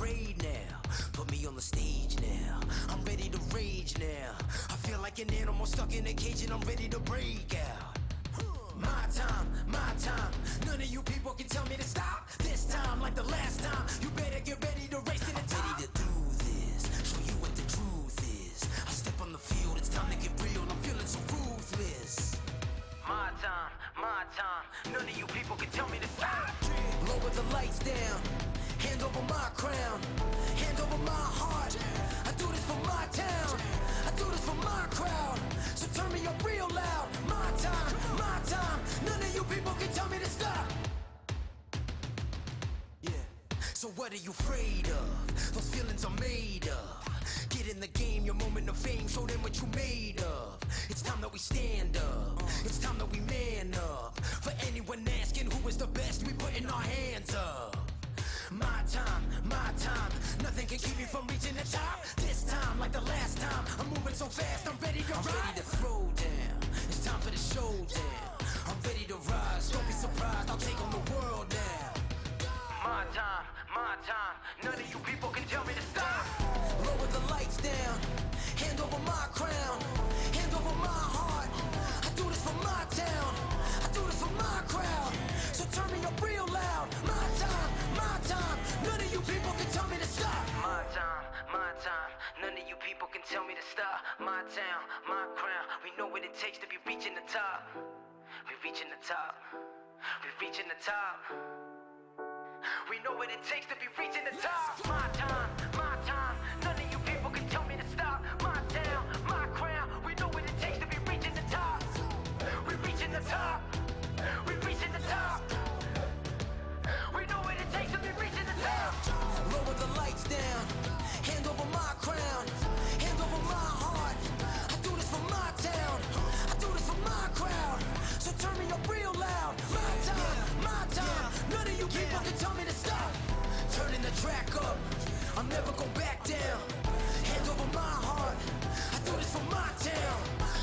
afraid now. Put me on the stage now. I'm ready to rage now. I feel like an animal stuck in a cage and I'm ready to break out. My time, none of you people can tell me to stop. This time, like the last time, you better get ready to race to the top. I'm ready to do this, show you what the truth is. I step on the field, it's time to get real, I'm feeling so ruthless. My time, none of you people can tell me to stop. Lower the lights down, hand over my crown, hand over my heart. I do this for my town, I do this for my crowd. So turn me up real loud. My time, none of you people can tell me to stop. Yeah. So what are you afraid of? Those feelings are made of. Get in the game, your moment of fame, show them what you made of. It's time that we stand up, it's time that we man up. For anyone asking who is the best, we putting our hands up. My time, nothing can keep me from reaching the top. This time, like the last time, I'm moving so fast, I'm ready to ride. I'm ready to throw down, it's time for the showdown. I'm ready to rise, don't be surprised, I'll take on the world now. My time, none of you people can tell me to stop. Lower the lights down, hand over my crown, hand over my heart. I do this for my town, I do this for my crowd. So turn me up real loud. My time, none of you people can tell me to stop. My time, none of you people can tell me to stop. My town, my crown, we know what it takes to be reaching the top. We reaching the top, we reaching the top. We know what it takes to be reaching the top. My time, none of you people can tell me to stop. My town, my crown, we know what it takes to be reaching the top. We reaching the top, we reaching the top. We know what it takes to be reaching the top. Lower the lights down, hand over my crown, hand over my heart. I do this for my town, I do this for my crowd. So turn me up real loud. My time, none of you people can tell me to stop. Turning the track up, I'm never going back down. Hand over my heart, I do this for my town,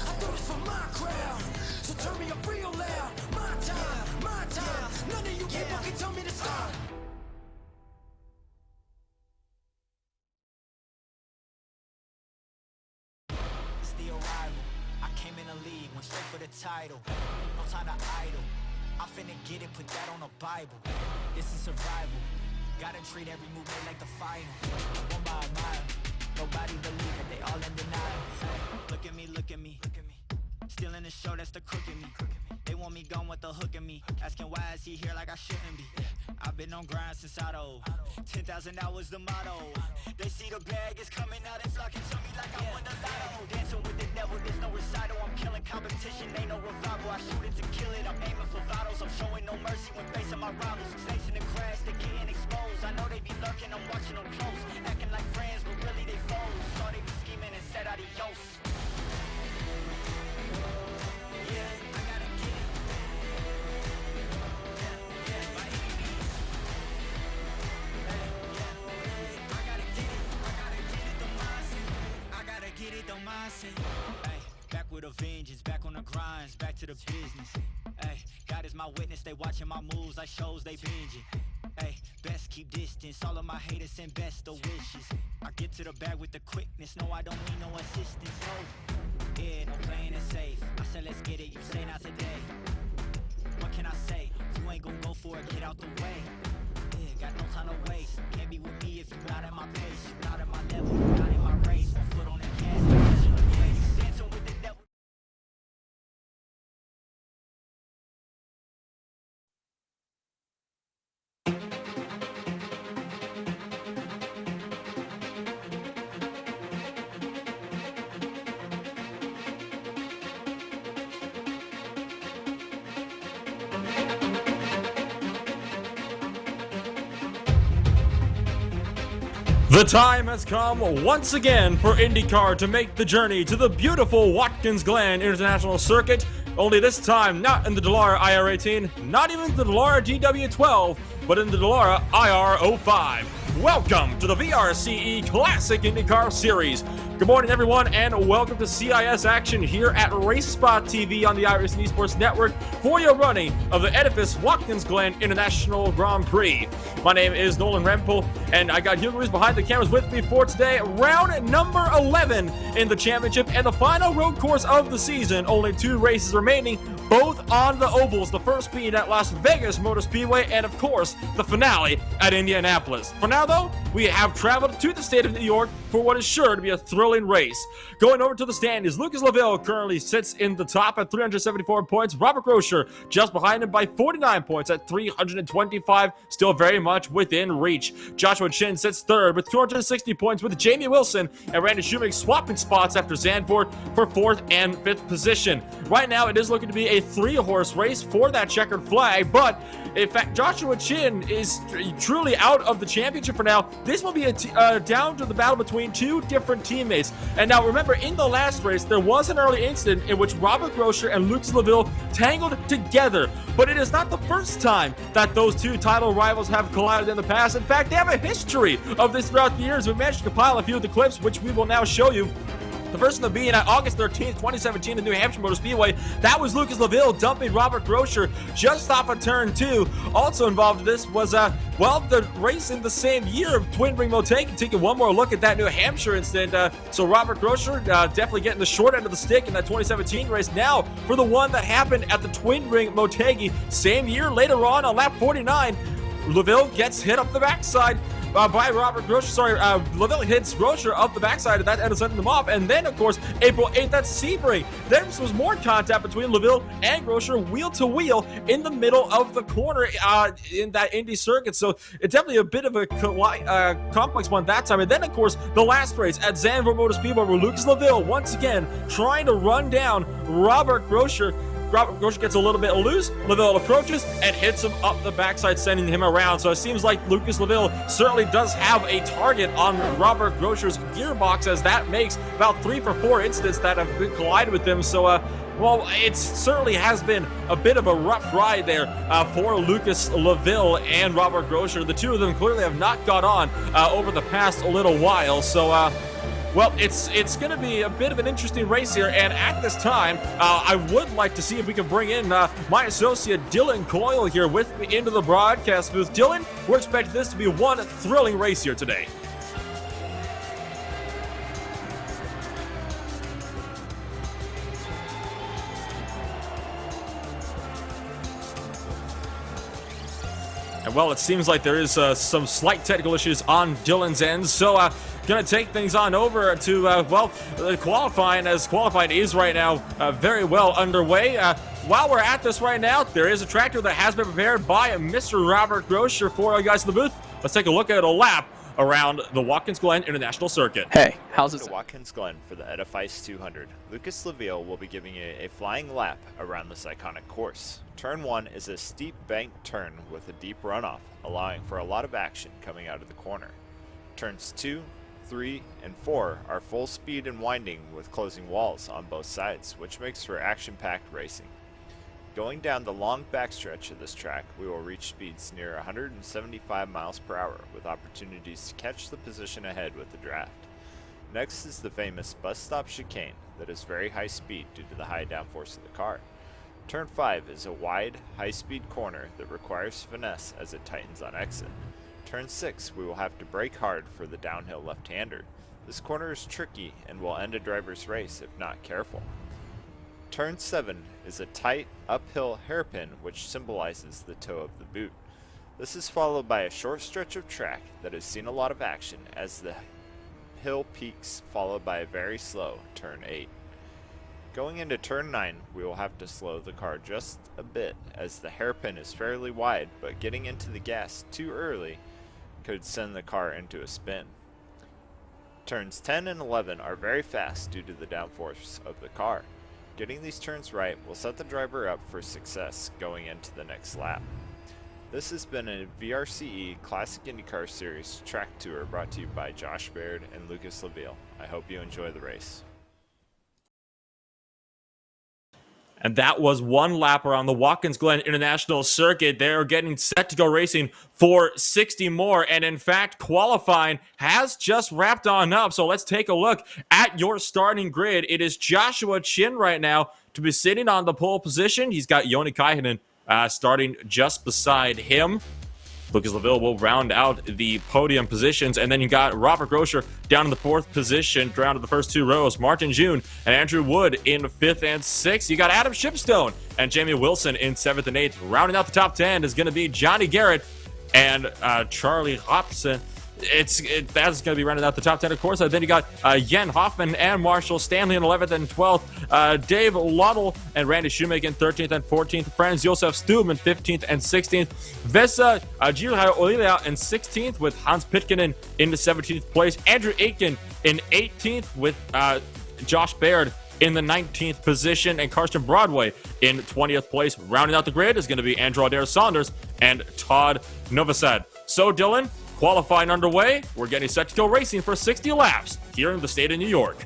I do this for my crowd. So turn me up real loud. My time, none of you people can tell me to stop. It's the arrival. I came in the league, went straight for the title. No time to idle. I'm finna get it, put that on the Bible. This is survival. Gotta treat every move made like the final. One by a mile. Nobody believe it, they all in denial. Look at me, look at me. Still in the show, that's the crook in me. They want me gone with the hook in me. Asking why is he here like I shouldn't be. I've been on grind since Auto. 10,000 hours the motto. They see the bag is coming out, they flocking to me like I won the lotto. Dancing with the devil, there's no recital. I'm killing competition, ain't no revival. I shoot it to kill it, I'm aiming for vitals. I'm showing no mercy when facing my rivals. Snakes in the crash, they getting exposed. I know they be lurking, I'm watching them close. Acting like friends, but really they foes. Saw they be scheming and said adios. Get it, don't mindset. Ay, back with a vengeance, back on the grinds, back to the business. Ay, God is my witness, they watching my moves like shows, they binging. Ay, best keep distance, all of my haters send best of wishes. I get to the bag with the quickness, no I don't need no assistance, no. Yeah, no playing it safe, I said let's get it, you say not today. What can I say, you ain't gon' go for it, get out the way. Yeah, got no time to waste, can't be with me if you're not at my pace. You're not at my level, you're not in my race. One foot on the gas, dancing with the devil. The time has come once again for Indycar to make the journey to the beautiful Watkins Glen International Circuit, only this time not in the Dallara IR18, not even the Dallara DW12, but in the Dallara IR05. Welcome to the VRCE Classic Indycar Series. Good morning, everyone, and welcome to CIS action here at RaceSpot TV on the iRacing Esports Network for your running of the Edifice Watkins Glen International Grand Prix. My name is Nolan Rempel, and I got Hugo Ruiz behind the cameras with me for today. Round number 11 in the championship and the final road course of the season. Only 2 races remaining, both on the ovals. The first being at Las Vegas Motor Speedway, and of course, the finale at Indianapolis. For now, though, we have traveled to the state of New York for what is sure to be a thrilling race. Going over to the stand is Lucas Laville, currently sits in the top at 374 points. Robert Groscher just behind him by 49 points at 325, still very much within reach. Joshua Chin sits third with 260 points, with Jamie Wilson and Randy Shoemake swapping spots after Zandvoort for 4th and 5th position. Right now, it is looking to be a 3-horse race for that checkered flag, but in fact, Joshua Chin is truly out of the championship for now. This will be down to the battle between 2 different teammates. And now remember, in the last race, there was an early incident in which Robert Groscher and Lucas Laville tangled together. But it is not the first time that those 2 title rivals have collided in the past. In fact, they have a history of this throughout the years. We managed to compile a few of the clips, which we will now show you. The first one being at August 13th, 2017 in New Hampshire Motor Speedway. That was Lucas Laville dumping Robert Groscher just off of turn 2. Also involved in this was, the race in the same year of Twin Ring Motegi. Taking one more look at that New Hampshire incident. So Robert Groscher definitely getting the short end of the stick in that 2017 race. Now for the one that happened at the Twin Ring Motegi, same year later on lap 49. Laville gets hit up the backside by Robert Groscher. Laville hits Groscher up the backside, and that ended up sending them off. And then, of course, April 8th, that's Sebring. There was more contact between Laville and Groscher, wheel to wheel, in the middle of the corner in that Indy circuit. So it's definitely a bit of a complex one that time. And then, of course, the last race at Zandvoort Motor Speedway, where Lucas Laville, once again, trying to run down Robert Groscher. Robert Groscher gets a little bit loose. Laville approaches and hits him up the backside, sending him around. So it seems like Lucas Laville certainly does have a target on Robert Groscher's gearbox, as that makes about 3 for 4 incidents that have been collided with him. So, well, it certainly has been a bit of a rough ride there for Lucas Laville and Robert Groscher. The 2 of them clearly have not got on over the past little while. So, well, it's going to be a bit of an interesting race here, and at this time, I would like to see if we can bring in my associate Dylan Coyle here with me into the broadcast booth. Dylan, we're expecting this to be one thrilling race here today. And well, it seems like there is some slight technical issues on Dylan's end, so gonna take things on over to qualifying, as qualifying is right now very well underway. While we're at this right now, there is a tractor that has been prepared by Mr. Robert Groscher for you guys in the booth. Let's take a look at a lap around the Watkins Glen International Circuit. Hey, how's it? Watkins Glen for the Edifice 200. Lucas Laville will be giving you a flying lap around this iconic course. Turn 1 is a steep banked turn with a deep runoff, allowing for a lot of action coming out of the corner. Turns 2, 3, and 4 are full speed and winding with closing walls on both sides, which makes for action-packed racing. Going down the long backstretch of this track, we will reach speeds near 175 miles per hour with opportunities to catch the position ahead with the draft. Next is the famous bus stop chicane that is very high speed due to the high downforce of the car. Turn 5 is a wide, high-speed corner that requires finesse as it tightens on exit. Turn 6, we will have to brake hard for the downhill left-hander. This corner is tricky and will end a driver's race if not careful. Turn 7 is a tight, uphill hairpin which symbolizes the toe of the boot. This is followed by a short stretch of track that has seen a lot of action as the hill peaks, followed by a very slow turn 8. Going into turn 9, we will have to slow the car just a bit as the hairpin is fairly wide, but getting into the gas too early could send the car into a spin. Turns 10 and 11 are very fast due to the downforce of the car. Getting these turns right will set the driver up for success going into the next lap. This has been a VRCE Classic Indycar Series track tour brought to you by Josh Baird and Lucas Laville. I hope you enjoy the race. And that was one lap around the Watkins Glen International Circuit. They're getting set to go racing for 60 more. And in fact, qualifying has just wrapped on up. So let's take a look at your starting grid. It is Joshua Chin right now to be sitting on the pole position. He's got Joni Kaihinen starting just beside him. Lucas Laville will round out the podium positions. And then you got Robert Groscher down in the 4th position, down to the first 2 rows. Martin June and Andrew Wood in 5th and 6th. You got Adam Shipstone and Jamie Wilson in 7th and 8th. Rounding out the top 10 is going to be Johnny Garrett and Charlie Hobson. That's going to be rounding out the top 10, of course. Then you got Yen Hoffman and Marshall Stanley in 11th and 12th. Dave Lottle and Randy Shoemaker in 13th and 14th. Franz Josef Stuhm in 15th and 16th. Vesa Gilha Olilia in 16th with Hans Pitkinen in the 17th place. Andrew Aitken in 18th with Josh Baird in the 19th position. And Karsten Broadway in 20th place. Rounding out the grid is going to be Andrew Adair Saunders and Todd Novosad. So, Dylan, qualifying underway. We're getting set to go racing for 60 laps here in the state of New York.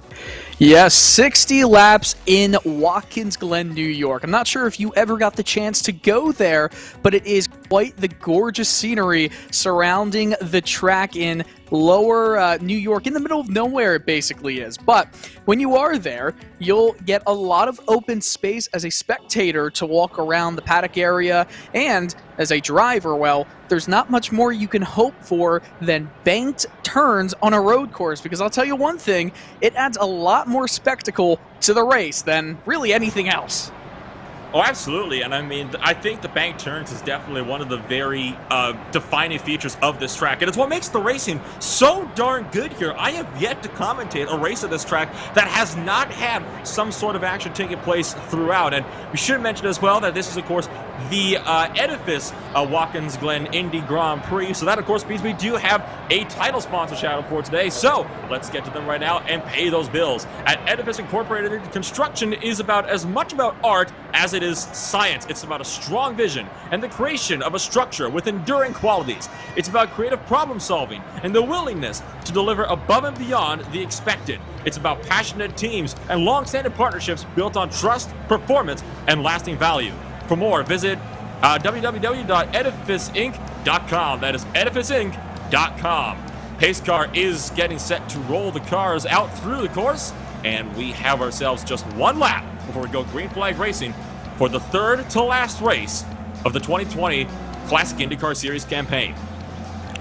Yes, 60 laps in Watkins Glen, New York. I'm not sure if you ever got the chance to go there, but it is quite the gorgeous scenery surrounding the track in lower New York. In the middle of nowhere, it basically is. But when you are there, you'll get a lot of open space as a spectator to walk around the paddock area. And as a driver, well, there's not much more you can hope for than banked turns on a road course. Because I'll tell you one thing, it adds a lot more spectacle to the race than really anything else. Oh, absolutely. And I mean, I think the bank turns is definitely one of the very defining features of this track. And it's what makes the racing so darn good here. I have yet to commentate a race at this track that has not had some sort of action taking place throughout. And we should mention as well that this is, of course, the Edifice Watkins Glen Indy Grand Prix. So that, of course, means we do have a title sponsor shout out for today. So let's get to them right now and pay those bills. At Edifice Incorporated, construction is about as much about art as it is science. It's about a strong vision and the creation of a structure with enduring qualities. It's about creative problem solving and the willingness to deliver above and beyond the expected. It's about passionate teams and long-standing partnerships built on trust, performance, and lasting value. For more, visit www.edificeinc.com. That is edificeinc.com. Pace car is getting set to roll the cars out through the course, and we have ourselves just one lap before we go green flag racing for the third to last race of the 2020 Classic IndyCar Series campaign.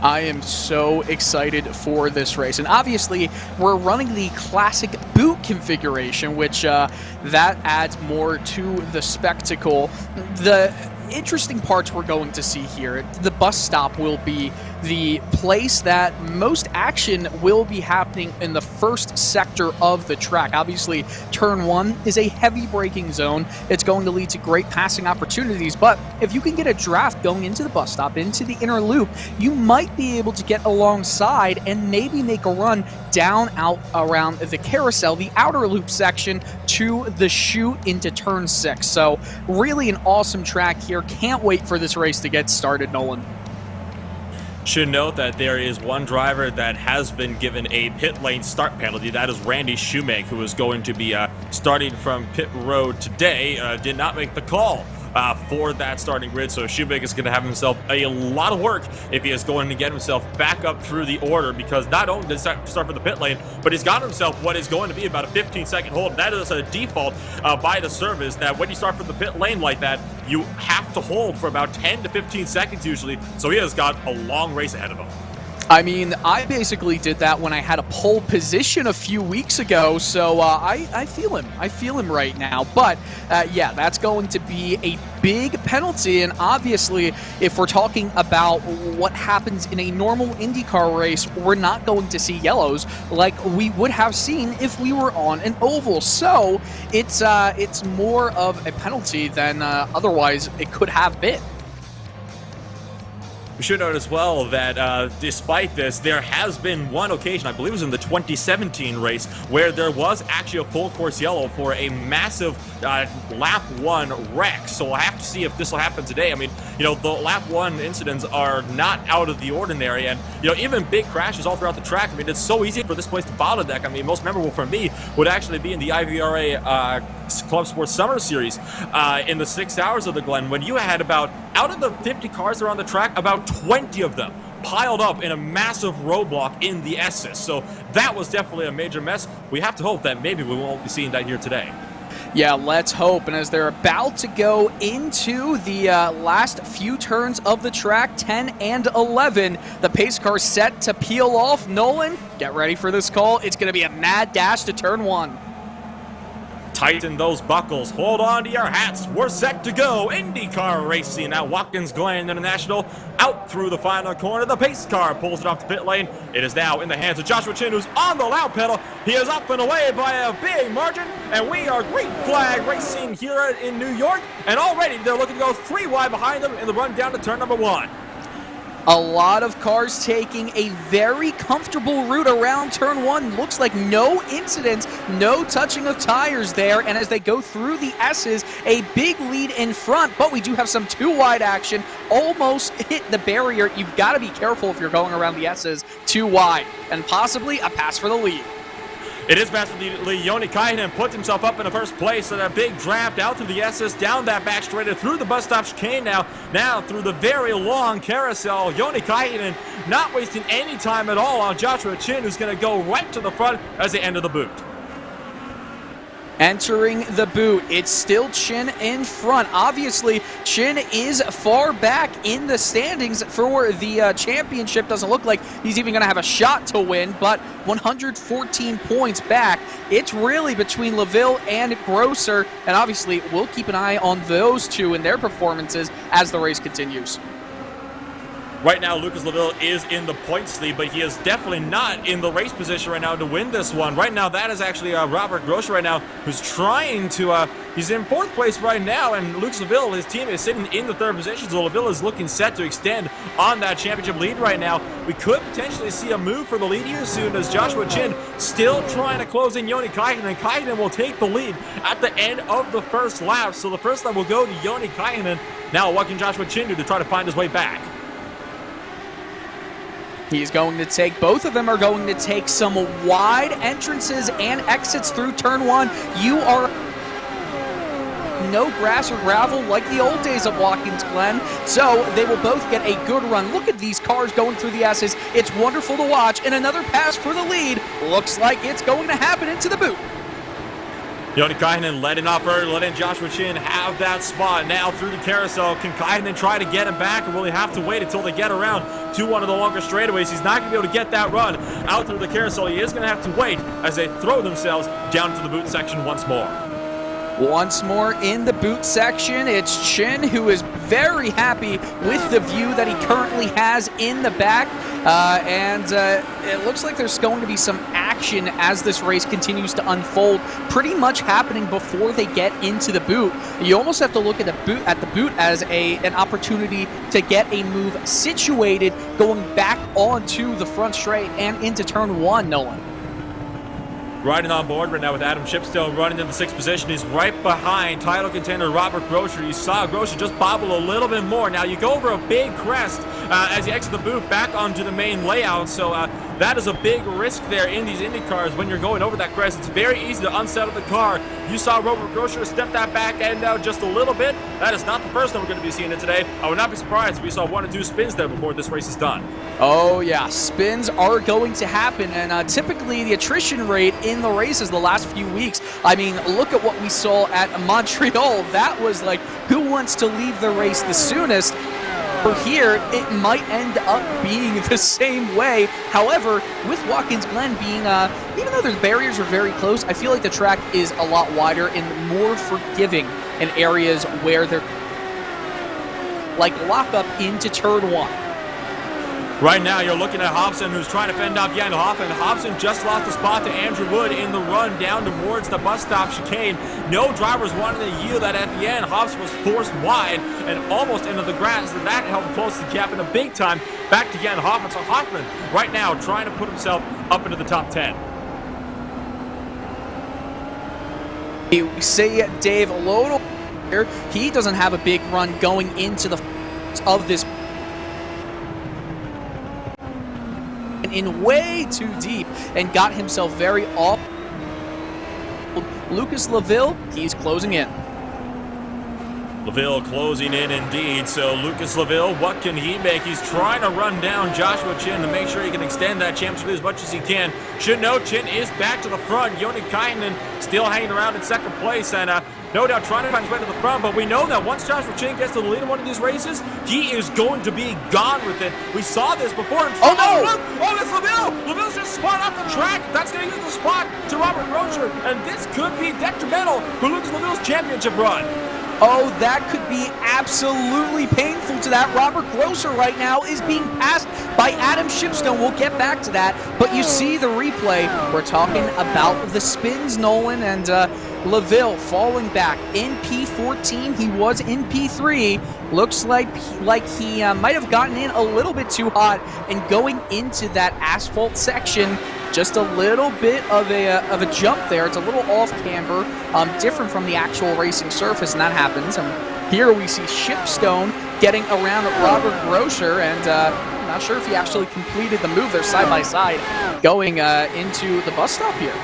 I am so excited for this race. And obviously, we're running the classic boot configuration, which that adds more to the spectacle. The interesting parts we're going to see here, the bus stop will be the place that most action will be happening in the first sector of the track. Obviously, turn 1 is a heavy braking zone. It's going to lead to great passing opportunities, but if you can get a draft going into the bus stop, into the inner loop, you might be able to get alongside and maybe make a run down out around the carousel, the outer loop section, to the chute into turn 6. So really an awesome track here. Can't wait for this race to get started, Nolan. Should note that there is one driver that has been given a pit lane start penalty. That is Randy Shoemaker, who is going to be starting from pit road today. Did not make the call for that starting grid, so Shoemaker is going to have himself a lot of work if he is going to get himself back up through the order, because not only does he start for the pit lane, but he's got himself what is going to be about a 15-second hold. That is a default by the service, that when you start from the pit lane like that, you have to hold for about 10 to 15 seconds usually, so he has got a long race ahead of him. I mean, I basically did that when I had a pole position a few weeks ago, so I feel him. I feel him right now. But, yeah, that's going to be a big penalty, and obviously, if we're talking about what happens in a normal IndyCar race, we're not going to see yellows like we would have seen if we were on an oval. So, it's more of a penalty than otherwise it could have been. We should note as well that despite this, there has been one occasion, I believe it was in the 2017 race, where there was actually a full course yellow for a massive lap 1 wreck, so we'll have to see if this will happen today. I mean, you know, the lap 1 incidents are not out of the ordinary, and, you know, even big crashes all throughout the track. I mean, it's so easy for this place to bottleneck. I mean, most memorable for me would actually be in the IVRA Club Sports Summer Series in the 6 hours of the Glen, when you had about, out of the 50 cars that are on the track, about 20 of them piled up in a massive roadblock in the S's. So that was definitely a major mess. We have to hope that maybe we won't be seeing that here today. Yeah, let's hope. And as they're about to go into the last few turns of the track, 10 and 11, the pace car set to peel off. Nolan, get ready for this call. It's going to be a mad dash to turn 1. Tighten those buckles. Hold on to your hats. We're set to go. Indycar racing at Watkins Glen International. Out through the final corner. The pace car pulls it off the pit lane. It is now in the hands of Joshua Chin, who's on the loud pedal. He is up and away by a big margin. And we are green flag racing here in New York. And already they're looking to go 3 wide behind them in the run down to turn number 1. A lot of cars taking a very comfortable route around turn 1. Looks like no incidents, no touching of tires there. And as they go through the S's, a big lead in front. But we do have some 2 wide action. Almost hit the barrier. You've got to be careful if you're going around the S's 2 wide. And possibly a pass for the lead. It is fast for the lead. Joni Kainen puts himself up in the first place, and a big draft out through the S's, down that back straight, through the bus stop chicane now through the very long carousel. Joni Kainen not wasting any time at all on Joshua Chin, who's going to go right to the front as they enter the boot. Entering the boot, it's still Chin in front. Obviously, Chin is far back in the standings for the championship. Doesn't look like he's even going to have a shot to win, but 114 points back. It's really between LaVille and Grosser, and obviously we'll keep an eye on those two and their performances as the race continues. Right now, Lucas LaVille is in the points lead, but he is definitely not in the race position right now to win this one. Right now, that is actually Robert Grosser right now, who's trying to, he's in 4th place right now, and Lucas LaVille, his team, is sitting in the 3rd position, so LaVille is looking set to extend on that championship lead right now. We could potentially see a move for the lead here soon, as Joshua Chin still trying to close in Joni Kainen, and Kainen will take the lead at the end of the first lap. So the first lap will go to Joni Kainen. Now, what can Joshua Chin do to try to find his way back? He's going to take, both of them are going to take some wide entrances and exits through turn 1. You are no grass or gravel like the old days of Watkins Glen, so they will both get a good run. Look at these cars going through the S's. It's wonderful to watch, and another pass for the lead. Looks like it's going to happen into the boot. Joni Kainen letting off early, letting Joshua Chin have that spot. Now through the carousel, can Kainen try to get him back, or will he have to wait until they get around to one of the longer straightaways? He's not going to be able to get that run out through the carousel. He is going to have to wait as they throw themselves down to the boot section once more. Once more in the boot section, it's Chin, who is very happy with the view that he currently has in the back. And it looks like there's going to be some action as this race continues to unfold, pretty much happening before they get into the boot. You almost have to look at the boot as an opportunity to get a move situated going back onto the front straight and into turn 1, Nolan. Riding on board right now with Adam Shipstone running in the 6th position. He's right behind title contender Robert Grosser. You saw Grosser just bobble a little bit more. Now you go over a big crest as you exit the boot back onto the main layout. So that is a big risk there in these Indy cars when you're going over that crest. It's very easy to unsettle the car. You saw Robert Grosser step that back end out just a little bit. That is not the first time we're going to be seeing it today. I would not be surprised if we saw 1 or 2 spins there before this race is done. Oh yeah, spins are going to happen, and typically the attrition rate in the races the last few weeks, I mean, look at what we saw at Montreal. That was like, who wants to leave the race the soonest? For here, it might end up being the same way. However, with Watkins Glen being, even though the barriers are very close, I feel like the track is a lot wider and more forgiving in areas where they're like lock up into turn 1. Right now, you're looking at Hobson, who's trying to fend off Jan Hoffman. Hobson just lost a spot to Andrew Wood in the run down towards the bus stop chicane. No drivers wanted to yield that at the end. Hobson was forced wide and almost into the grass, and that helped close the gap in a big time back to Jan Hoffman. So Hoffman, right now, trying to put himself up into the top 10. You see Dave Lodel here. He doesn't have a big run going into the of this. In way too deep and got himself very off. Lucas Laville, he's closing in. Laville closing in indeed. So Lucas Laville, what can he make? He's trying to run down Joshua Chin to make sure he can extend that championship as much as he can. Should know Chin is back to the front. Yoni Kainen still hanging around in second place and no doubt trying to find his way to the front, but we know that once Joshua Chin gets to the lead in one of these races, he is going to be gone with it. We saw this before. Oh no! Oh, it's Laville! Laville's just spun off the track. That's going to give the spot to Robert Rocher, and this could be detrimental for Lucas Laville's championship run. Oh, that could be absolutely painful to that. Robert Grosser right now is being passed by Adam Shipstone. We'll get back to that, but you see the replay. We're talking about the spins, Nolan, and Laville falling back in P14. He was in P3. Looks like he might have gotten in a little bit too hot and going into that asphalt section. Just a little bit of a jump there. It's a little off camber, different from the actual racing surface, and that happens. And here we see Shipstone getting around Robert Grosser, and I'm not sure if he actually completed the move there side by side, going into the bus stop here.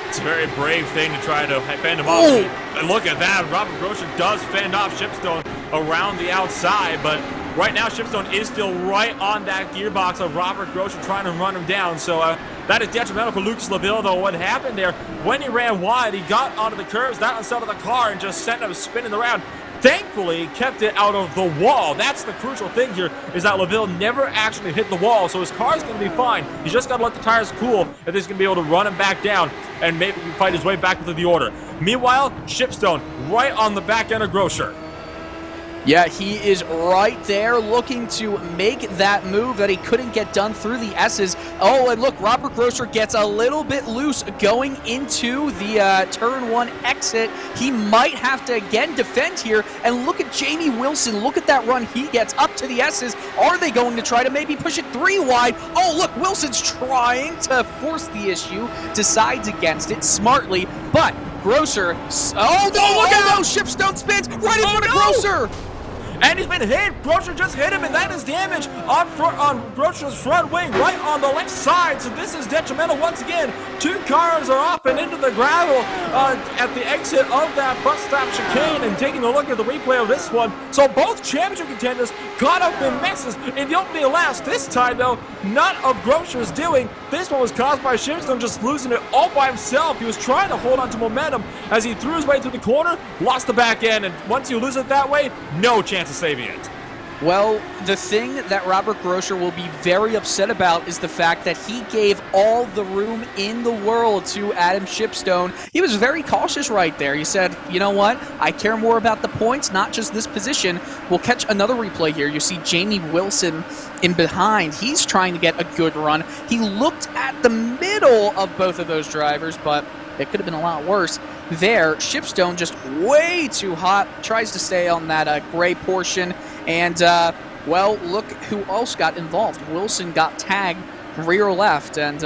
It's a very brave thing to try to fend him off. And look at that. Robert Grosser does fend off Shipstone around the outside, but right now Shipstone is still right on that gearbox of Robert Grosser trying to run him down. So that is detrimental for Lucas Laville, though. What happened there, when he ran wide, he got onto the curves, down the side of the car, and just sent him spinning around. Thankfully, kept it out of the wall. That's the crucial thing here, is that Laville never actually hit the wall, so his car's going to be fine. He's just got to let the tires cool, and he's going to be able to run him back down and maybe fight his way back into the order. Meanwhile, Shipstone right on the back end of Grosser. Yeah, he is right there looking to make that move that he couldn't get done through the S's. Oh, and look, Robert Grosser gets a little bit loose going into the turn 1 exit. He might have to again defend here. And look at Jamie Wilson. Look at that run he gets up to the S's. Are they going to try to maybe push it 3 wide? Oh, look, Wilson's trying to force the issue, decides against it smartly, but Grosser, oh no, look at those Shipstone spins right in front of Grosser. And he's been hit. Grosser just hit him, and that is damage on Grosser's front wing, right on the left side. So this is detrimental once again. 2 cars are off and into the gravel at the exit of that bus stop chicane. And taking a look at the replay of this one, so both championship contenders caught up in messes in the opening laps. This time, though, none of Grosser's doing. This one was caused by Shipstone just losing it all by himself. He was trying to hold on to momentum as he threw his way through the corner, lost the back end, and once you lose it that way, no chance of saving it. Well, the thing that Robert Grosser will be very upset about is the fact that he gave all the room in the world to Adam Shipstone. He was very cautious right there. He said, you know what, I care more about the points, not just this position. We'll catch another replay here. You see Jamie Wilson in behind. He's trying to get a good run. He looked at the middle of both of those drivers, but it could have been a lot worse. There, Shipstone just way too hot, tries to stay on that gray portion, and, well, look who else got involved. Wilson got tagged rear left, and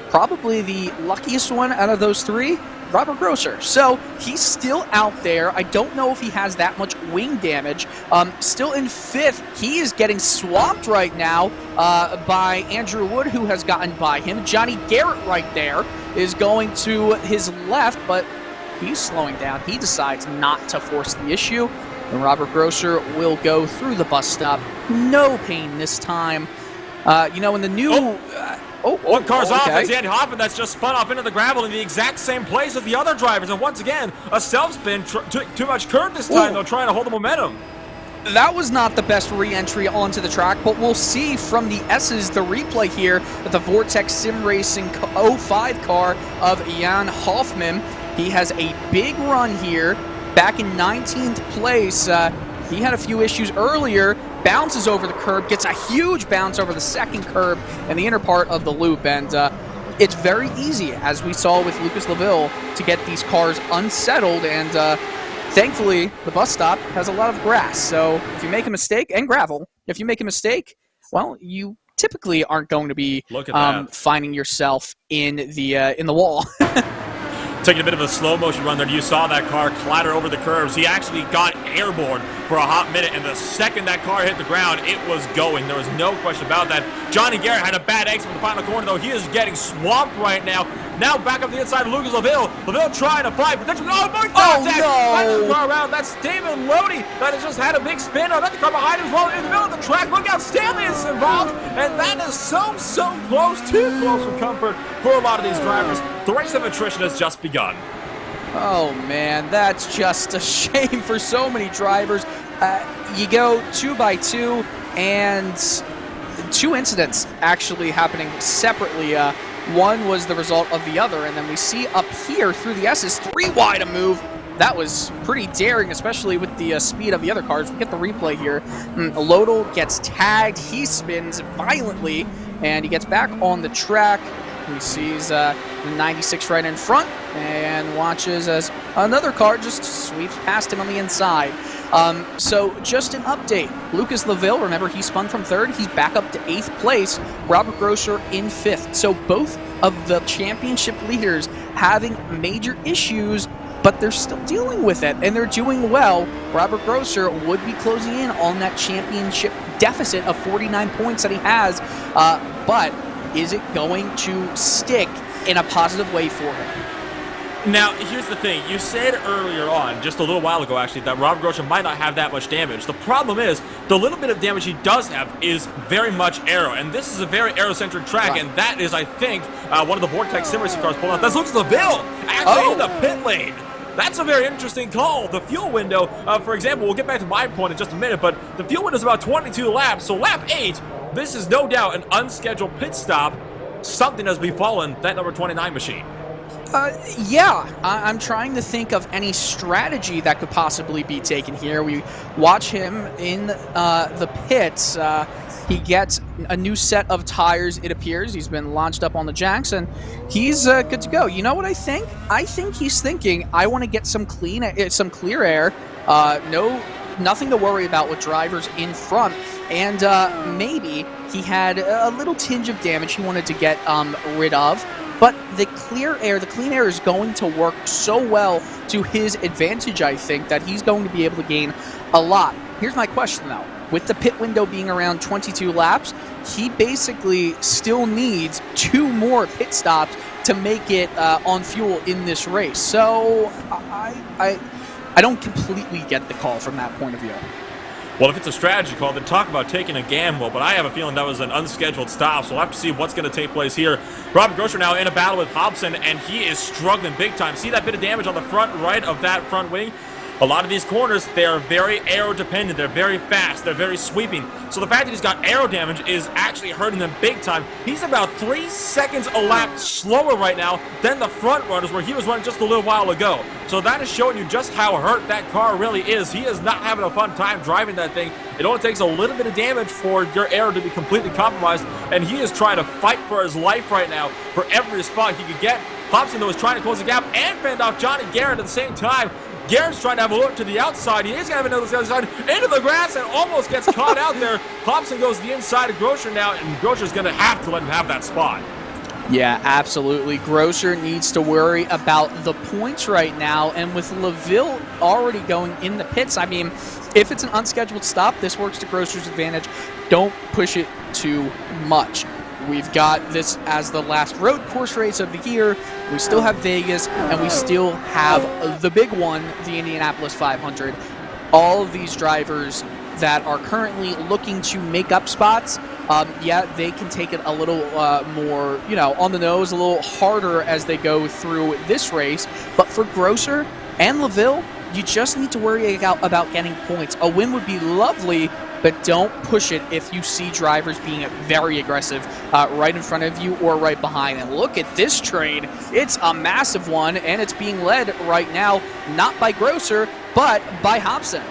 probably the luckiest one out of those 3, Robert Grosser. So he's still out there. I don't know if he has that much wing damage. Still in 5th. He is getting swamped right now by Andrew Wood, who has gotten by him. Johnny Garrett right there is going to his left, but he's slowing down. He decides not to force the issue. And Robert Grosser will go through the bus stop. No pain this time. You know, in the new... One car's off. Okay. It's Andy Hoffman that's just spun off into the gravel in the exact same place as the other drivers. And once again, a self-spin, too much curve this time, though, trying to hold the momentum. That was not the best re-entry onto the track, but we'll see from the S's, the replay here, that the Vortex Sim Racing 05 car of Jan Hoffman. He has a big run here, back in 19th place. He had a few issues earlier, bounces over the curb, gets a huge bounce over the second curb and the inner part of the loop, and it's very easy, as we saw with Lucas Laville, to get these cars unsettled, and thankfully the bus stop has a lot of grass, so if you make a mistake, and gravel, if you make a mistake, well, you typically aren't going to be finding yourself in the wall. taking a bit of a slow motion run there. You saw that car clatter over the curves. He actually got airborne for a hot minute, and the second that car hit the ground, it was going. There was no question about that. Johnny Garrett had a bad exit from the final corner, though. He is getting swamped right now. Now back up the inside of Lucas Laville. Laville trying to fight. Potentially, oh my contact! Finally the car around. That's David Lodi that has just had a big spin. Another car behind him as well in the middle of the track. Look out, Stanley is involved. And that is so close. Too close for comfort for a lot of these drivers. The race of attrition has just begun. Oh man, that's just a shame for so many drivers. You go 2 by 2, and 2 incidents actually happening separately. One was the result of the other, and then we see up here through the S's 3 wide a move. That was pretty daring, especially with the speed of the other cars. We get the replay here. Lodel gets tagged. He spins violently, and he gets back on the track. He sees the 96 right in front and watches as another car just sweeps past him on the inside. So just an update. Lucas Laville, remember he spun from 3rd. He's back up to 8th place. Robert Grosser in 5th. So both of the championship leaders having major issues, but they're still dealing with it, and they're doing well. Robert Grosser would be closing in on that championship deficit of 49 points that he has, but is it going to stick in a positive way for him? Now, here's the thing. You said earlier on, just a little while ago actually, that Robert Grosser might not have that much damage. The problem is, the little bit of damage he does have is very much aero, and this is a very aerocentric track, right. And that is, I think, one of the Vortex Sim Racing cars pulling out. That's Lucas Laville, actually in the pit lane. That's a very interesting call. The fuel window, for example, we'll get back to my point in just a minute, but the fuel window is about 22 laps, so lap 8, this is no doubt an unscheduled pit stop. Something has befallen that number 29 machine. Yeah, I'm trying to think of any strategy that could possibly be taken here. We watch him in the pits. He gets a new set of tires, it appears. He's been launched up on the jacks, and he's good to go. You know what I think? I think he's thinking, I want to get some clear air. Nothing to worry about with drivers in front. And maybe he had a little tinge of damage he wanted to get rid of. But the clean air is going to work so well to his advantage, I think, that he's going to be able to gain a lot. Here's my question, though. With the pit window being around 22 laps, he basically still needs 2 more pit stops to make it on fuel in this race. So I don't completely get the call from that point of view. Well, if it's a strategy call, then talk about taking a gamble, but I have a feeling that was an unscheduled stop, so we'll have to see what's going to take place here. Robert Grosser now in a battle with Hobson, and he is struggling big time. See that bit of damage on the front right of that front wing? A lot of these corners, they are very aero-dependent. They're very fast. They're very sweeping. So the fact that he's got aero damage is actually hurting them big time. He's about 3 seconds a lap slower right now than the front runners, where he was running just a little while ago. So that is showing you just how hurt that car really is. He is not having a fun time driving that thing. It only takes a little bit of damage for your aero to be completely compromised, and he is trying to fight for his life right now for every spot he could get. Hobson, though, is trying to close the gap and fend off Johnny Garrett at the same time. Garrett's trying to have a look to the outside. He is going to have another to the other side. Into the grass and almost gets caught out there. Hobson goes to the inside of Grosser now, and Grosser's going to have to let him have that spot. Yeah, absolutely. Grosser needs to worry about the points right now, and with Laville already going in the pits, I mean, if it's an unscheduled stop, this works to Grosser's advantage. Don't push it too much. We've got this as the last road course race of the year. We still have Vegas, and we still have the big one, the Indianapolis 500. All of these drivers that are currently looking to make up spots, yeah, they can take it a little more, on the nose, a little harder as they go through this race. But for Grosser and Laville, you just need to worry about getting points. A win would be lovely, but don't push it if you see drivers being very aggressive right in front of you or right behind. And look at this train. It's a massive one, and it's being led right now, not by Grosser, but by Hobson.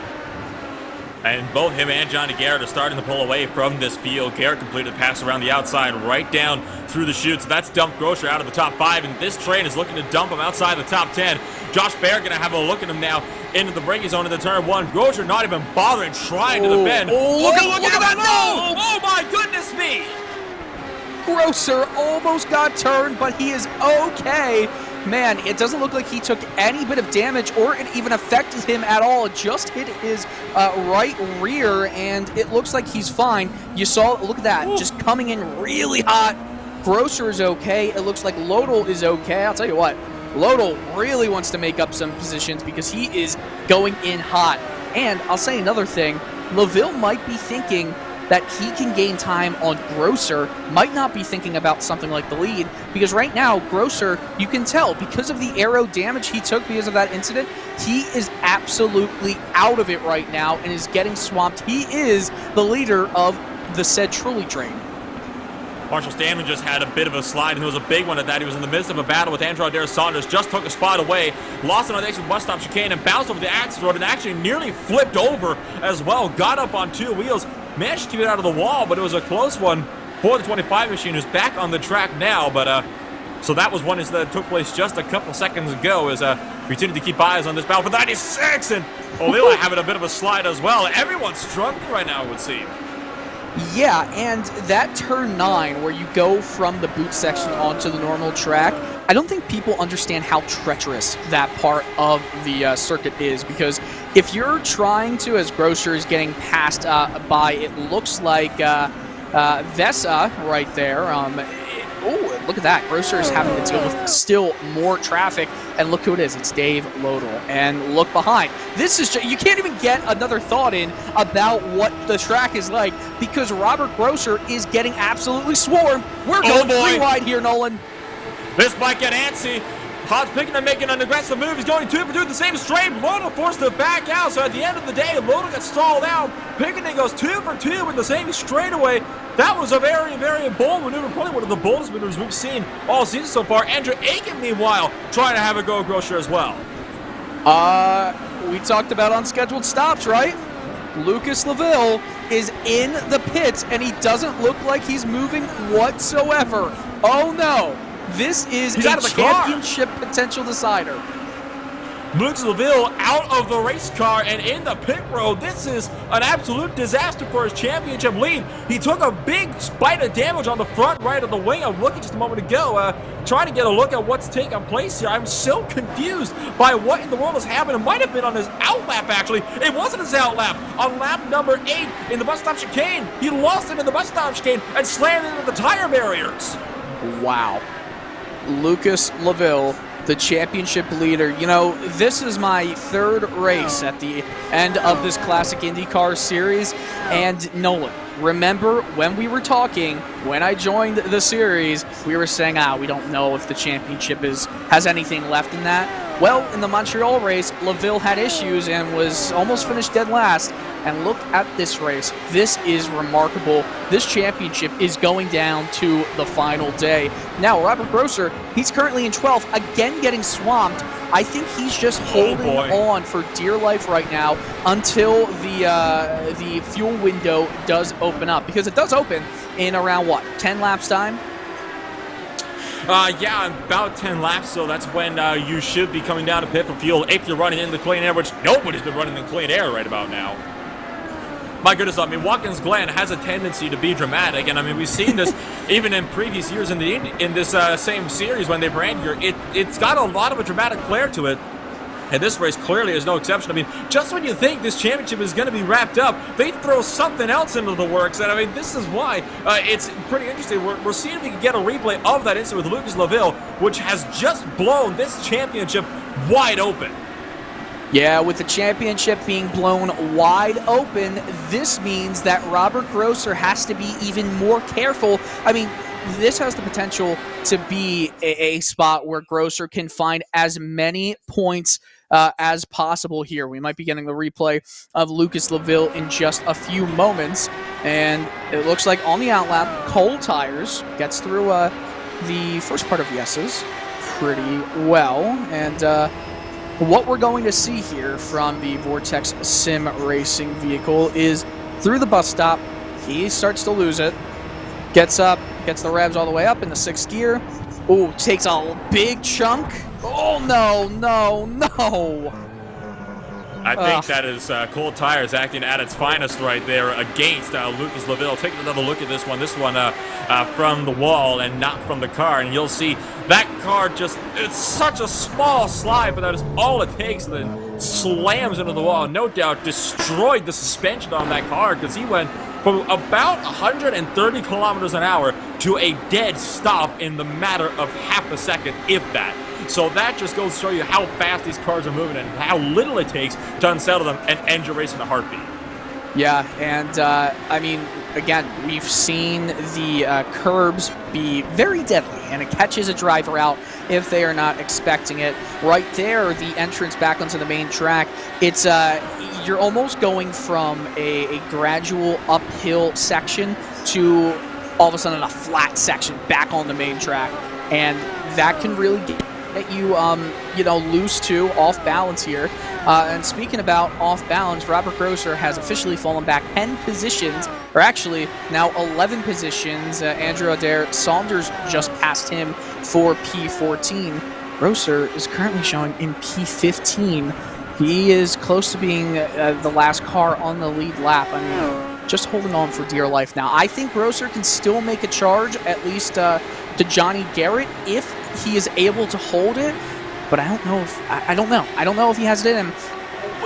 And both him and Johnny Garrett are starting to pull away from this field. Garrett completed a pass around the outside right down through the chutes. That's dumped Grosser out of the top 5, and this train is looking to dump him outside the top 10. Josh Baer going to have a look at him now into the braking zone into turn 1. Grosser not even bothering trying to defend. Look at that! No! Oh my goodness me! Grosser almost got turned, but he is okay. man, it doesn't look like he took any bit of damage or it even affected him at all. It just hit his right rear, and it looks like he's fine. You saw, look at that, just coming in really hot. Grosser is okay. It looks like Lodel is okay. I'll tell you what, Lodel really wants to make up some positions because he is going in hot. And I'll say another thing, Laville might be thinking that he can gain time on Grosser, might not be thinking about something like the lead, because right now, Grosser, you can tell, because of the aero damage he took because of that incident, he is absolutely out of it right now and is getting swamped. He is the leader of the said trolley train. Marshall Stanley just had a bit of a slide, and it was a big one at that. He was in the midst of a battle with Andrew Adair Saunders, just took a spot away, lost on the exit bus stop chicane, and bounced over the access road, and actually nearly flipped over as well. Got up on two wheels, managed to keep it out of the wall, but it was a close one for the 25 machine, who's back on the track now. But so that was one that took place just a couple seconds ago. As we continue to keep eyes on this battle for 96, and Olila having a bit of a slide as well. Everyone's struggling right now, it would seem. Yeah, and that turn 9, where you go from the boot section onto the normal track, I don't think people understand how treacherous that part of the circuit is, because if you're trying to, as Grosser is getting passed by, it looks like Vesa right there. Oh, look at that. Grosser is having to deal with still more traffic. And look who it is. It's Dave Lodel. And look behind. This is you can't even get another thought in about what the track is like because Robert Grosser is getting absolutely swarmed. We're going three wide here, Nolan. This might get antsy. Hobbs picking and making an aggressive move. He's going 2 for 2 the same straight. Lodel forced to back out. So at the end of the day, Lodel gets stalled out. Pickering goes 2 for 2 in the same straightaway. That was a very, very bold maneuver. Probably one of the boldest maneuvers we've seen all season so far. Andrew Aiken, meanwhile, trying to have a go at Grosser as well. We talked about unscheduled stops, right? Lucas Laville is in the pits, and he doesn't look like he's moving whatsoever. Oh, no. This is a championship potential decider. Lucas Laville out of the race car and in the pit road. This is an absolute disaster for his championship lead. He took a big spite of damage on the front right of the wing. I'm looking just a moment ago, trying to get a look at what's taking place here. I'm so confused by what in the world has happened. It might have been on his outlap, actually. It wasn't his outlap. On lap number 8 in the bus stop chicane, he lost it in the bus stop chicane and slammed into the tire barriers. Wow. Lucas Laville, the championship leader. You know, this is my 3rd race at the end of this classic IndyCar series. And Nolan, remember when we were talking, when I joined the series, we were saying, we don't know if the championship has anything left in that. Well, in the Montreal race, Laville had issues and was almost finished dead last. And look at this race. This is remarkable. This championship is going down to the final day. Now, Robert Grosser, he's currently in 12th, again getting swamped. I think he's just holding on for dear life right now until the fuel window does open up. Because it does open in around, 10 laps time? Yeah, about 10 laps, so that's when you should be coming down to pit for fuel if you're running in the clean air, which nobody's been running in clean air right about now. My goodness, I mean, Watkins Glen has a tendency to be dramatic, and I mean, we've seen this even in previous years in this same series when they ran here. It's got a lot of a dramatic flair to it. And this race clearly is no exception. I mean, just when you think this championship is going to be wrapped up, they throw something else into the works. And I mean, this is why it's pretty interesting. We're seeing if we can get a replay of that incident with Lucas Laville, which has just blown this championship wide open. Yeah, with the championship being blown wide open, this means that Robert Grosser has to be even more careful. I mean, this has the potential to be a spot where Grosser can find as many points as possible here. We might be getting the replay of Lucas Laville in just a few moments. And it looks like on the outlap, cold tires gets through the first part of Yes's pretty well. And what we're going to see here from the Vortex Sim Racing vehicle is through the bus stop, he starts to lose it, gets up, gets the revs all the way up in the 6th gear. Ooh, takes a big chunk. Oh, no. I think that is cold tires acting at its finest right there against Lucas Laville. Take another look at this one. This one from the wall and not from the car. And you'll see that car it's such a small slide, but that is all it takes. Then slams into the wall. No doubt destroyed the suspension on that car because he went from about 130 kilometers an hour to a dead stop in the matter of half a second, if that. So that just goes to show you how fast these cars are moving and how little it takes to unsettle them and end your race in a heartbeat. Yeah, and I mean, again, we've seen the curbs be very deadly, and it catches a driver out if they are not expecting it. Right there, the entrance back onto the main track, it's you're almost going from a gradual uphill section to all of a sudden a flat section back on the main track, and that can really get you, loose too, off balance here. And speaking about off balance, Robert Grosser has officially fallen back 10 positions, or actually now 11 positions. Andrew Adair Saunders just passed him for P14. Grosser is currently showing in P15. He is close to being the last car on the lead lap. I mean, just holding on for dear life now. I think Grosser can still make a charge, at least to Johnny Garrett, if he is able to hold it, but I don't know if he has it in him.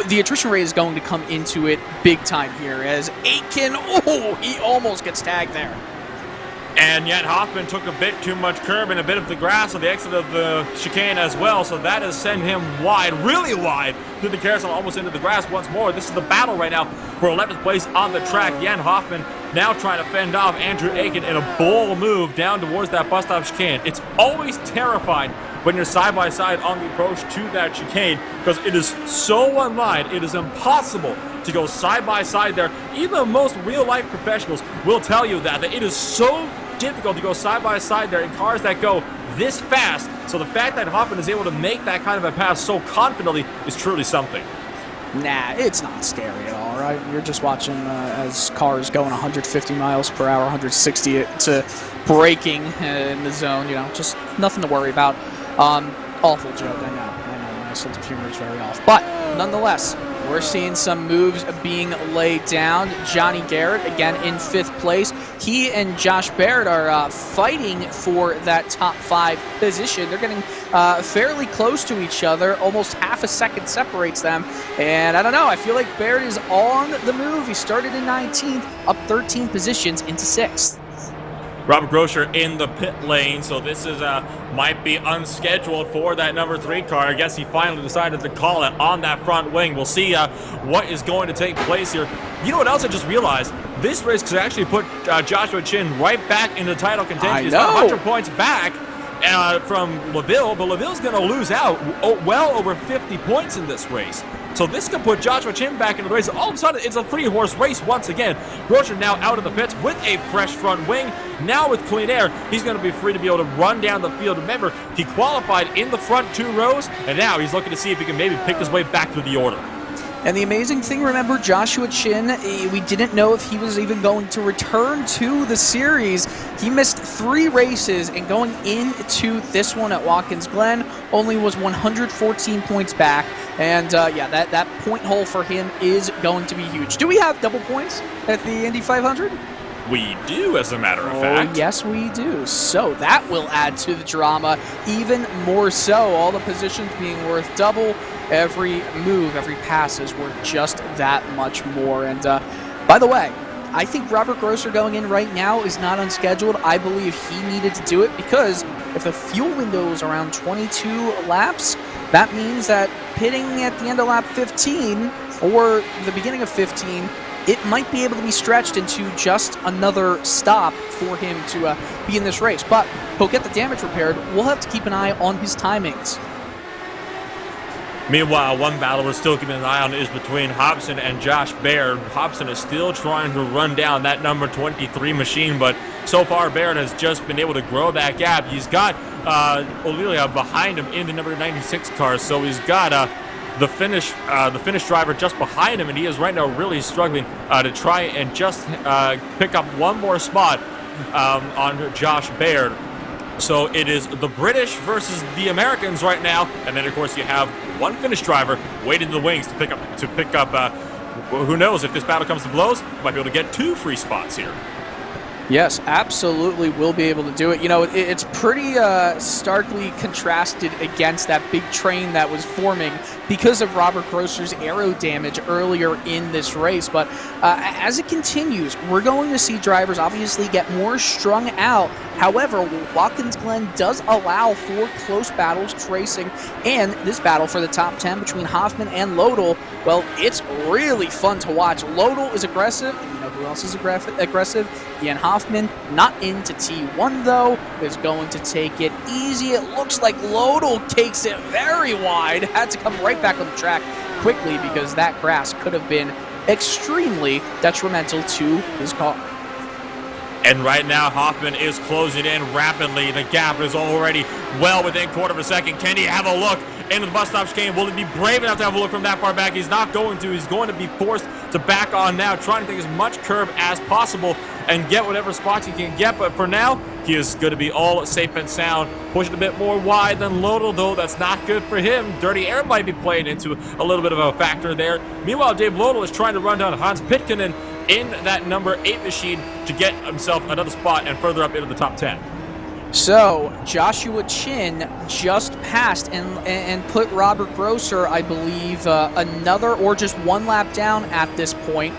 The attrition rate is going to come into it big time here as Aitken, he almost gets tagged there. And yet Hoffman took a bit too much curb and a bit of the grass on the exit of the chicane as well, so that has sent him wide, really wide, through the carousel, almost into the grass once more. This is the battle right now for 11th place on the track. Jan Hoffman now trying to fend off Andrew Aiken in a bold move down towards that bus stop chicane. It's always terrifying when you're side-by-side on the approach to that chicane because it is so one line. It is impossible to go side-by-side there. Even most real-life professionals will tell you that it is so difficult to go side-by-side there in cars that go this fast. So the fact that Hoffman is able to make that kind of a pass so confidently is truly something. Nah, it's not scary at all, right? You're just watching as cars going 150 miles per hour, 160 to braking in the zone, just nothing to worry about. Awful joke, I know, my sense of humor is very off. But nonetheless, we're seeing some moves being laid down. Johnny Garrett, again, in 5th place. He and Josh Baird are fighting for that top 5 position. They're getting fairly close to each other. Almost half a second separates them. And I don't know, I feel like Baird is on the move. He started in 19th, up 13 positions into 6th. Robert Grosser in the pit lane, so this is might be unscheduled for that number 3 car. I guess he finally decided to call it on that front wing. We'll see what is going to take place here. You know what else I just realized? This race could actually put Joshua Chin right back into the title contention. He's got 100 points back from Laville, but Laville's going to lose out well over 50 points in this race. So this could put Joshua Chin back into the race. All of a sudden, it's a 3-horse race once again. Grosser now out of the pits with a fresh front wing. Now with clean air, he's going to be free to be able to run down the field. Remember, he qualified in the front 2 rows, and now he's looking to see if he can maybe pick his way back through the order. And the amazing thing, remember, Joshua Chin, we didn't know if he was even going to return to the series. He missed 3 races, and going into this one at Watkins Glen, only was 114 points back. And that point hole for him is going to be huge. Do we have double points at the Indy 500? We do, as a matter of fact. Yes, we do. So that will add to the drama even more so. All the positions being worth double. Every move, every pass is worth just that much more. And by the way, I think Robert Grosser going in right now is not unscheduled. I believe he needed to do it because if the fuel window is around 22 laps, that means that pitting at the end of lap 15 or the beginning of 15, it might be able to be stretched into just another stop for him to be in this race. But he'll get the damage repaired. We'll have to keep an eye on his timings. Meanwhile, one battle we're still keeping an eye on is between Hobson and Josh Baird. Hobson is still trying to run down that number 23 machine, but so far Baird has just been able to grow that gap. He's got O'Leary behind him in the number 96 car, so he's got the Finnish driver just behind him, and he is right now really struggling to try and just pick up one more spot on Josh Baird. So it is the British versus the Americans right now, and then of course you have one Finnish driver waiting in the wings to pick up. Who knows if this battle comes to blows? Might be able to get 2 free spots here. Yes, absolutely will be able to do it. You know, it's pretty starkly contrasted against that big train that was forming because of Robert Grosser's aero damage earlier in this race. But as it continues, we're going to see drivers obviously get more strung out. However, Watkins Glen does allow for close battles tracing, and this battle for the top 10 between Hoffman and Lodel, well, it's really fun to watch. Lodel is aggressive, and you know who else is aggressive? Jan Hoffman, not into T1 though, is going to take it easy. It looks like Lodel takes it very wide, had to come right back on the track quickly because that grass could have been extremely detrimental to his car. And right now, Hoffman is closing in rapidly. The gap is already well within quarter of a second. Can he have a look into the bus stop chicane? Will he be brave enough to have a look from that far back? He's not going to. He's going to be forced to back on now, trying to take as much curb as possible and get whatever spots he can get. But for now, he is going to be all safe and sound. Pushing a bit more wide than Lodel, though. That's not good for him. Dirty air might be playing into a little bit of a factor there. Meanwhile, Dave Lodel is trying to run down Hans Pitkanen in that number 8 machine to get himself another spot and further up into the top 10. So Joshua Chin just passed and put Robert Grosser, I believe, another or just one lap down at this point.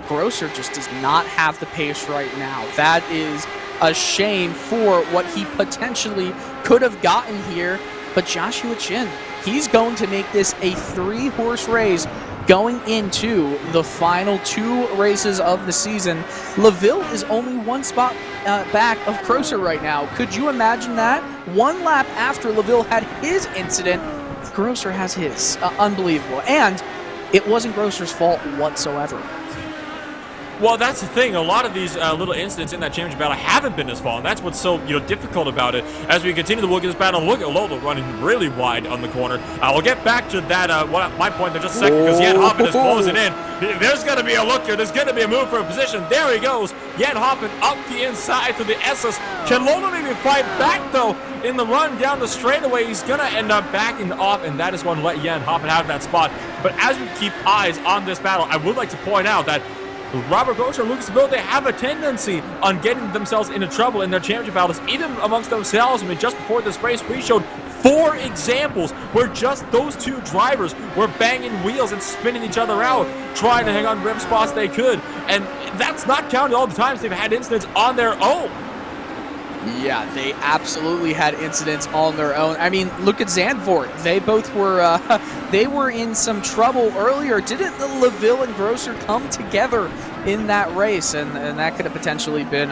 Grosser just does not have the pace right now. That is a shame for what he potentially could have gotten here. But Joshua Chin, he's going to make this a 3-horse race going into the final 2 races of the season. LaVille is only 1 spot back of Grosser right now. Could you imagine that? 1 lap after LaVille had his incident, Grosser has his. Unbelievable. And it wasn't Grosser's fault whatsoever. Well, that's the thing. A lot of these little incidents in that championship battle haven't been his fault, and that's what's so difficult about it. As we continue to look at this battle, look at Lodel running really wide on the corner. We'll get back to that. My point there just a second, because Jan Hoffman is closing in. There's going to be a look here. There's going to be a move for a position. There he goes. Jan Hoffman up the inside to the SS. Can Lodel maybe fight back though in the run down the straightaway? He's going to end up backing off, and that is going to let Jan Hoffman have that spot. But as we keep eyes on this battle, I would like to point out that Robert Grosser and Lucas LaVille, they have a tendency on getting themselves into trouble in their championship battles, even amongst themselves. I mean, just before this race, we showed 4 examples where just those 2 drivers were banging wheels and spinning each other out, trying to hang on to whatever spots they could. And that's not counting all the times they've had incidents on their own. Yeah, they absolutely had incidents on their own. I mean, look at Zandvoort. They both were they were in some trouble earlier. Didn't the LaVille and Grosser come together in that race? And that could have potentially been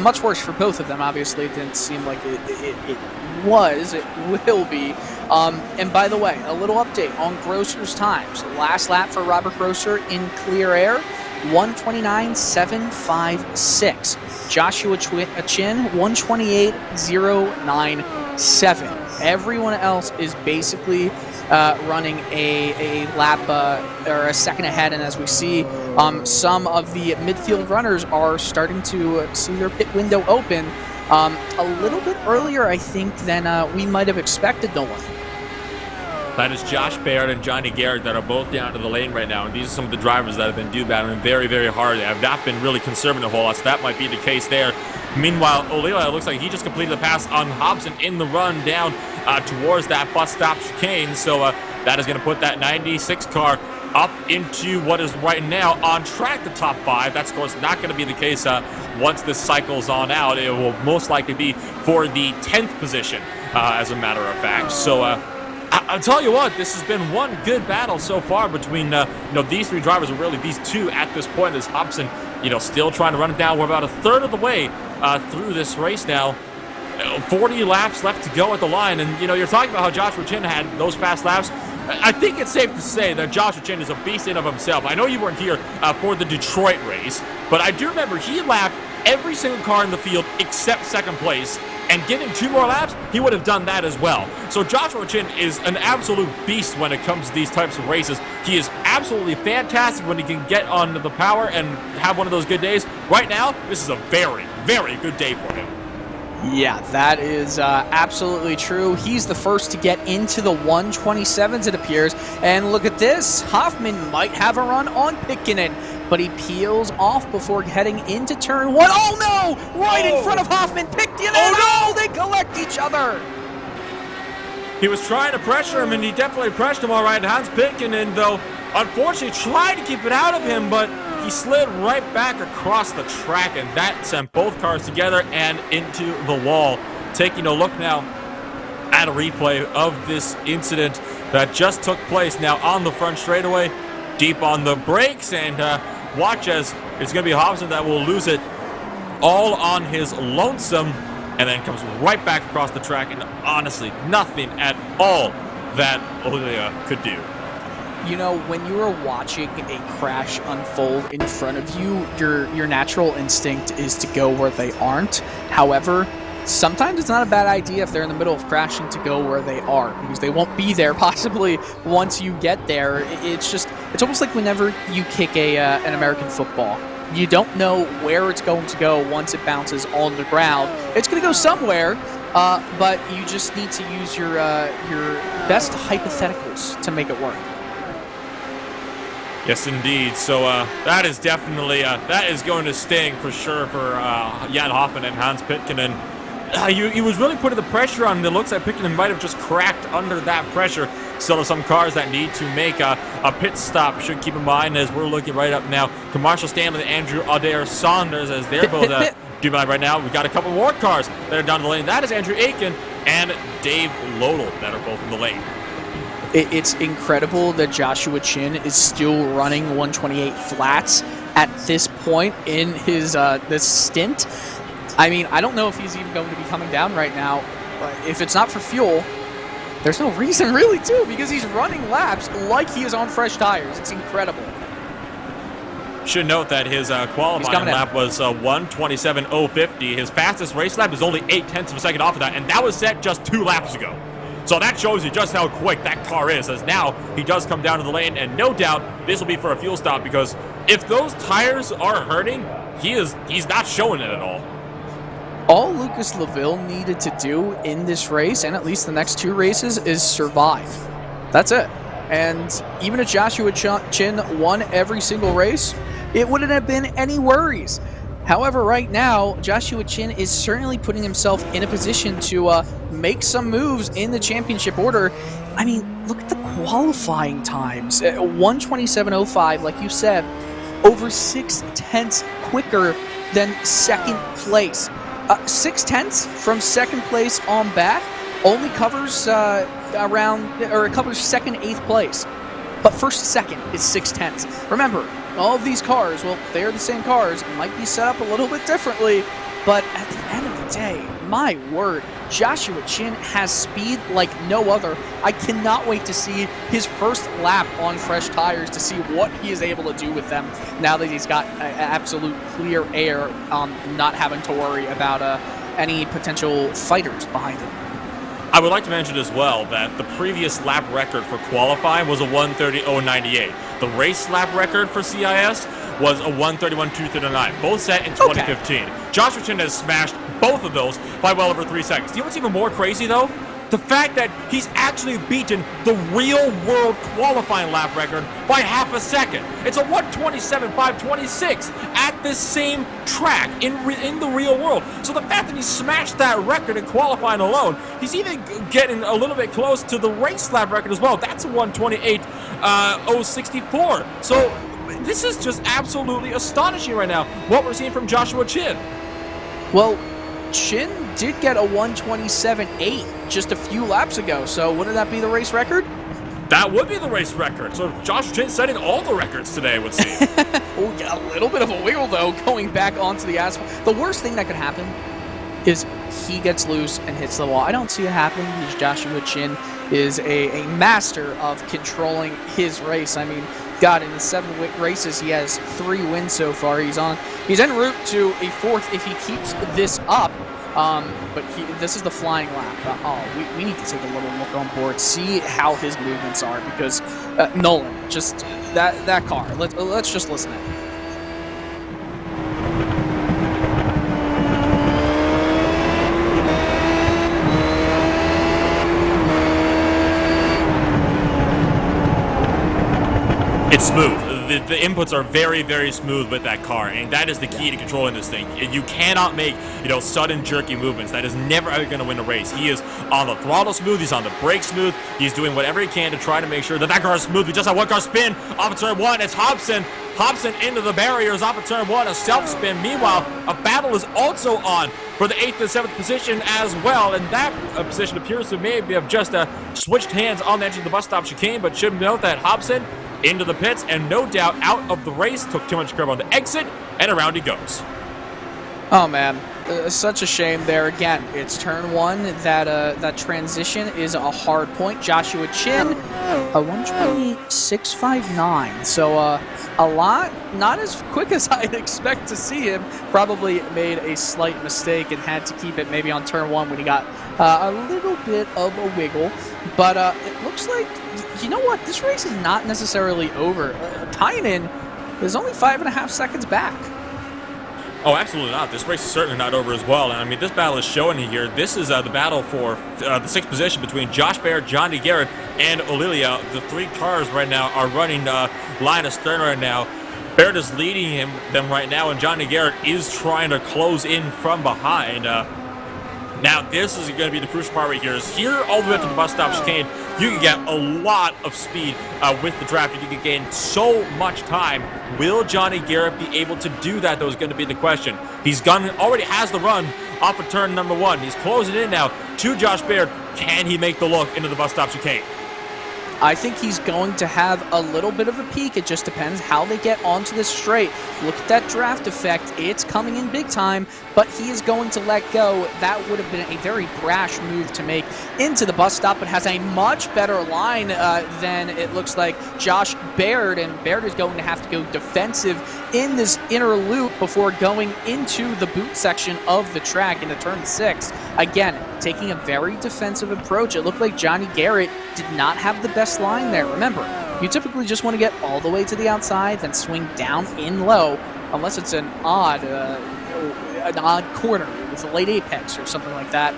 much worse for both of them. Obviously, it didn't seem like it was. It will be. And by the way, a little update on Grosser's times. Last lap for Robert Grosser in clear air, 129.756. Joshua Chin, 128.097. Everyone else is basically running a lap or a second ahead, and as we see, some of the midfield runners are starting to see their pit window open a little bit earlier, I think, than we might have expected, Nolan. That is Josh Baird and Johnny Garrett that are both down to the lane right now, and these are some of the drivers that have been battling very, very hard. They have not been really conserving a whole lot, so that might be the case there. Meanwhile, Olila, it looks like he just completed the pass on Hobson in the run down towards that bus stop chicane, so that is going to put that 96 car up into what is right now on track to top 5. That's, of course, not going to be the case once this cycles on out. It will most likely be for the 10th position, as a matter of fact. So, I'll tell you what, this has been one good battle so far between these 3 drivers, and really these 2 at this point, as Hobson still trying to run it down. We're about a third of the way through this race now. 40 laps left to go at the line, and you're talking about how Joshua Chin had those fast laps. I think it's safe to say that Joshua Chin is a beast in of himself. I know you weren't here for the Detroit race, but I do remember he lapped every single car in the field except second place, and given 2 more laps, he would have done that as well. So Joshua Chin is an absolute beast when it comes to these types of races. He is absolutely fantastic when he can get onto the power and have one of those good days. Right now, this is a very, very good day for him. Yeah, that is absolutely true. He's the first to get into the 127s, it appears. And look at this. Hoffman might have a run on Pikkinen, but he peels off before heading into turn 1. Oh, no! Right in front of Hoffman. Pikkinen! Oh, no! They collect each other! He was trying to pressure him, and he definitely pressured him all right. Hans Pikkinen, though, unfortunately tried to keep it out of him, but he slid right back across the track, and that sent both cars together and into the wall. Taking a look now at a replay of this incident that just took place now on the front straightaway, deep on the brakes, and watch as it's going to be Hobson that will lose it all on his lonesome, and then comes right back across the track, and honestly, nothing at all that Olivia could do. You know, when you are watching a crash unfold in front of you, your natural instinct is to go where they aren't. However, sometimes it's not a bad idea if they're in the middle of crashing to go where they are, because they won't be there possibly once you get there. It's almost like whenever you kick an American football. You don't know where it's going to go once it bounces on the ground. It's going to go somewhere, but you just need to use your best hypotheticals to make it work. Yes, indeed. So that is definitely that is going to sting for sure for Jan Hoffman and Hans Pikkinen. He was really putting the pressure on. It looks like Pikkinen might have just cracked under that pressure. Still have some cars that need to make a pit stop. Should keep in mind as we're looking right up now to Marshall Stanley and Andrew Adair Saunders as they're both doing right now. We've got a couple more cars that are down the lane. That is Andrew Aiken and Dave Lodel that are both in the lane. It's incredible that Joshua Chin is still running 128 flats at this point in his this stint. I mean, I don't know if he's even going to be coming down right now. If it's not for fuel, there's no reason really to, because he's running laps like he is on fresh tires. It's incredible. Should note that his qualifying lap was 1:27.050. His fastest race lap is only 0.8 of a second off of that, and that was set just 2 laps ago. So that shows you just how quick that car is, as now he does come down to the lane, and no doubt this will be for a fuel stop, because if those tires are hurting, he's not showing it at all. All Lucas Laville needed to do in this race, and at least the next 2 races, is survive. That's it. And even if Joshua Chin won every single race, it wouldn't have been any worries. However, right now, Joshua Chin is certainly putting himself in a position to make some moves in the championship order. I mean, look at the qualifying times. 1:27.05, like you said, over 6/10 quicker than second place. 6/10 from second place on back only covers it covers second, 8th place. But first to second is 6/10. Remember, all of these cars, well, they're the same cars, might be set up a little bit differently, but at the end of the day, my word, Joshua Chin has speed like no other. I cannot wait to see his first lap on fresh tires to see what he is able to do with them now that he's got absolute clear air, not having to worry about any potential fighters behind him. I would like to mention as well that the previous lap record for qualifying was a 1:30.098. The race lap record for CIS was a 1:31.239, both set in 2015. Okay. Joshua Chin has smashed both of those by well over 3 seconds. Do you know what's even more crazy, though? The fact that he's actually beaten the real-world qualifying lap record by half a second. It's a 1:27.526 at this same track in the real world. So the fact that he smashed that record in qualifying alone, he's even getting a little bit close to the race lap record as well. That's a 1:28.064. So this is just absolutely astonishing right now, what we're seeing from Joshua Chin. Well, Chin did get a 1:27.8 just a few laps ago, so wouldn't that be the race record? That would be the race record. So Joshua Chin setting all the records today, it would seem. Oh, yeah, a little bit of a wiggle, though, going back onto the asphalt. The worst thing that could happen is he gets loose and hits the wall. I don't see it happening because Joshua Chin is a master of controlling his race. I mean, God, in the 7 races, he has 3 wins so far. He's en route to a 4th if he keeps this up. But this is the flying lap. We need to take a little look on board, see how his movements are, because Nolan, just that car. Let's just listen in. It's smooth. The inputs are very, very smooth with that car, and that is the key to controlling this thing. You cannot make, sudden jerky movements. That is never ever going to win a race. He is on the throttle smooth. He's on the brake smooth. He's doing whatever he can to try to make sure that car is smooth. We just had one car spin off of turn 1. It's Hobson. Hobson into the barriers off of turn 1. A self spin. Meanwhile, a battle is also on for the 8th and 7th position as well, and that position appears to maybe have just switched hands on the edge of the bus stop chicane, but should note that Hobson into the pits, and no doubt out of the race, took too much curb on the exit, and around he goes. Oh man, such a shame there. Again, it's turn 1. That transition is a hard point. Joshua Chin, a 126.59. So a lot, not as quick as I'd expect to see him. Probably made a slight mistake and had to keep it maybe on turn 1 when he got a little bit of a wiggle. But it looks like, you know what, this race is not necessarily over. Tynan is only 5.5 seconds back. Oh, absolutely not. This race is certainly not over as well. And I mean, this battle is showing here. This is the battle for the 6th position between Josh Baird, Johnny Garrett, and Olilia. The 3 cars right now are running line astern right now. Baird is leading them right now, and Johnny Garrett is trying to close in from behind. Now, this is going to be the crucial part right here. Is here all the way up to the bus stop chicane, you can get a lot of speed with the draft, and you can gain so much time. Will Johnny Garrett be able to do that, though, is going to be the question. Already has the run off of turn number 1. He's closing in now to Josh Baird. Can he make the look into the bus stop chicane? I think he's going to have a little bit of a peak. It just depends how they get onto the straight. Look at that draft effect. It's coming in big time, but he is going to let go. That would have been a very brash move to make into the bus stop, but has a much better line than it looks like Josh Baird, and Baird is going to have to go defensive in this inner loop before going into the boot section of the track into turn 6. Again, taking a very defensive approach. It looked like Johnny Garrett did not have the best line there. Remember, you typically just want to get all the way to the outside, then swing down in low, unless it's an odd corner with a late apex or something like that.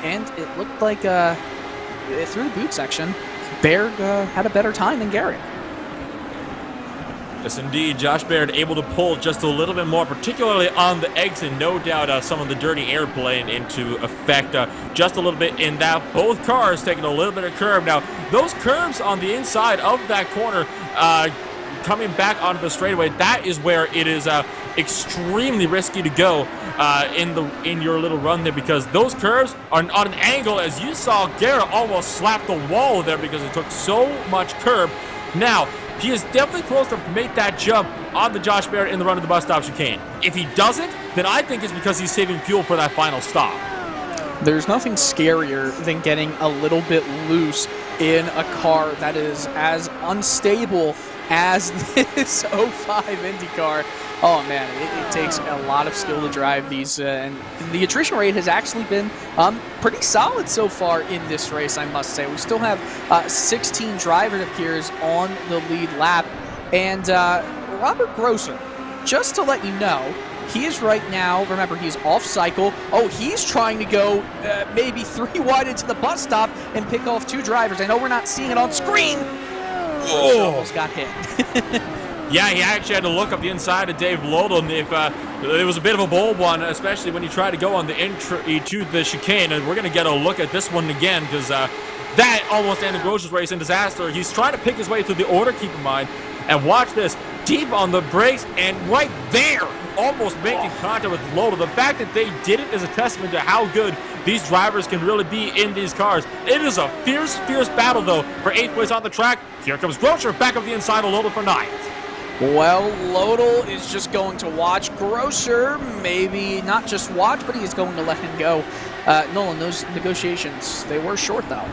And it looked like through the boot section, Baird had a better time than Garrett. Yes, indeed. Josh Baird able to pull just a little bit more, particularly on the exit. No doubt some of the dirty air playing into effect just a little bit in that. Both cars taking a little bit of curb. Now, those curbs on the inside of that corner coming back onto the straightaway, that is where it is extremely risky to go in your little run there, because those curves are on an angle. As you saw, Garrett almost slapped the wall there because it took so much curb. Now, he is definitely close enough to make that jump on the Josh Baird in the run of the bus stop chicane. If he doesn't, then I think it's because he's saving fuel for that final stop. There's nothing scarier than getting a little bit loose in a car that is as unstable as this 05 Indycar. Oh man, it takes a lot of skill to drive these, and the attrition rate has actually been pretty solid so far in this race, I must say. We still have 16 driver appears on the lead lap, and Robert Grosser, just to let you know, he is right now, remember, he's off cycle. Oh, he's trying to go maybe 3 wide into the bus stop and pick off 2 drivers. I know we're not seeing it on screen. Oh, almost got hit. Yeah, he actually had to look up the inside of Dave Lodell, and if it was a bit of a bold one, especially when you try to go on the entry to the chicane. And we're going to get a look at this one again, because that almost ended Grosser's race in disaster. He's trying to pick his way through the order, keep in mind. And watch this, deep on the brakes, and right there, almost making contact with Lodell. The fact that they did it is a testament to how good these drivers can really be in these cars. It is a fierce, fierce battle, though, for 8th place on the track. Here comes Grosser back up the inside of Lodell for 9th. Well, Lodell is just going to watch Grosser, maybe not just watch, but he's going to let him go. Nolan, those negotiations, they were short, though.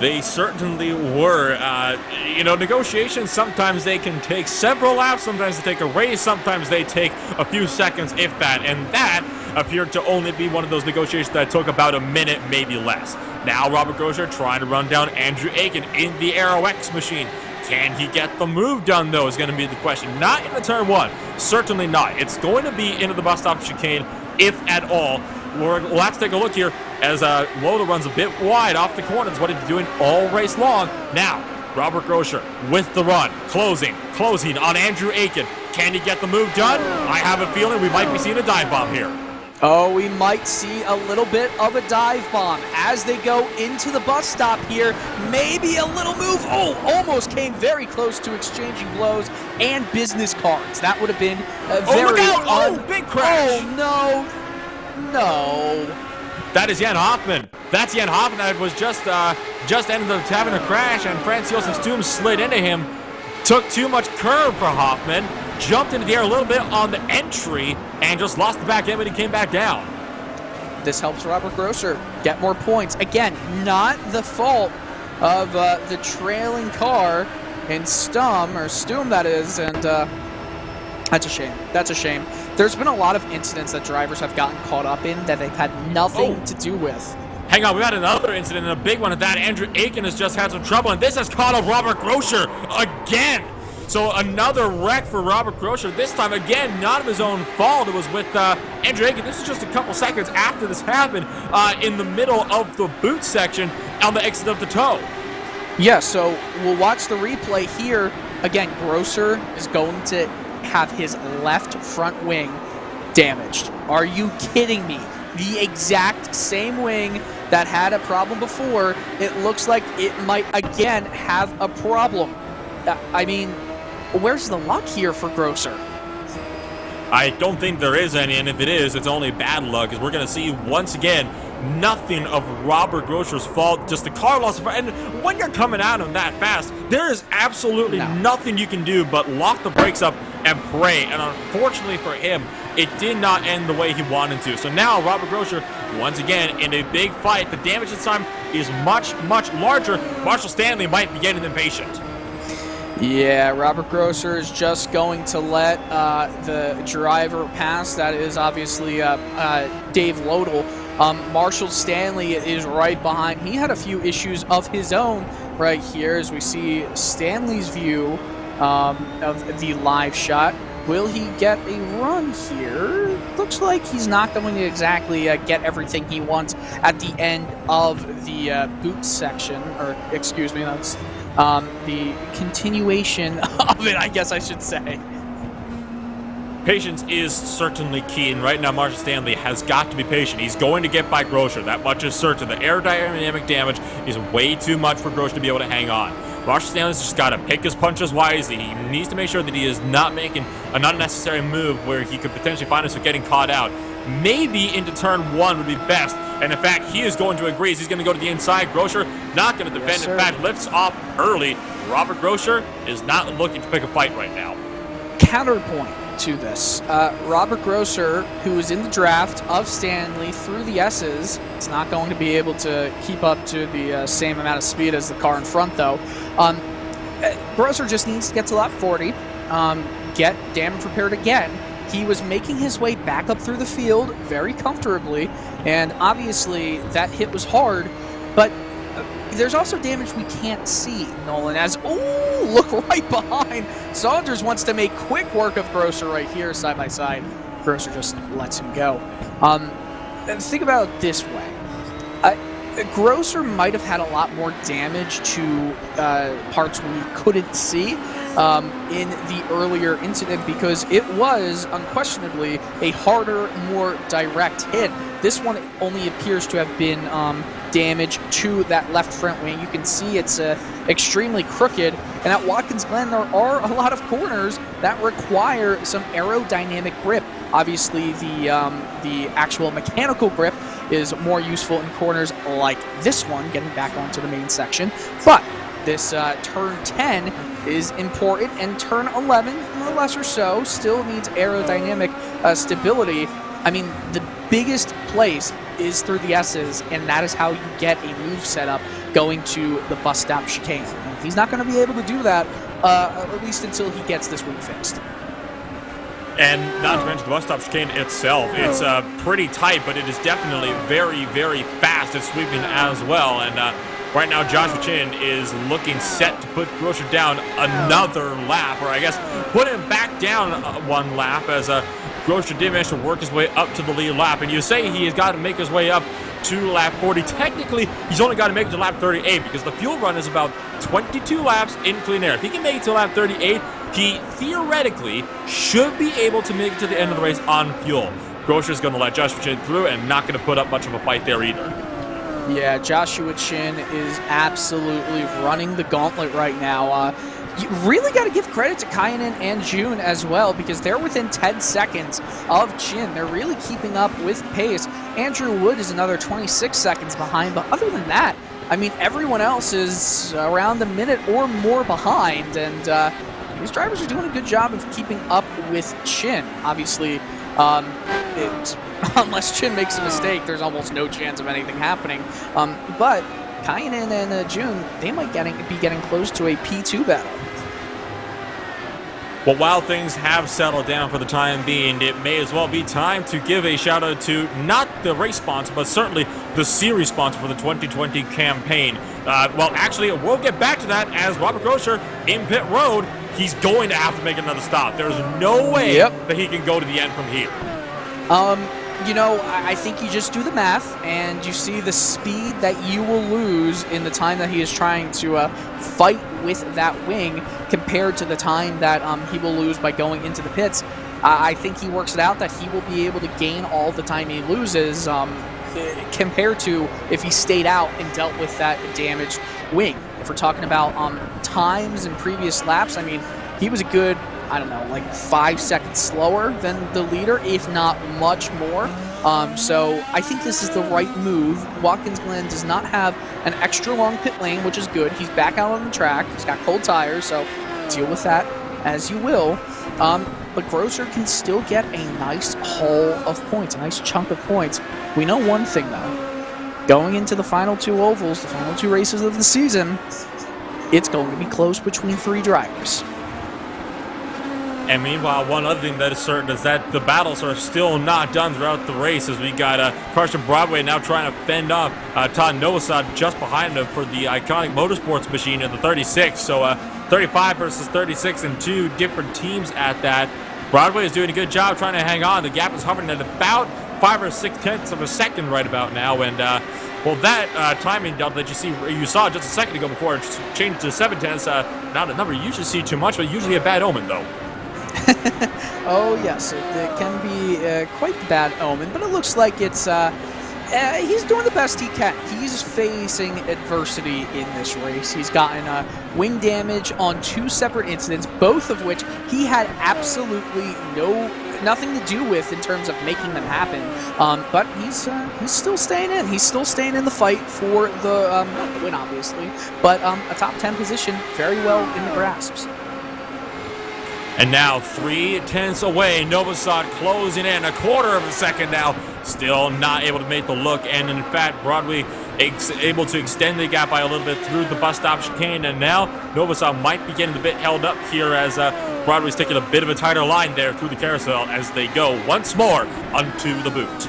They certainly were. Negotiations, sometimes they can take several laps, sometimes they take a race, sometimes they take a few seconds, if that. And that appeared to only be one of those negotiations that took about a minute, maybe less. Now Robert Grosser trying to run down Andrew Aiken in the Aero X machine. Can he get the move done, though, is going to be the question. Not in the turn one. Certainly not. It's going to be into the bus stop chicane, if at all. We'll have to take a look here as Loda runs a bit wide off the corners. What he's doing all race long. Now, Robert Grosser with the run, closing on Andrew Aiken. Can he get the move done? I have a feeling we might be seeing a dive bomb here. Oh, we might see a little bit of a dive bomb as they go into the bus stop here. Maybe a little move. Oh, almost came very close to exchanging blows and business cards. That would have been very... look out! Big crash! Oh, no. That is Jan Hoffman. That's Jan Hoffman that was just ended up having a crash, and Franz Josef Sturm slid into him. Took too much curve for Hoffman. Jumped into the air a little bit on the entry and just lost the back end when he came back down. This helps Robert Grosser get more points. Again, not the fault of the trailing car in Sturm that is, and that's a shame. That's a shame. There's been a lot of incidents that drivers have gotten caught up in that they've had nothing to do with. Hang on, we had another incident, and a big one at that. Andrew Aiken has just had some trouble, and this has caught up Robert Grosser again. So another wreck for Robert Grosser. This time, again, not of his own fault. It was with Andrew Aiken. This is just a couple seconds after this happened in the middle of the boot section on the exit of the toe. Yeah, so we'll watch the replay here. Again, Grosser is going to have his left front wing damaged. Are you kidding me? The exact same wing that had a problem before, it looks like it might again have a problem. I mean, where's the luck here for Grosser? I don't think there is any, and if it is, it's only bad luck, because we're going to see, once again, nothing of Robert Grosser's fault, just the car loss. And when you're coming at him that fast, there is absolutely nothing you can do but lock the brakes up and pray. And unfortunately for him, it did not end the way he wanted to. So now Robert Grosser, once again, in a big fight. The damage this time is much, much larger. Marshall Stanley might be getting impatient. Yeah, Robert Grosser is just going to let the driver pass. That is obviously Dave Lodel. Marshall Stanley is right behind. He had a few issues of his own right here as we see Stanley's view of the live shot. Will he get a run here? Looks like he's not going to exactly get everything he wants at the end of the boot section, or excuse me, that's the continuation of it, I guess I should say. Patience is certainly key, and right now Marshall Stanley has got to be patient. He's going to get by Grosser, that much is certain. The aerodynamic damage is way too much for Grosser to be able to hang on. Marshall Stanley's just got to pick his punches wisely. He needs to make sure that he is not making an unnecessary move where he could potentially find himself getting caught out. Maybe into turn one would be best, and in fact, he is going to agree. He's going to go to the inside. Grosser not going to defend. In fact, lifts off early. Robert Grosser is not looking to pick a fight right now. Counterpoint to this. Robert Grosser, who is in the draft of Stanley through the S's, is not going to be able to keep up to the same amount of speed as the car in front, though. Grosser just needs to get to lap 40, get damage repaired again. He was making his way back up through the field very comfortably, and obviously that hit was hard, but there's also damage we can't see, Nolan, as, ooh, look right behind. Saunders wants to make quick work of Grosser right here, side by side. Grosser just lets him go. Think about it this way. Grosser might have had a lot more damage to parts we couldn't see in the earlier incident because it was unquestionably a harder, more direct hit. This one only appears to have been damage to that left front wing. You can see it's extremely crooked, and at Watkins Glen there are a lot of corners that require some aerodynamic grip. Obviously the actual mechanical grip is more useful in corners like this one, getting back onto the main section, but this turn 10 is important, and turn 11, lesser so, still needs aerodynamic stability. I mean, the biggest place is through the S's, and that is how you get a move set up going to the bus stop chicane. And he's not going to be able to do that, at least until he gets this wing fixed. And not to mention the bus stop chicane itself. It's pretty tight, but it is definitely very, very fast at sweeping as well. And right now, Joshua Chin is looking set to put Grosher down another lap, or I guess put him back down one lap, as Grosher did manage to work his way up to the lead lap. And you say he has got to make his way up to lap 40. Technically, he's only got to make it to lap 38 because the fuel run is about 22 laps in clean air. If he can make it to lap 38, he theoretically should be able to make it to the end of the race on fuel. Grosher's going to let Joshua Chin through and not going to put up much of a fight there either. Yeah, Joshua Chin is absolutely running the gauntlet right now. You really got to give credit to Kayanen and June as well, because they're within 10 seconds of Chin. They're really keeping up with pace. Andrew Wood is another 26 seconds behind, but other than that, I mean, everyone else is around a minute or more behind, and these drivers are doing a good job of keeping up with Chin. Obviously, unless Chin makes a mistake, there's almost no chance of anything happening. But Kayanen and June, they might be getting close to a P2 battle. Well, while things have settled down for the time being, it may as well be time to give a shout out to not the race sponsor, but certainly the series sponsor for the 2020 campaign. Well, actually, we'll get back to that as Robert Grosher in pit road. He's going to have to make another stop. There's no way that he can go to the end from here. You know, I think you just do the math, and you see the speed that you will lose in the time that he is trying to fight with that wing compared to the time that he will lose by going into the pits. I think he works it out that he will be able to gain all the time he loses compared to if he stayed out and dealt with that damaged wing. If we're talking about times in previous laps, I mean, he was a good, I don't know, like 5 seconds slower than the leader, if not much more. So I think this is the right move. Watkins Glen does not have an extra long pit lane, which is good. He's back out on the track. He's got cold tires, so deal with that as you will. But Grosser can still get a nice haul of points, a nice chunk of points. We know one thing, though. Going into the final two ovals, the final two races of the season, it's going to be close between 3 drivers. And meanwhile, one other thing that is certain is that the battles are still not done throughout the race, as we got Carson Broadway now trying to fend off Todd Novosad just behind him for the iconic motorsports machine in the 36. So 35 versus 36 and 2 different teams at that. Broadway is doing a good job trying to hang on. The gap is hovering at about 5 or 6 tenths of a second right about now. And well, that timing delta that you saw just a second ago before it changed to 7 tenths, not a number you usually see too much, but usually a bad omen, though. Oh, yes, it can be quite the bad omen, but it looks like it's he's doing the best he can. He's facing adversity in this race. He's gotten wing damage on 2 separate incidents, both of which he had absolutely nothing to do with in terms of making them happen. But he's still staying in. He's still staying in the fight for the not the win, obviously, but a top 10 position, very well in the grasps. And now 3 tenths away, Novosad closing in a quarter of a second now, still not able to make the look, and in fact Broadway able to extend the gap by a little bit through the bus stop chicane, and now Novosad might be getting a bit held up here as Broadway's taking a bit of a tighter line there through the carousel as they go once more onto the boot.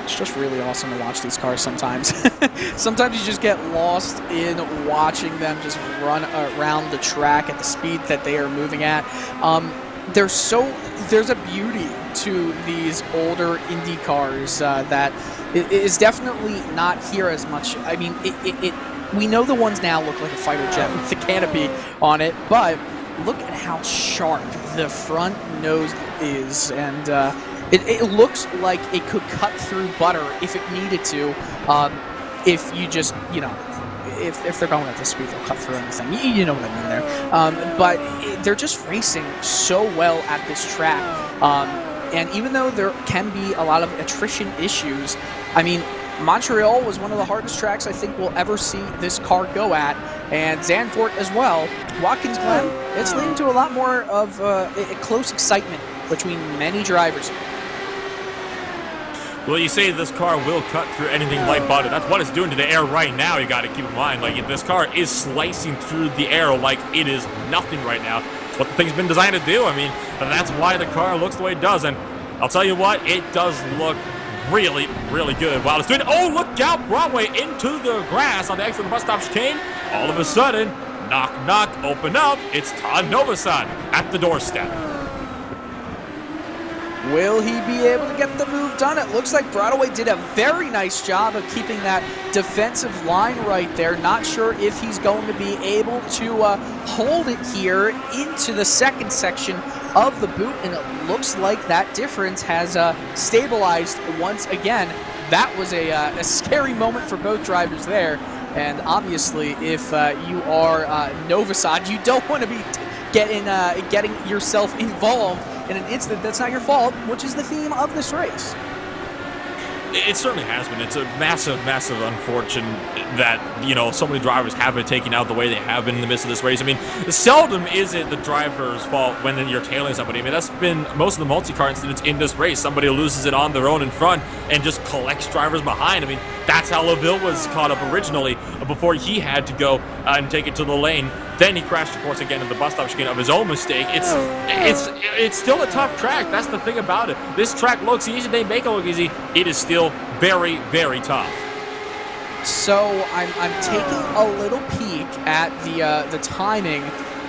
It's just really awesome to watch these cars sometimes. Sometimes you just get lost in watching them just run around the track at the speed that they are moving at. There's a beauty to these older Indy cars that is definitely not here as much. I mean, we know the ones now look like a fighter jet with the canopy on it, but look at how sharp the front nose is, and it looks like it could cut through butter if it needed to. If you just, you know, if they're going at this speed, they'll cut through anything. You know what I mean there. But they're just racing so well at this track. And even though there can be a lot of attrition issues, I mean, Montreal was one of the hardest tracks I think we'll ever see this car go at, and Zandvoort as well. Watkins Glen, it's leading to a lot more of a close excitement between many drivers. Well, you say this car will cut through anything light bottom. That's what it's doing to the air right now. You got to keep in mind, like, this car is slicing through the air like it is nothing right now. It's what the thing's been designed to do. I mean, that's why the car looks the way it does. And I'll tell you what, it does look really, really good while it's doing it. Oh, look out, Broadway into the grass on the exit of the bus stop chicane. All of a sudden, knock, knock, open up. It's Todd Novosad at the doorstep. Will he be able to get the move done? It looks like Broadway did a very nice job of keeping that defensive line right there. Not sure if he's going to be able to hold it here into the second section of the boot, and it looks like that difference has stabilized once again. That was a scary moment for both drivers there, and obviously if you are Novosad, you don't want to be getting yourself involved in an incident that's not your fault, which is the theme of this race. It certainly has been. It's a massive, massive unfortunate that, you know, so many drivers have been taken out the way they have been in the midst of this race. I mean, seldom is it the driver's fault when you're tailing somebody. I mean, that's been most of the multi-car incidents in this race. Somebody loses it on their own in front and just collects drivers behind. I mean, that's how LaVille was caught up originally before he had to go and take it to the lane. Then he crashed, of course, again in the bus stop chicane of his own mistake. It's still a tough track. That's the thing about it. This track looks easy. They make it look easy. It is still very, very tough. So I'm taking a little peek at the timing.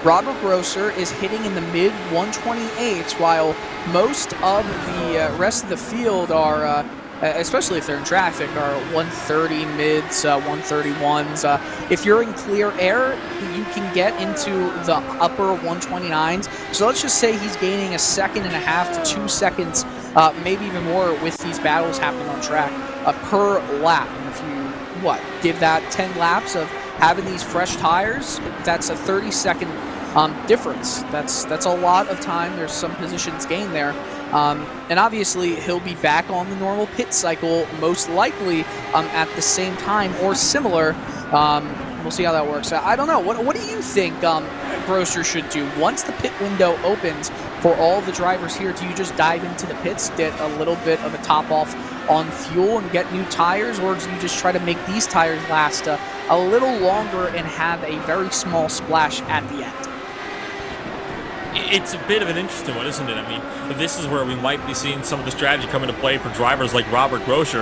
Robert Grosser is hitting in the mid 128s, while most of the rest of the field are, especially if they're in traffic, are 130 mids, 131s. If you're in clear air, you can get into the upper 129s. So let's just say he's gaining 1.5 to 2 seconds, maybe even more with these battles happening on track per lap. And if you, give that 10 laps of having these fresh tires, that's a 30-second difference. That's a lot of time. There's some positions gained there. And obviously, he'll be back on the normal pit cycle, most likely at the same time or similar. We'll see how that works. I don't know. What do you think Grosser should do? Once the pit window opens for all the drivers here, do you just dive into the pits, get a little bit of a top off on fuel and get new tires, or do you just try to make these tires last a little longer and have a very small splash at the end? It's a bit of an interesting one, isn't it? I mean, this is where we might be seeing some of the strategy come into play for drivers like Robert Grosser,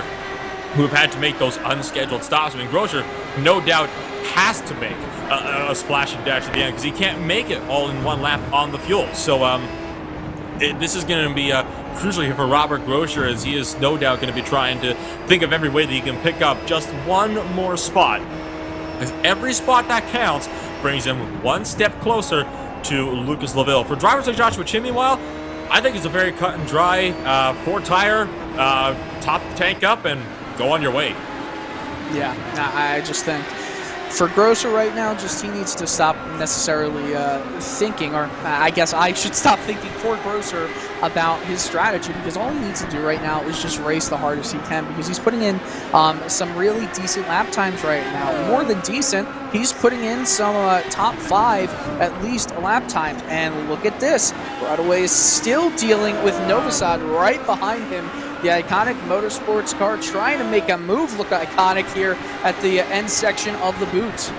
who have had to make those unscheduled stops. I mean, Grosser, no doubt, has to make a splash and dash at the end because he can't make it all in one lap on the fuel. So this is going to be crucial here for Robert Grosser, as he is no doubt going to be trying to think of every way that he can pick up just one more spot, because every spot that counts brings him one step closer to Lucas LaVille. For drivers like Joshua Chin, meanwhile, I think it's a very cut and dry 4-tire, top tank up, and go on your way. Yeah, I just think for Grosser right now, just he needs to stop necessarily thinking, or I guess I should stop thinking for Grosser about his strategy, because all he needs to do right now is just race the hardest he can, because he's putting in some really decent lap times right now. More than decent, he's putting in some top 5 at least lap times. And look at this, Broadway is still dealing with Novosad right behind him. The iconic motorsports car trying to make a move look iconic here at the end section of the boot.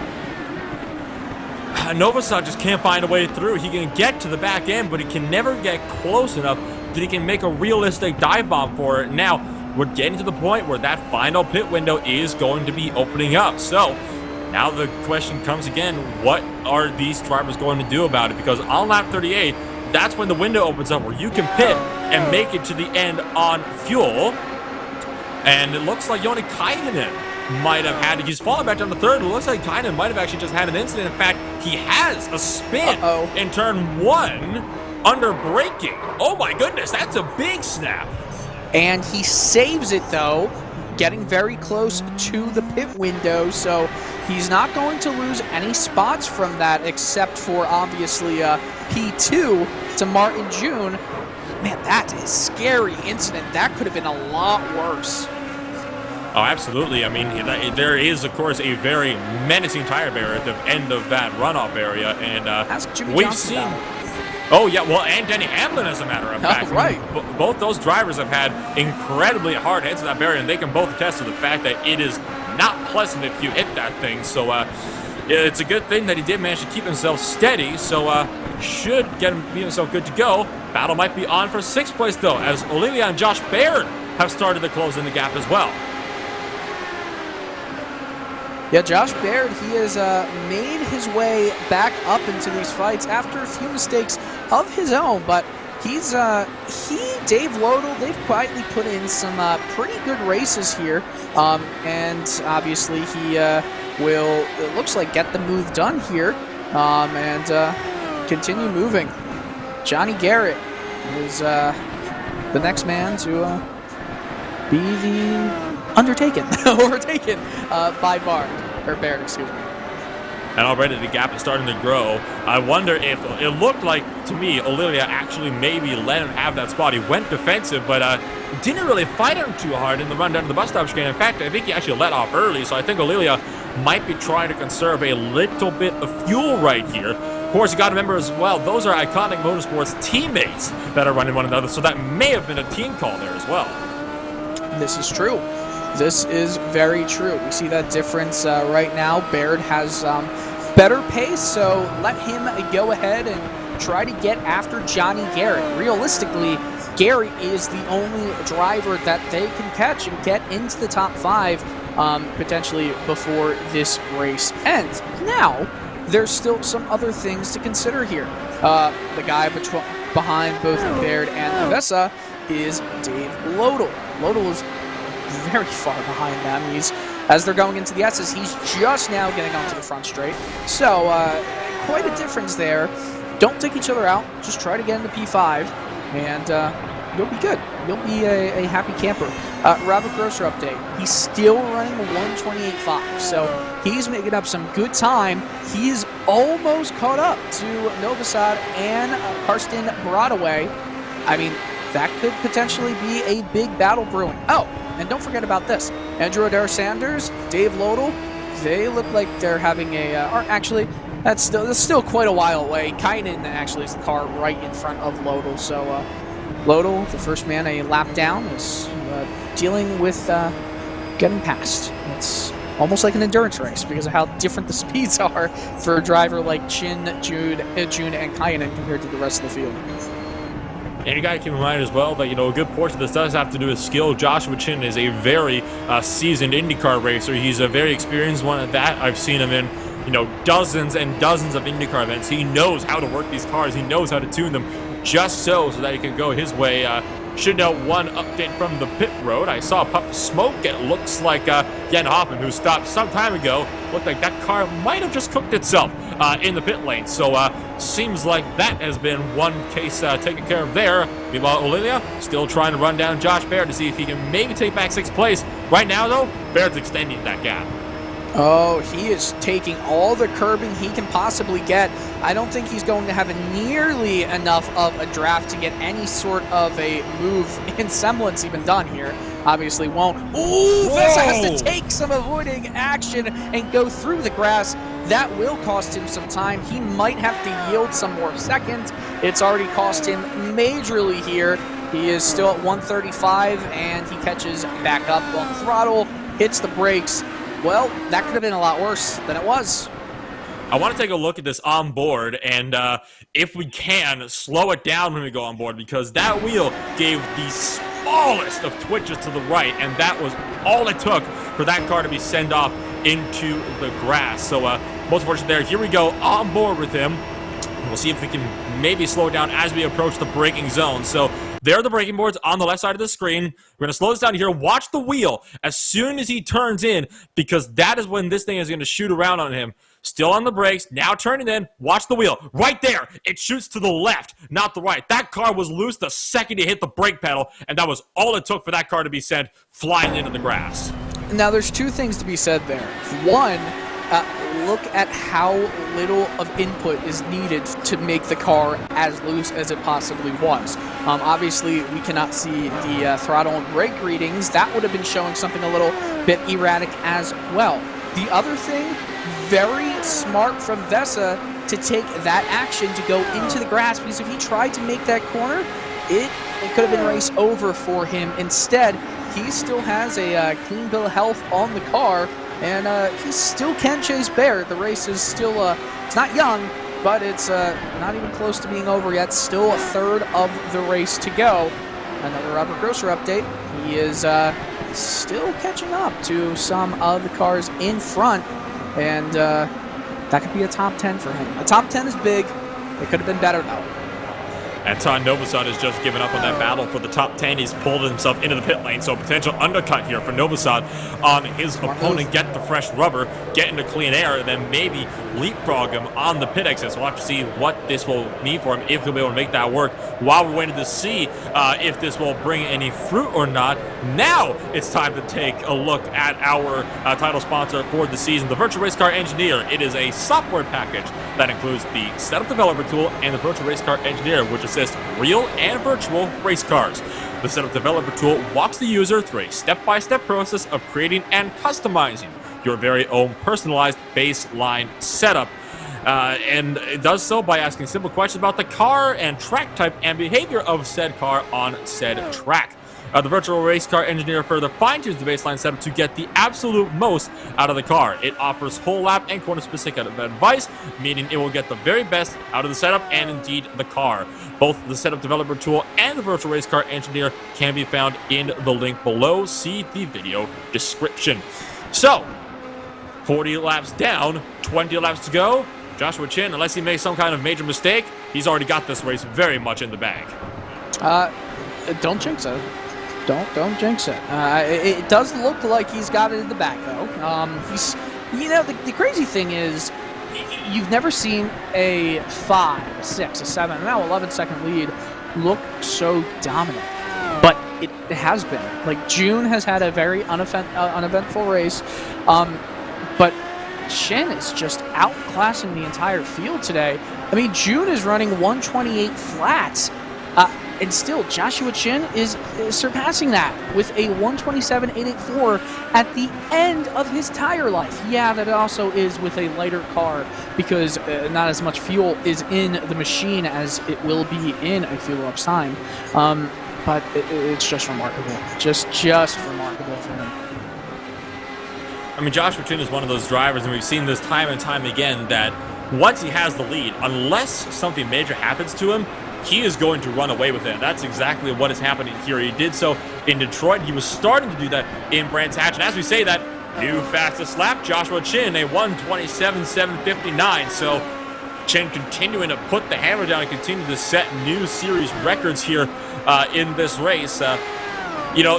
Novosad just can't find a way through. He can get to the back end, but he can never get close enough that he can make a realistic dive bomb for it. Now, we're getting to the point where that final pit window is going to be opening up. So, now the question comes again, what are these drivers going to do about it? Because on lap 38, that's when the window opens up where you can pit and make it to the end on fuel. And it looks like Joni Kainen might have had, he's falling back down to third. It looks like Kainen might have actually just had an incident. In fact, he has a spin in turn 1 under braking. Oh my goodness, that's a big snap. And he saves it though, getting very close to the pit window, so he's not going to lose any spots from that, except for obviously P2 to Martin June. Man, that is a scary incident. That could have been a lot worse. Oh, absolutely. I mean, there is, of course, a very menacing tire barrier at the end of that runoff area, and Ask Jimmy we've Johnson seen. about it. Oh, yeah, well, and Denny Hamlin, as a matter of fact. right. Both those drivers have had incredibly hard hits to that barrier, and they can both attest to the fact that it is not pleasant if you hit that thing. So it's a good thing that he did manage to keep himself steady, so should get himself good to go. Battle might be on for 6th place, though, as Olivia and Josh Baird have started to close in the gap as well. Yeah, Josh Baird, he has made his way back up into these fights after a few mistakes of his own, but Dave Lodel, they've quietly put in some pretty good races here, and obviously he will, it looks like, get the move done here, and continue moving. Johnny Garrett is the next man to be the overtaken by Baird, excuse me. And already the gap is starting to grow. I wonder if it looked like, to me, Olivia actually maybe let him have that spot. He went defensive, but didn't really fight him too hard in the run down to the bus stop chicane. In fact, I think he actually let off early, so I think Olivia might be trying to conserve a little bit of fuel right here. Of course, you got to remember as well, those are Iconic Motorsports teammates that are running one another, so that may have been a team call there as well. This is true. This is very true. We see that difference right now. Baird has better pace, so let him go ahead and try to get after Johnny Garrett. Realistically, Gary is the only driver that they can catch and get into the top 5 potentially before this race ends. Now, there's still some other things to consider here. The guy behind both Baird and Avessa is Dave Lodel. Lodel is very far behind them. As they're going into the S's, he's just now getting onto the front straight. So, quite a difference there. Don't take each other out. Just try to get into P5, and you'll be good. You'll be a happy camper. Robert Grosser update. He's still running a 1:28.5, so he's making up some good time. He's almost caught up to Novosad and Karsten Broadway. I mean, that could potentially be a big battle brewing. Oh, and don't forget about this. Andrew Adair-Sanders, Dave Lodel, they look like they're having actually, that's still quite a while away. Kynan actually is the car right in front of Lodel. So Lodel, the first man a lap down, is dealing with getting past. It's almost like an endurance race because of how different the speeds are for a driver like June, and Kynan compared to the rest of the field. And you got to keep in mind as well that, a good portion of this does have to do with skill. Joshua Chin is a very seasoned IndyCar racer. He's a very experienced one at that. I've seen him in, dozens and dozens of IndyCar events. He knows how to work these cars. He knows how to tune them just so that he can go his way. Should note one update from the pit road. I saw a puff of smoke. It looks like Jan Hoffman, who stopped some time ago, looked like that car might have just cooked itself in the pit lane. So seems like that has been one case taken care of there. Meanwhile, Olivia still trying to run down Josh Baird to see if he can maybe take back 6th place. Right now, though, Baird's extending that gap. Oh, he is taking all the curbing he can possibly get. I don't think he's going to have nearly enough of a draft to get any sort of a move in semblance even done here. Obviously won't. Ooh, Vesa has to take some avoiding action and go through the grass. That will cost him some time. He might have to yield some more seconds. It's already cost him majorly here. He is still at 135, and he catches back up on the throttle, hits the brakes. Well, that could have been a lot worse than it was. I want to take a look at this on board, and if we can, slow it down when we go on board, because that wheel gave the smallest of twitches to the right, and that was all it took for that car to be sent off into the grass. So, most fortunate there. Here we go on board with him. We'll see if we can maybe slow it down as we approach the braking zone. So, there are the braking boards on the left side of the screen. We're going to slow this down here. Watch the wheel as soon as he turns in, because that is when this thing is going to shoot around on him. Still on the brakes, now turning in. Watch the wheel. Right there. It shoots to the left, not the right. That car was loose the second he hit the brake pedal, and that was all it took for that car to be sent flying into the grass. Now, there's two things to be said there. One, look at how little of input is needed to make the car as loose as it possibly was. Obviously, we cannot see the throttle and brake readings. That would have been showing something a little bit erratic as well. The other thing, very smart from Vesa to take that action to go into the grass, because if he tried to make that corner, it could have been race over for him. Instead, he still has a clean bill of health on the car, and he still can chase Bear. The race is still, it's not young, but it's not even close to being over yet. Still a third of the race to go. Another Robert Grosser update. He is still catching up to some of the cars in front, and that could be a top 10 for him. A top 10 is big. It could have been better, though. Anton Novosad has just given up on that battle for the top 10. He's pulled himself into the pit lane, so potential undercut here for Novosad on his opponent. Get the fresh rubber, get into clean air, and then maybe leapfrog him on the pit exit. So we'll have to see what this will mean for him, if he'll be able to make that work. While we're waiting to see if this will bring any fruit or not, now it's time to take a look at our title sponsor for the season, the Virtual Race Car Engineer. It is a software package that includes the Setup Developer Tool and the Virtual Race Car Engineer, which assists real and virtual race cars. The Setup Developer Tool walks the user through a step-by-step process of creating and customizing your very own personalized baseline setup. And it does so by asking simple questions about the car and track type and behavior of said car on said track. The Virtual Race Car Engineer further fine-tunes the baseline setup to get the absolute most out of the car. It offers whole lap and corner-specific advice, meaning it will get the very best out of the setup and indeed the car. Both the Setup Developer Tool and the Virtual Race Car Engineer can be found in the link below. See the video description. So, 40 laps down, 20 laps to go. Joshua Chin, unless he makes some kind of major mistake, he's already got this race very much in the bag. Don't jinx it. Don't jinx it. It does look like he's got it in the bag, though. He's, you know, the crazy thing is, you've never seen a 5, a 6, a 7, now 11-second lead look so dominant. But it has been. Like, June has had a very uneventful race, but Shen is just outclassing the entire field today. I mean, June is running 128 flats. And still, Joshua Chin is surpassing that with a 127.884 at the end of his tire life. Yeah, that also is with a lighter car because not as much fuel is in the machine as it will be in a fuel up time. But it's just remarkable. Just remarkable for him. I mean, Joshua Chin is one of those drivers, and we've seen this time and time again, that once he has the lead, unless something major happens to him, he is going to run away with it. That's exactly what is happening here. He did so in Detroit. He was starting to do that in Brands Hatch. And as we say that, new fastest lap, Joshua Chin, a 127.759. So Chin continuing to put the hammer down and continue to set new series records here in this race. You know,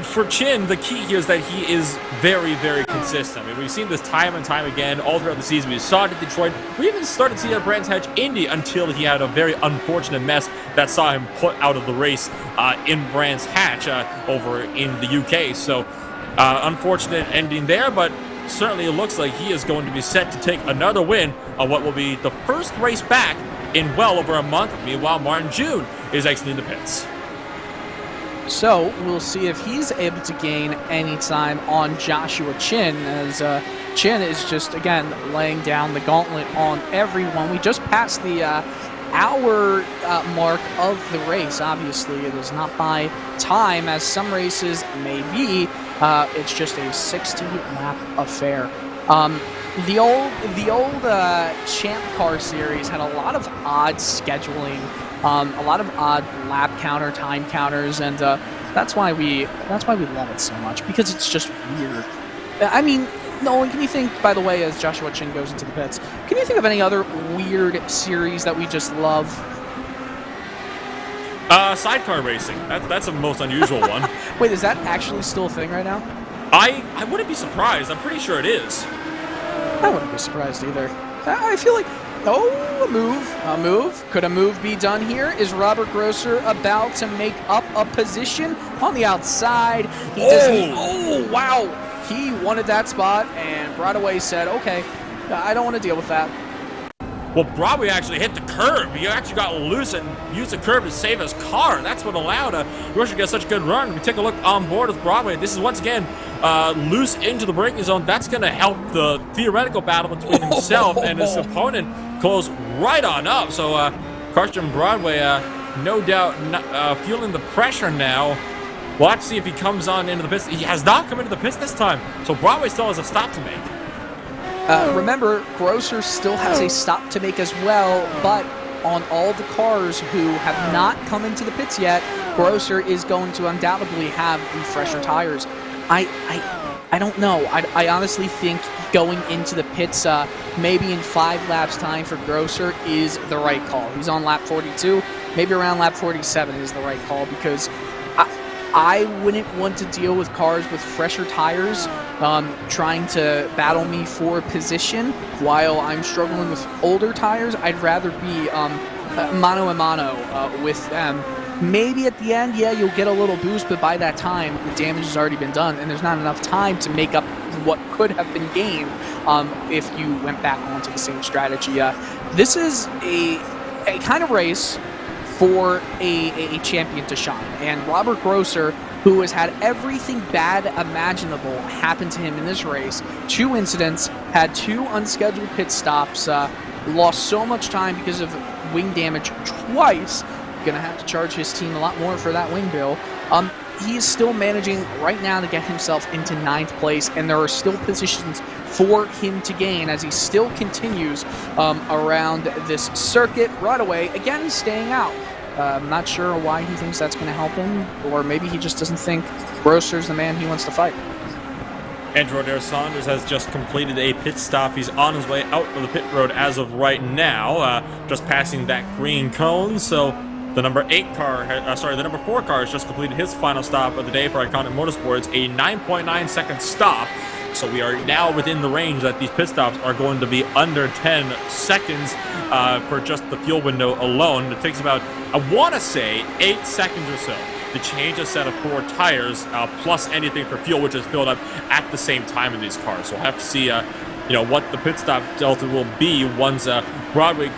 for Chin, the key here is that he is very, very consistent. I mean, we've seen this time and time again all throughout the season. We saw it at Detroit. We even started to see it at Brands Hatch Indy until he had a very unfortunate mess that saw him put out of the race in Brands Hatch over in the UK. So, unfortunate ending there, but certainly it looks like he is going to be set to take another win on what will be the first race back in well over a month. Meanwhile, Martin June is exiting the pits. So we'll see if he's able to gain any time on Joshua Chin, as Chin is just, again, laying down the gauntlet on everyone. We just passed the hour mark of the race. Obviously, it is not by time, as some races may be. It's just a 60-lap affair. The old Champ Car series had a lot of odd scheduling, a lot of odd lap counter, time counters, and that's why we love it so much, because it's just weird. I mean, Nolan, can you think, by the way, as Joshua Chin goes into the pits, can you think of any other weird series that we just love? Sidecar racing. That's the most unusual one. Wait, is that actually still a thing right now? I wouldn't be surprised. I'm pretty sure it is. I wouldn't be surprised either. I feel like, a move. Could a move be done here? Is Robert Grosser about to make up a position on the outside? Wow. He wanted that spot, and right away said, okay, I don't want to deal with that. Well, Broadway actually hit the curb. He actually got loose and used the curb to save his car. That's what allowed Grosser to get such a good run. We take a look on board with Broadway. This is once again loose into the braking zone. That's going to help the theoretical battle between himself and his opponent close right on up. So Christian Broadway, no doubt, feeling the pressure now. We'll have to see if he comes on into the pits. He has not come into the pits this time. So Broadway still has a stop to make. Remember, Grosser still has a stop to make as well, but on all the cars who have not come into the pits yet, Grosser is going to undoubtedly have the fresher tires. I don't know. I honestly think going into the pits maybe in 5 laps time for Grosser is the right call. He's on lap 42. Maybe around lap 47 is the right call, because I wouldn't want to deal with cars with fresher tires trying to battle me for position while I'm struggling with older tires. I'd rather be mano a mano with them. Maybe at the end, yeah, you'll get a little boost, but by that time, the damage has already been done, and there's not enough time to make up what could have been gained if you went back onto the same strategy. This is a kind of race for a champion to shine. And Robert Grosser, who has had everything bad imaginable happen to him in this race, 2 incidents, had 2 unscheduled pit stops, lost so much time because of wing damage twice, gonna have to charge his team a lot more for that wing bill. He is still managing right now to get himself into 9th place, and there are still positions for him to gain as he still continues around this circuit right away. Again, staying out. I'm not sure why he thinks that's going to help him, or maybe he just doesn't think Grosser's the man he wants to fight. Andrew Adair Saunders has just completed a pit stop. He's on his way out of the pit road as of right now, just passing that green cone. So the number 4 car has just completed his final stop of the day for Iconic Motorsports, a 9.9 second stop. So we are now within the range that these pit stops are going to be under 10 seconds for just the fuel window alone. It takes about, I want to say, 8 seconds or so to change a set of 4 tires, plus anything for fuel, which is filled up at the same time in these cars. So we'll have to see what the pit stop delta will be once Broadway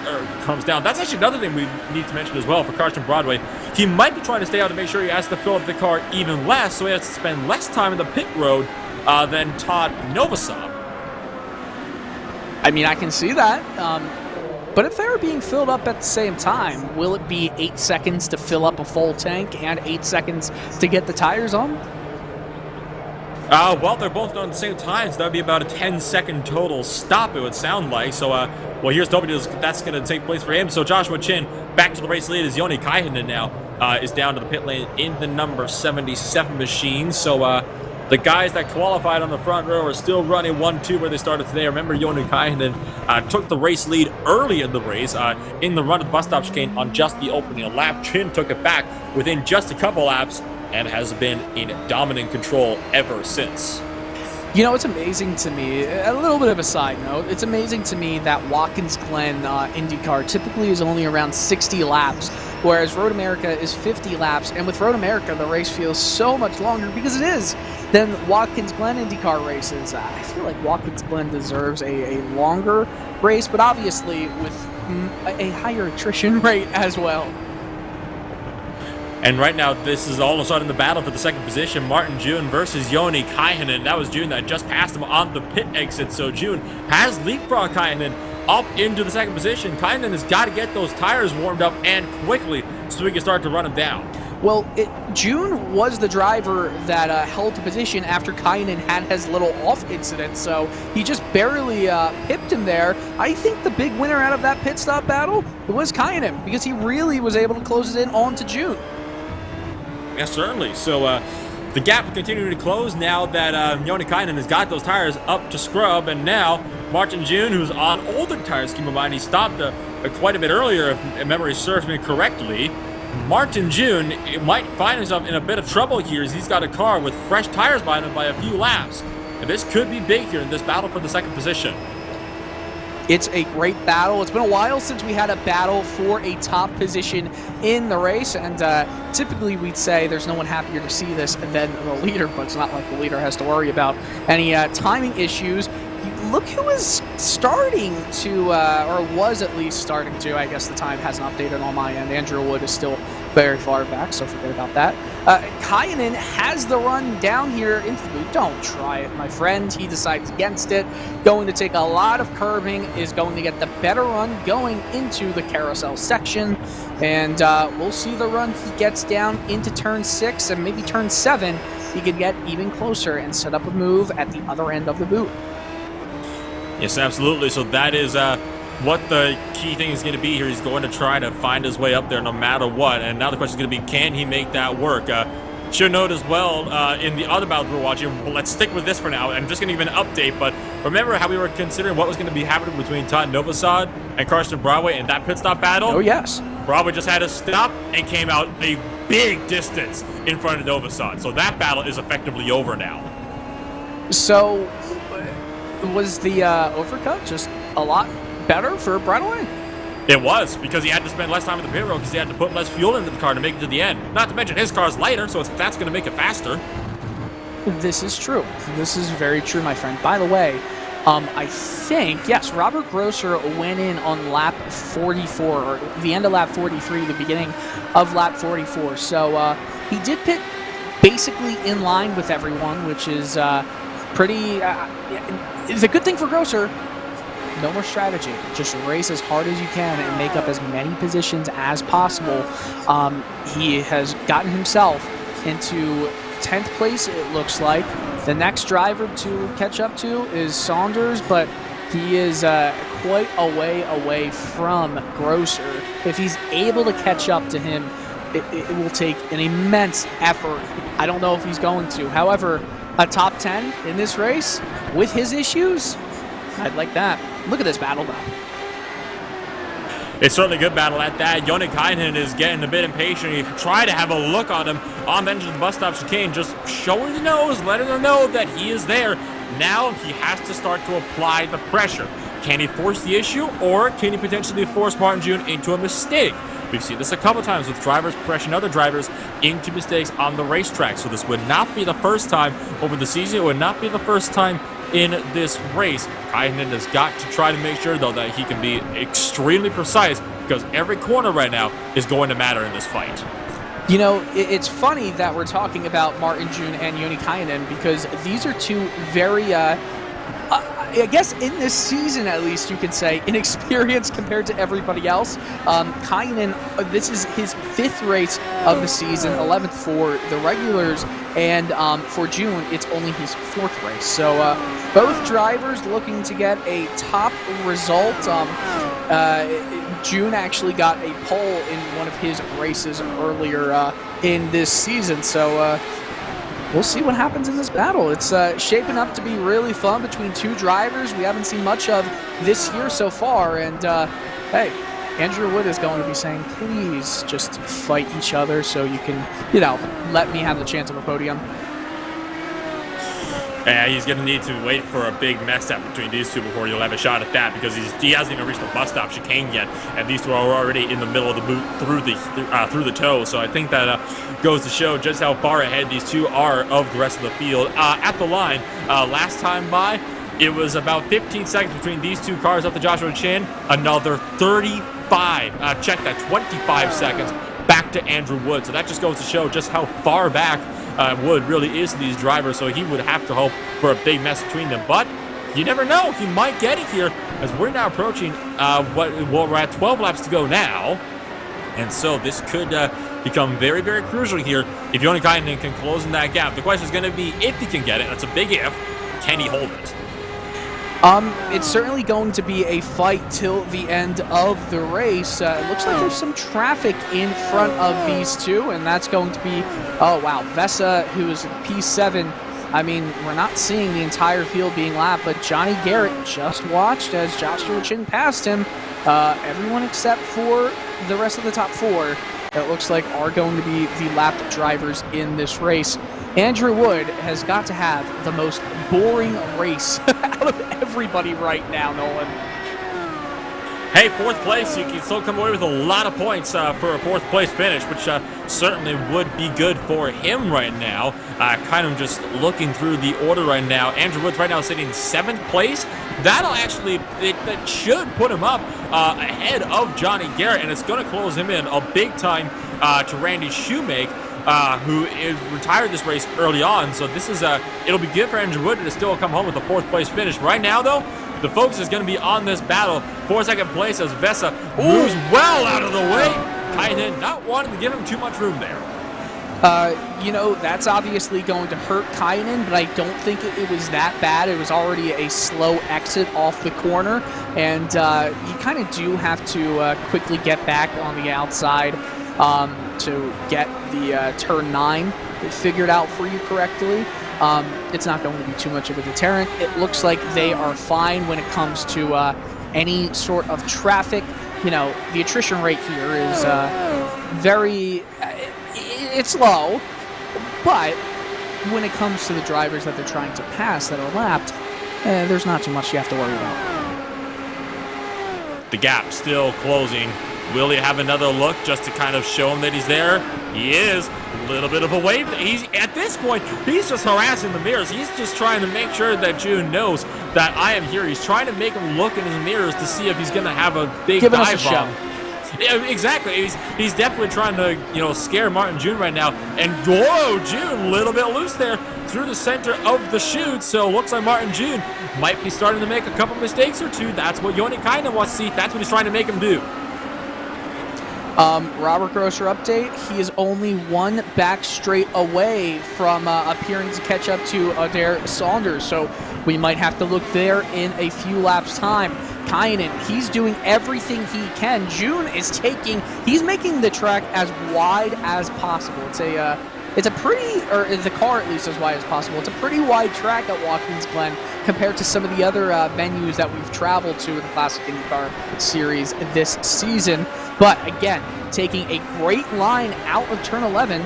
comes down. That's actually another thing we need to mention as well for Carson Broadway. He might be trying to stay out to make sure he has to fill up the car even less, so he has to spend less time in the pit road than Todd Novosad. I mean, I can see that. But if they're being filled up at the same time, will it be 8 seconds to fill up a full tank and 8 seconds to get the tires on? Well, they're both done at the same time, so that would be about a 10-second total stop, it would sound like. So, well, here's W. That's going to take place for him. So Joshua Chin back to the race lead as Joni Kaihinen now is down to the pit lane in the number 77 machine. So, the guys that qualified on the front row are still running 1-2 where they started today. Remember, Joni Kaihinen took the race lead early in the race in the run of the bus stop chicane on just the opening lap. Chin took it back within just a couple laps and has been in dominant control ever since. You know, it's amazing to me, a little bit of a side note, it's amazing to me that Watkins Glen Indycar typically is only around 60 laps, whereas Road America is 50 laps, and with Road America, the race feels so much longer, because it is, than Watkins Glen IndyCar races. I feel like Watkins Glen deserves a longer race, but obviously with a higher attrition rate as well. And right now, this is all of a sudden the battle for the second position. Martin June versus Joni Kaihinen. That was June that just passed him on the pit exit. So June has leapfrogged Kaihinen up into the second position. Kaihinen has got to get those tires warmed up and quickly so we can start to run him down. Well, June was the driver that held the position after Kaihinen had his little off incident, so he just barely pipped him there. I think the big winner out of that pit stop battle was Kaihinen, because he really was able to close it in on to June. Yes, certainly. So the gap continuing to close now that Joni Kaihinen has got those tires up to scrub, and now Martin June, who's on older tires, keep in mind, he stopped quite a bit earlier, if memory serves me correctly. Martin June might find himself in a bit of trouble here as he's got a car with fresh tires behind him by a few laps. And this could be big here in this battle for the second position. It's a great battle. It's been a while since we had a battle for a top position in the race, and typically we'd say there's no one happier to see this than the leader, but it's not like the leader has to worry about any timing issues. look who is starting to, or was at least starting to, I guess the time hasn't updated on my end. Andrew Wood is still very far back, so forget about that. Kayanen has the run down here into the boot. Don't try it, my friend. He decides against it. Going to take a lot of curbing, is going to get the better run going into the carousel section. And we'll see the run he gets down into turn 6 and maybe turn 7. He could get even closer and set up a move at the other end of the boot. Yes, absolutely. So that is what the key thing is going to be here. He's going to try to find his way up there no matter what. And now the question is going to be, can he make that work? Should note as well, in the other battles we're watching, well, let's stick with this for now. I'm just going to give an update, but remember how we were considering what was going to be happening between Todd Novosad and Karsten Broadway in that pit stop battle? Oh, yes. Broadway just had to stop and came out a big distance in front of Novosad. So that battle is effectively over now. So was the overcut just a lot better for Broadway? It was, because he had to spend less time in the pit road because he had to put less fuel into the car to make it to the end. Not to mention his car's lighter, so that's going to make it faster. This is true. This is very true, my friend. By the way, I think, yes, Robert Grosser went in on lap 44, or the end of lap 43, the beginning of lap 44. So he did pit basically in line with everyone, which is pretty... it's a good thing for Grosser. No more strategy. Just race as hard as you can and make up as many positions as possible. He has gotten himself into 10th place, it looks like. The next driver to catch up to is Saunders, but he is quite a way away from Grosser. If he's able to catch up to him, it will take an immense effort. I don't know if he's going to. However, a top 10 in this race with his issues, I'd like that. Look at this battle, though. It's certainly a good battle at that. Joni Kainen is getting a bit impatient. He tried to have a look on him on the edge of the bus stop chicane, just showing the nose, letting her know that he is there. Now he has to start to apply the pressure. Can he force the issue, or can he potentially force Martin June into a mistake? We've seen this a couple times with drivers pressuring other drivers into mistakes on the racetrack. So this would not be the first time over the season. It would not be the first time in this race. Kainen has got to try to make sure, though, that he can be extremely precise, because every corner right now is going to matter in this fight. You know, it's funny that we're talking about Martin June and Joni Kainen, because these are two very, I guess in this season at least you could say, inexperienced compared to everybody else. Kainen, this is his 5th race of the season, 11th for the regulars, and for June, it's only his 4th race. So both drivers looking to get a top result. June actually got a pole in one of his races earlier in this season, so we'll see what happens in this battle. It's shaping up to be really fun between two drivers we haven't seen much of this year so far, and hey, Andrew Wood is going to be saying, please just fight each other so you can, you know, let me have the chance of a podium. Yeah, he's going to need to wait for a big mess up between these two before he'll have a shot at that, because he hasn't even reached the bus stop chicane yet, and these two are already in the middle of the boot through the toe. So I think that goes to show just how far ahead these two are of the rest of the field. At the line, last time by, it was about 15 seconds between these two cars up to Joshua Chin. Another 35, check that, 25 seconds back to Andrew Wood. So that just goes to show just how far back Wood really is to these drivers, so he would have to hope for a big mess between them. But you never know, he might get it here, as we're now approaching we're at 12 laps to go now, and so this could become very, very crucial here if Joni Kainen can close in that gap. The question is going to be if he can get it. That's a big if. Can he hold it? It's certainly going to be a fight till the end of the race. It looks like there's some traffic in front of these two, and that's going to be, oh wow, Vesa, who is P7. I mean, we're not seeing the entire field being lapped, but Johnny Garrett just watched as Joshua Chin passed him. Everyone except for the rest of the top 4, it looks like, are going to be the lapped drivers in this race. Andrew Wood has got to have the most boring race out of everybody right now, Nolan. Hey, fourth place, you can still come away with a lot of points for a fourth place finish, which certainly would be good for him right now. Kind of just looking through the order right now. Andrew Woods right now sitting 7th place. That'll actually, that should put him up ahead of Johnny Garrett, and it's going to close him in a big time to Randy Shoemake, who retired this race early on. So this is, it'll be good for Andrew Wood to still come home with a 4th place finish. Right now, though, the focus is going to be on this battle for 2nd place as Vesa moves well out of the way. Kainen not wanting to give him too much room there. You know, that's obviously going to hurt Kainen, but I don't think it was that bad. It was already a slow exit off the corner, and you kind of do have to quickly get back on the outside to get the turn 9 figured out for you correctly. It's not going to be too much of a deterrent. It looks like they are fine when it comes to any sort of traffic. You know, the attrition rate here is very... it's low, but when it comes to the drivers that they're trying to pass that are lapped, there's not too much you have to worry about. The gap still closing. Will he have another look just to kind of show him that he's there? He is. A little bit of a wave. He's at this point, he's just harassing the mirrors. He's just trying to make sure that June knows that I am here. He's trying to make him look in his mirrors to see if he's going to have a big Giving us a dive show. bomb. Yeah, exactly. He's definitely trying to, you know, scare Martin June right now. And whoa, June a little bit loose there through the center of the chute. So looks like Martin June might be starting to make a couple mistakes or two. That's what Joni kind of wants to see. That's what he's trying to make him do. Robert Grosser update. He is only one back straight away from appearing to catch up to Adair Saunders. So we might have to look there in a few laps' time. Kainen, he's doing everything he can. June is he's making the track as wide as possible. It's a pretty, or the car at least as wide as possible. It's a pretty wide track at Watkins Glen compared to some of the other venues that we've traveled to in the Classic IndyCar Series this season. But again, taking a great line out of turn 11.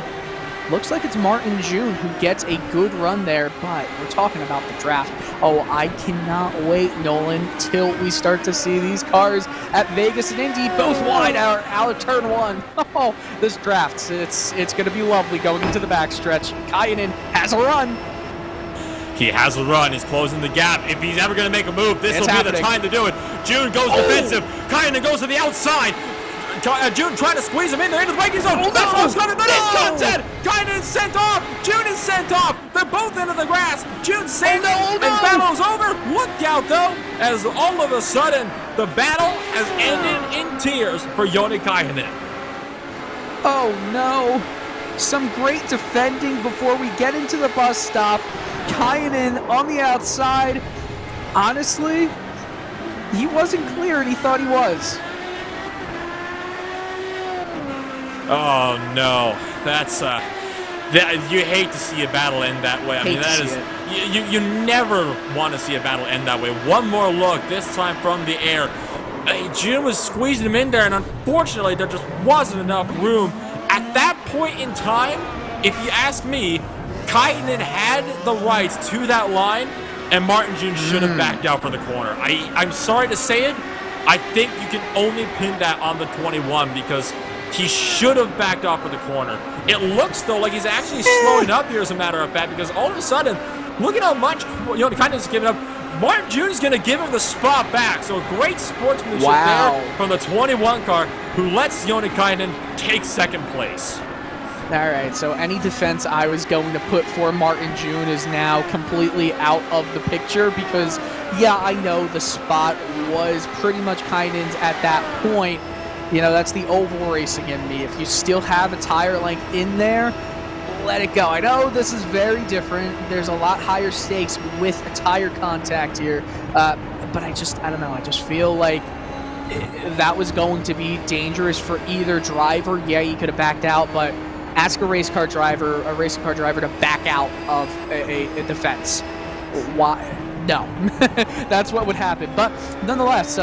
Looks like it's Martin June who gets a good run there, but we're talking about the draft. Oh, I cannot wait, Nolan, till we start to see these cars at Vegas and Indy, both wide out of turn 1. Oh, this draft, it's going to be lovely going into the backstretch. Kainen has a run. He has a run. He's closing the gap. If he's ever going to make a move, this will be the time to do it. June goes defensive. Kainen goes to the outside. June trying to squeeze him in there into the braking zone. That's what's going to be content. Kainen is sent off. June is sent off. They're both into the grass. June saved it, and battle's over. Look out, though, as all of a sudden the battle has ended in tears for Joni Kainen. Oh, no. Some great defending before we get into the bus stop. Kainen on the outside. Honestly, he wasn't clear, and he thought he was. Oh no, that's you hate to see a battle end that way. I mean, that is you never want to see a battle end that way. One more look, this time from the air. June was squeezing him in there, and unfortunately, there just wasn't enough room. At that point in time, if you ask me, Kainen had the rights to that line, and Martin June should have backed out for the corner. I'm sorry to say it, I think you can only pin that on the 21 because he should have backed off for the corner. It looks, though, like he's actually slowing up here, as a matter of fact, because all of a sudden, look at how much Kainen's giving up. Martin June is going to give him the spot back. So great sportsmanship there from the 21 car, who lets Joni Kainen take 2nd place. All right, so any defense I was going to put for Martin June is now completely out of the picture because, yeah, I know the spot was pretty much Kainen's at that point. You know, that's the oval racing in me. If you still have a tire length in there, let it go. I know this is very different. There's a lot higher stakes with a tire contact here. But I don't know. I just feel like that was going to be dangerous for either driver. Yeah, you could have backed out, but ask a racing car driver to back out of a defense. Why? No. That's what would happen. But nonetheless,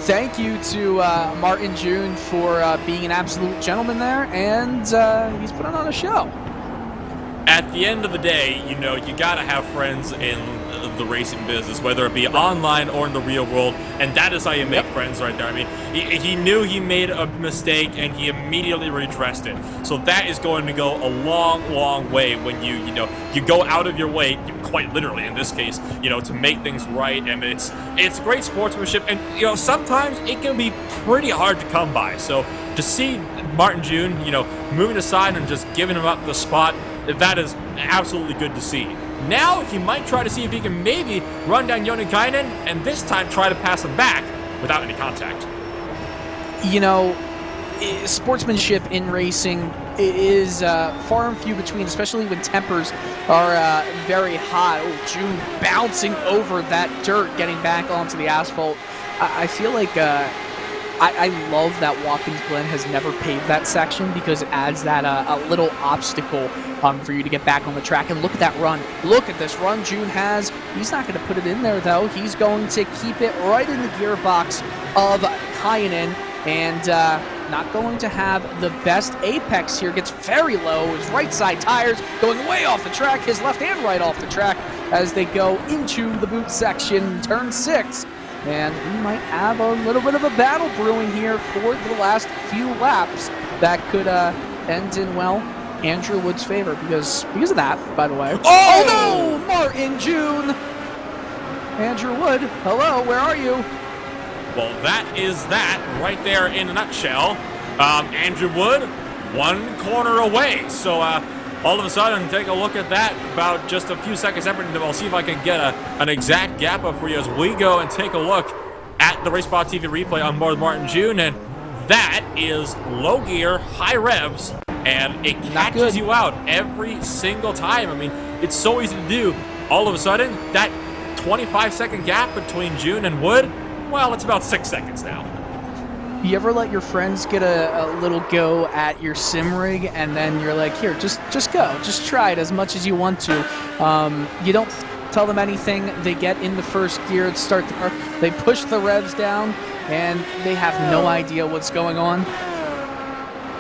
thank you to Martin June for being an absolute gentleman there, and he's putting on a show. At the end of the day, you know, you got to have friends in of the racing business, whether it be online or in the real world, and that is how you make friends right there. I mean, he knew he made a mistake, and he immediately redressed it. So that is going to go a long, long way when you go out of your way, quite literally in this case, to make things right. And it's great sportsmanship, and sometimes it can be pretty hard to come by. So to see Martin June, moving aside and just giving him up the spot, that is absolutely good to see. Now he might try to see if he can maybe run down Jonikainen and this time try to pass him back without any contact. Sportsmanship in racing is far and few between, especially when tempers are very hot. Oh, June bouncing over that dirt, getting back onto the asphalt. I feel like I love that Watkins Glen has never paved that section, because it adds that a little obstacle for you to get back on the track. And look at that run. Look at this run June has. He's not going to put it in there, though. He's going to keep it right in the gearbox of Kainen, and not going to have the best apex here. Gets very low. His right side tires going way off the track. His left and right off the track as they go into the boot section, turn 6. And we might have a little bit of a battle brewing here for the last few laps that could end in, well, Andrew Wood's favor because of that, by the way. Oh no! Martin June! Andrew Wood, hello, where are you? Well, that is that right there in a nutshell. Andrew Wood, one corner away. So all of a sudden, take a look at that. About just a few seconds separate, and I'll see if I can get an exact gap up for you as we go and take a look at the Race Spot TV replay on board Martin June. And that is low gear, high revs, and it catches you out every single time. I mean, it's so easy to do. All of a sudden, that 25-second gap between June and Wood, well, it's about 6 seconds now. You ever let your friends get a little go at your sim rig, and then you're like, here, just go. Just try it as much as you want to. You don't tell them anything. They get in the first gear and start the car. They push the revs down, and they have no idea what's going on.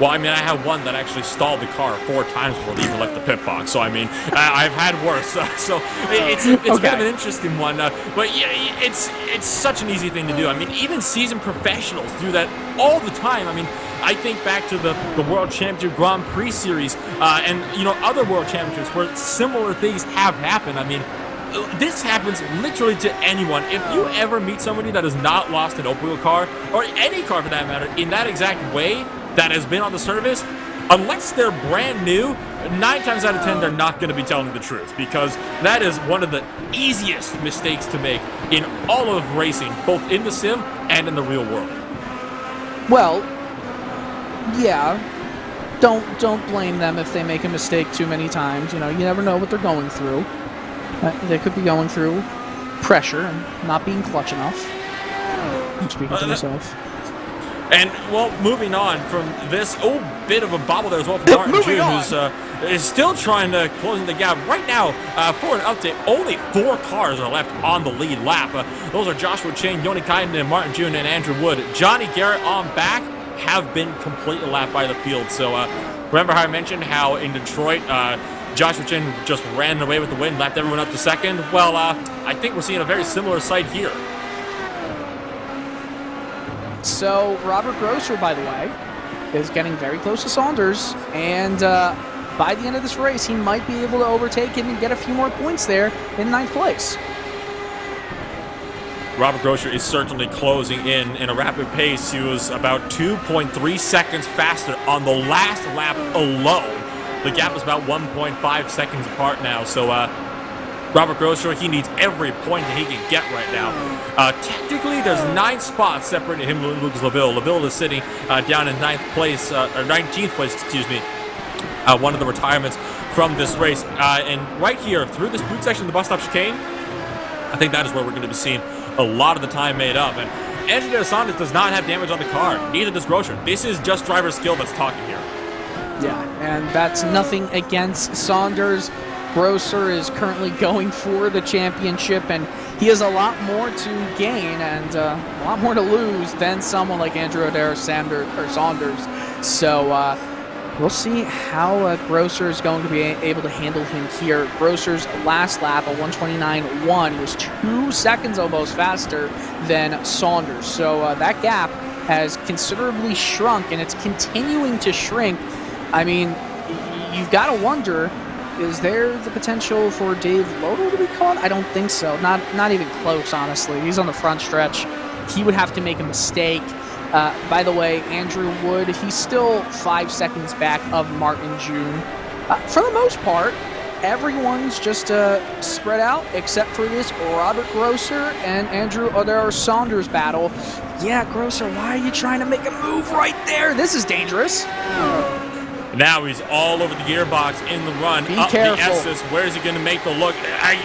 Well, I mean, I had one that actually stalled the car 4 times before they even left the pit box. So, I mean, I've had worse. So it's okay. Kind of an interesting one. But yeah, it's such an easy thing to do. I mean, even seasoned professionals do that all the time. I mean, I think back to the World Championship Grand Prix series and, other World Championships where similar things have happened. I mean, this happens literally to anyone. If you ever meet somebody that has not lost an open wheel car, or any car for that matter, in that exact way, that has been on the service, unless they're brand new, 9 times out of 10 they're not going to be telling the truth, because that is one of the easiest mistakes to make in all of racing, both in the sim and in the real world. Well, yeah, don't blame them if they make a mistake too many times. You never know what they're going through. They could be going through pressure and not being clutch enough. I'm speaking to myself. And, well, moving on from this, bit of a bobble there as well from Martin June, who's is still trying to close the gap. Right now, for an update, only 4 cars are left on the lead lap. Those are Joshua Chain, Jonikainen, and Martin June, and Andrew Wood. Johnny Garrett on back have been completely lapped by the field. So, remember how I mentioned how in Detroit, Joshua Chain just ran away with the win, lapped everyone up to second? Well, I think we're seeing a very similar sight here. So, Robert Grosser, by the way, is getting very close to Saunders, and by the end of this race, he might be able to overtake him and get a few more points there in 9th place. Robert Grosser is certainly closing in a rapid pace. He was about 2.3 seconds faster on the last lap alone. The gap is about 1.5 seconds apart now, so Robert Grosser, he needs every point that he can get right now. Technically, there's 9 spots separating him and Lucas LaVille. LaVille is sitting down in 9th place, or 19th place, excuse me. One of the retirements from this race. And right here, through this boot section of the bus stop chicane, I think that is where we're going to be seeing a lot of the time made up. And Andrew De Santis does not have damage on the car. Neither does Grosser. This is just driver skill that's talking here. Yeah, and that's nothing against Saunders. Grosser is currently going for the championship, and he has a lot more to gain and a lot more to lose than someone like Andrew Adair Saunders. So We'll see how Grosser is going to be able to handle him here. Grosser's last lap, a 1:29.1, was 2 seconds almost faster than Saunders. So that gap has considerably shrunk, and it's continuing to shrink. I mean, you've got to wonder, is there the potential for Dave Lodel to be caught? I don't think so. Not even close, honestly. He's on the front stretch. He would have to make a mistake. By the way, Andrew Wood, he's still 5 seconds back of Martin June. For the most part, everyone's just spread out except for this Robert Grosser and Andrew Saunders battle. Yeah, Grosser, why are you trying to make a move right there? This is dangerous. Now he's all over the gearbox in the run. Be up careful. the S's. Where is he going to make the look?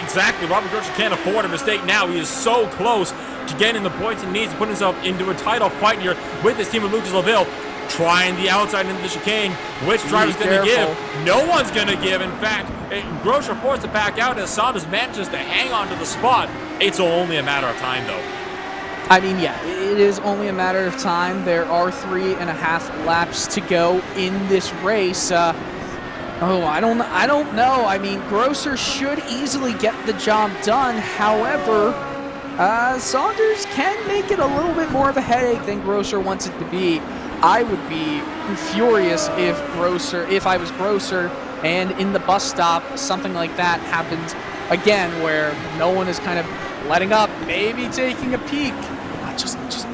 Exactly. Robert Grosser can't afford a mistake now. He is so close to getting the points he needs to put himself into a title fight here with his team of Lucas LaVille. Trying the outside into the chicane. Which driver's going to give? No one's going to give. In fact, Grosser forced to back out as Saunders manages to hang on to the spot. It's only a matter of time, though. I mean, yeah, it is only a matter of time. There are 3.5 laps to go in this race. I don't know. I mean, Grosser should easily get the job done. However, Saunders can make it a little bit more of a headache than Grosser wants it to be. I would be furious if I was Grosser and in the bus stop, something like that happened again, where no one is kind of letting up, maybe taking a peek. Just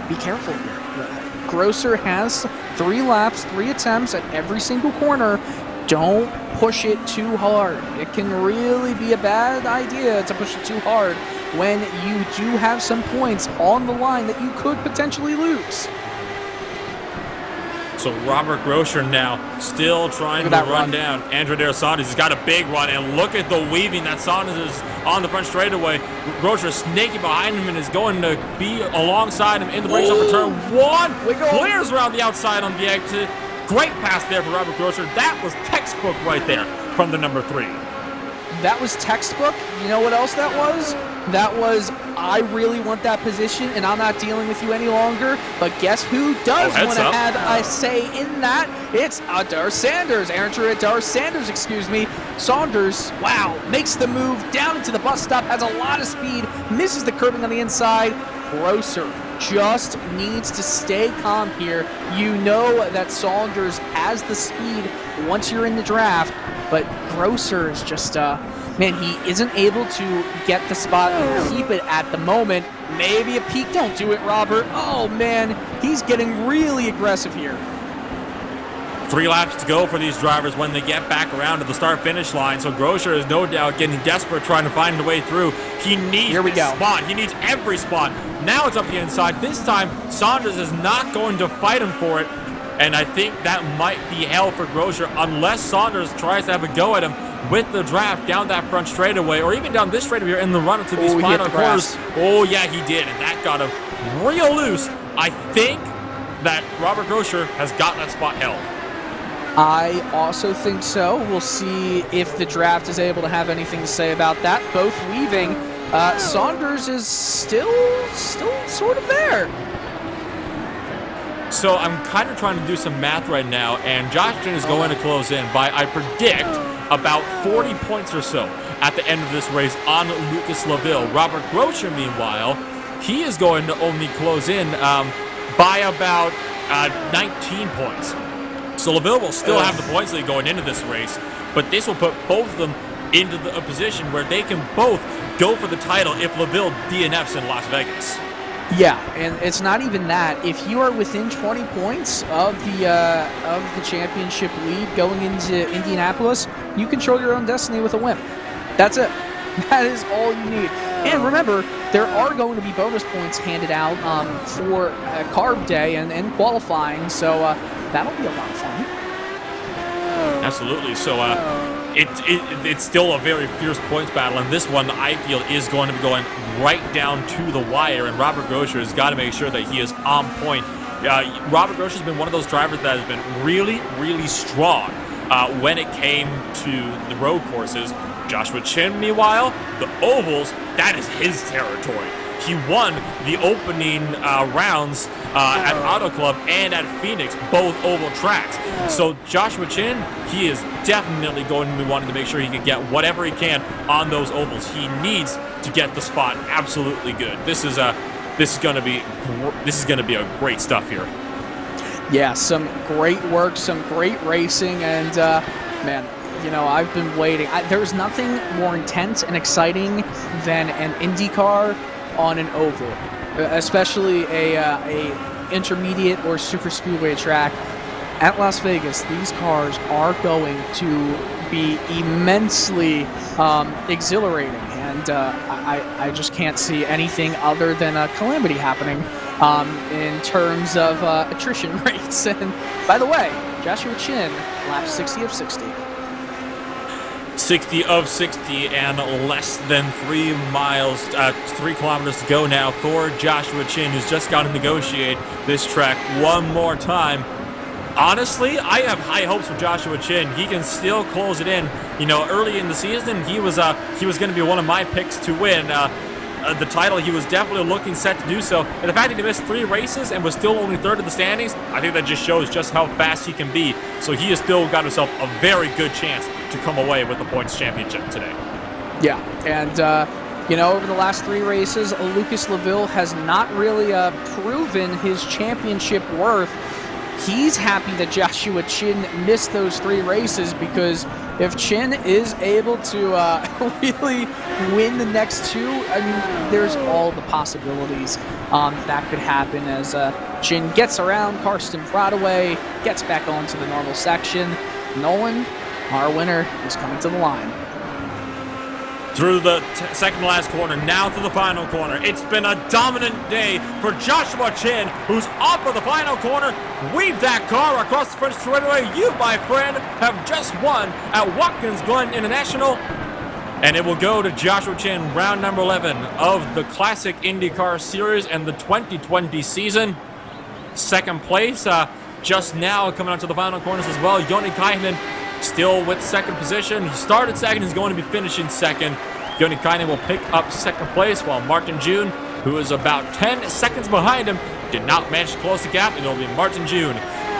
be careful here. Grosser has 3 laps, 3 attempts at every single corner. Don't push it too hard. It can really be a bad idea to push it too hard when you do have some points on the line that you could potentially lose. So Robert Grosser now still trying to run down Andrew Saunders. He's got a big run, and look at the weaving that Saunders is on the front straightaway. Grosser is snaking behind him and is going to be alongside him in the brakes up for turn 1. Clears around the outside on the exit. Great pass there for Robert Grosser. That was textbook right there from the number 3. That was textbook. You know what else that was? That was, I really want that position, and I'm not dealing with you any longer. But guess who does want to have a say in that? It's Aaron Sanders, excuse me. Saunders, wow, makes the move down into the bus stop, has a lot of speed, misses the curbing on the inside. Grosser just needs to stay calm here. You know that Saunders has the speed once you're in the draft, but Grosser is just, man, he isn't able to get the spot and keep it at the moment. Maybe a peek. Don't do it, Robert. Oh, man, he's getting really aggressive here. 3 laps to go for these drivers when they get back around to the start-finish line. So Grosser is no doubt getting desperate, trying to find a way through. He needs this spot. He needs every spot. Now it's up the inside. This time, Saunders is not going to fight him for it. And I think that might be hell for Grosser unless Saunders tries to have a go at him with the draft down that front straightaway, or even down this straightaway in the run into these final corners. Oh, yeah, he did, and that got him real loose. I think that Robert Grosser has got that spot held. I also think so. We'll see if the draft is able to have anything to say about that. Both weaving. Saunders is still sort of there. So I'm kind of trying to do some math right now, and Josh Ginn is going to close in by, I predict, about 40 points or so at the end of this race on Lucas LaVille. Robert Grosser, meanwhile, he is going to only close in by about 19 points. So LaVille will still have the points lead going into this race, but this will put both of them into a position where they can both go for the title if LaVille DNFs in Las Vegas. Yeah, and it's not even that. If you are within 20 points of the championship lead going into Indianapolis, you control your own destiny with a win. That's it. That is all you need. And remember, there are going to be bonus points handed out for Carb Day and qualifying, so that'll be a lot of fun. Absolutely. So it's still a very fierce points battle, and this one, I feel, is going to be going right down to the wire, and Robert Grosser has got to make sure that he is on point. Robert Grosser has been one of those drivers that has been really, really strong when it came to the road courses. Joshua Chin, meanwhile, the ovals, that is his territory. he won the opening rounds at Auto Club and at Phoenix, both oval tracks. So Joshua Chin, he is definitely going to be wanting to make sure he can get whatever he can on those ovals. He needs to get the spot absolutely good. This is going to be a great stuff here. Yeah, some great work, some great racing, and man, you know, I've been waiting. There's nothing more intense and exciting than an Indycar on an oval, especially a intermediate or super speedway track. At Las Vegas, these cars are going to be immensely exhilarating, and I just can't see anything other than a calamity happening in terms of attrition rates. And by the way, Joshua Chin, lap 60 of 60. 60 of 60 and less than 3 kilometers to go now for Joshua Chin, who's just got to negotiate this track one more time. Honestly, I have high hopes for Joshua Chin. He can still close it in. You know, early in the season, he was going to be one of my picks to win the title. He was definitely looking set to do so. And the fact that he missed 3 races and was still only third in the standings, I think that just shows just how fast he can be. So he has still got himself a very good chance to come away with the points championship today. Yeah, and you know, over the last 3 races, Lucas Laville has not really proven his championship worth. He's happy that Joshua Chin missed those 3 races, because if Chin is able to really win the next 2, I mean, there's all the possibilities that could happen as Chin gets around Karsten Broadway, gets back onto the normal section. Nolan, our winner, is coming to the line. Through the second to last corner, now to the final corner. It's been a dominant day for Joshua Chin, who's off of the final corner. Weave that car across the French straightaway. You, my friend, have just won at Watkins Glen International. And it will go to Joshua Chin, round number 11 of the Classic IndyCar Series and the 2020 season. Second place, just now coming onto the final corners as well. Joni Kainen still with second position. He started second. He's going to be finishing second. Joni Kainen will pick up second place, while Martin June, who is about 10 seconds behind him, did not manage to close the gap, and it'll be Martin June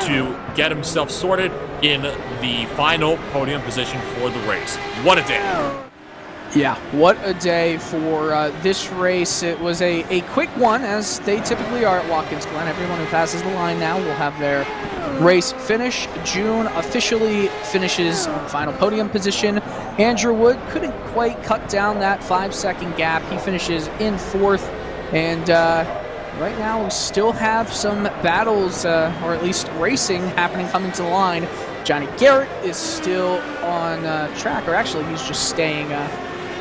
to get himself sorted in the final podium position for the race. What a day. Yeah, what a day for this race. It was a quick one, as they typically are at Watkins Glen. Everyone who passes the line now will have their race finish. June officially finishes on the final podium position. Andrew Wood couldn't quite cut down that 5-second gap. He finishes in 4th, and right now we still have some battles, or at least racing, happening coming to the line. Johnny Garrett is still on track, or actually he's just staying...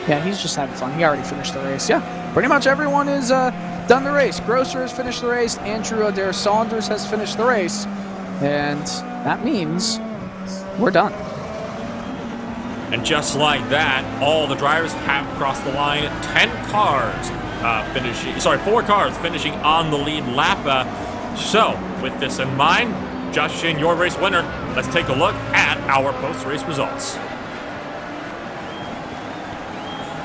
yeah, he's just having fun. He already finished the race. Yeah, pretty much everyone is done the race. Grosser has finished the race. Andrew Adair Saunders has finished the race. And that means we're done. And just like that, all the drivers have crossed the line. 4 cars finishing on the lead lap. So, with this in mind, Josh Chin, your race winner. Let's take a look at our post-race results.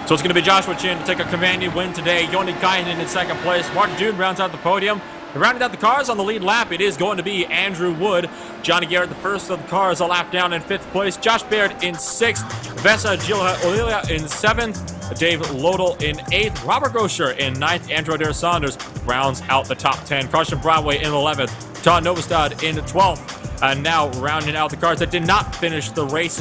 So it's going to be Joshua Chin to take a commanding win today. Joni Kainen in second place. Martin June rounds out the podium. And rounding out the cars on the lead lap, it is going to be Andrew Wood. Johnny Garrett, the first of the cars, a lap down in 5th place. Josh Baird in 6th. Vesa Gilha-Olilia in 7th. Dave Lodel in 8th. Robert Grosser in 9th. Andrew Adair Saunders rounds out the top 10. Carson Broadway in 11th. Todd Novostad in 12th. And now rounding out the cars that did not finish the race.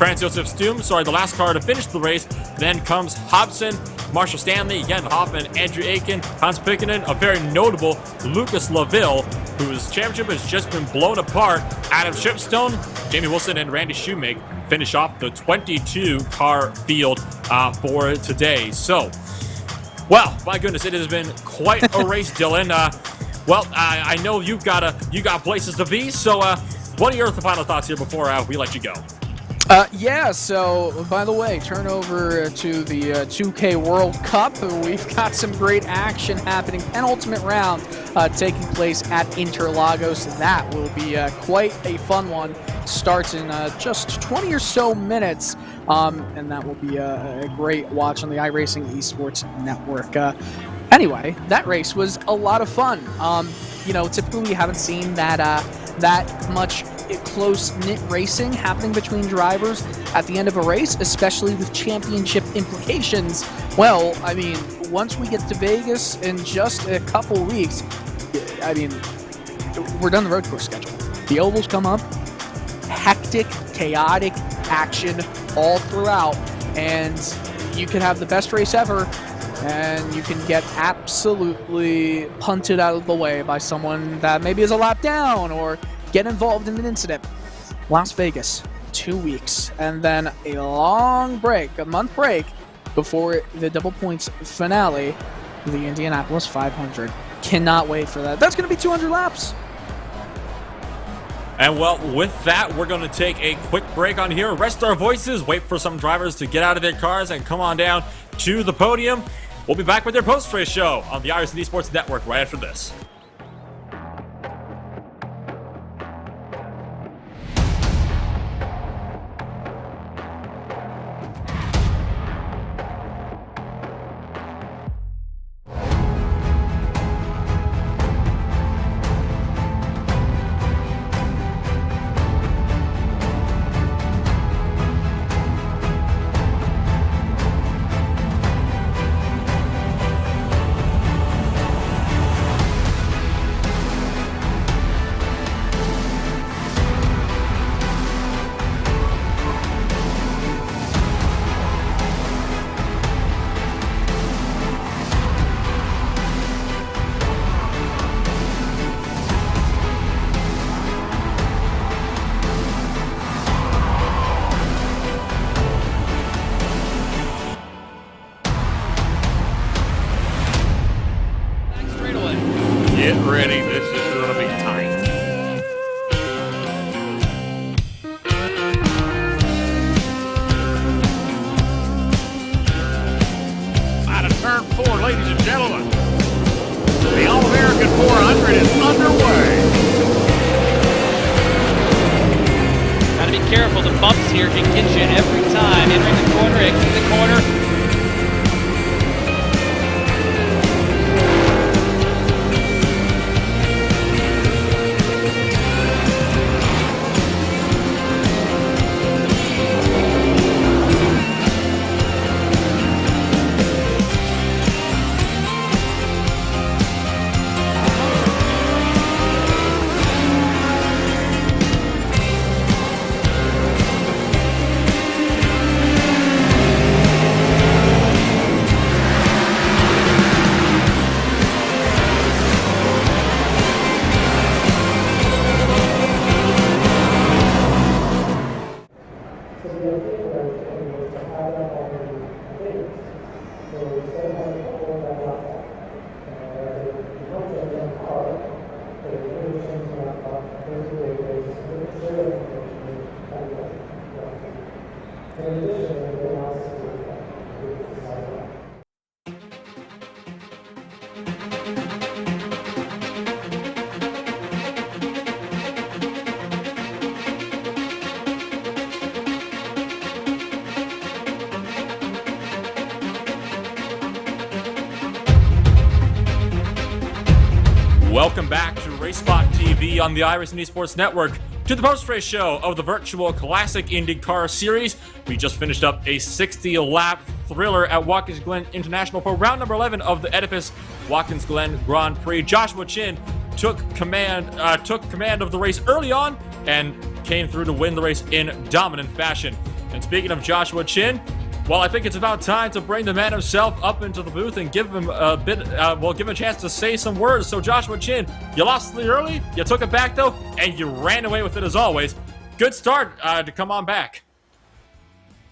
Franz Josef Stum, the last car to finish the race. Then comes Hobson, Marshall Stanley, Jan Hoffman, Andrew Aiken, Hans Pikkinen, a very notable Lucas Laville, whose championship has just been blown apart. Adam Shipstone, Jamie Wilson, and Randy Shoemake finish off the 22-car field for today. So, well, my goodness, it has been quite a race, Dylan. Well, I know you got places to be, so what are your final thoughts here before we let you go? Yeah, so, by the way, turn over to the 2K World Cup. We've got some great action happening. Penultimate round taking place at Interlagos. That will be quite a fun one. Starts in just 20 or so minutes, and that will be a great watch on the iRacing Esports Network. Anyway, that race was a lot of fun. Typically we haven't seen that much close-knit racing happening between drivers at the end of a race, especially with championship implications. Well, I mean, once we get to Vegas in just a couple weeks, I mean, we're done the road course schedule. The ovals come up, hectic, chaotic action all throughout, and you can have the best race ever, and you can get absolutely punted out of the way by someone that maybe is a lap down or get involved in an incident. Las Vegas, 2 weeks, and then a long break, a month break, before the double points finale, the Indianapolis 500. Cannot wait for that. That's going to be 200 laps. And well, with that, we're going to take a quick break on here, rest our voices, wait for some drivers to get out of their cars and come on down to the podium. We'll be back with your post-race show on the iRacing Esports Network right after this. Get ready, this is going to be tight. Out of turn 4, ladies and gentlemen, the All-American 400 is underway. Gotta be careful, the bumps here can get you every time. Entering the corner, exiting the corner. Welcome back to RaceSpot TV on the iRacing Esports Network to the post-race show of the virtual Classic IndyCar Series. We just finished up a 60-lap thriller at Watkins Glen International for round number 11 of the Edifice Watkins Glen Grand Prix. Joshua Chin took command of the race early on and came through to win the race in dominant fashion. And speaking of Joshua Chin, well, I think it's about time to bring the man himself up into the booth and give him give him a chance to say some words. So Joshua Chin, you lost the early, you took it back though, and you ran away with it as always. Good start to come on back.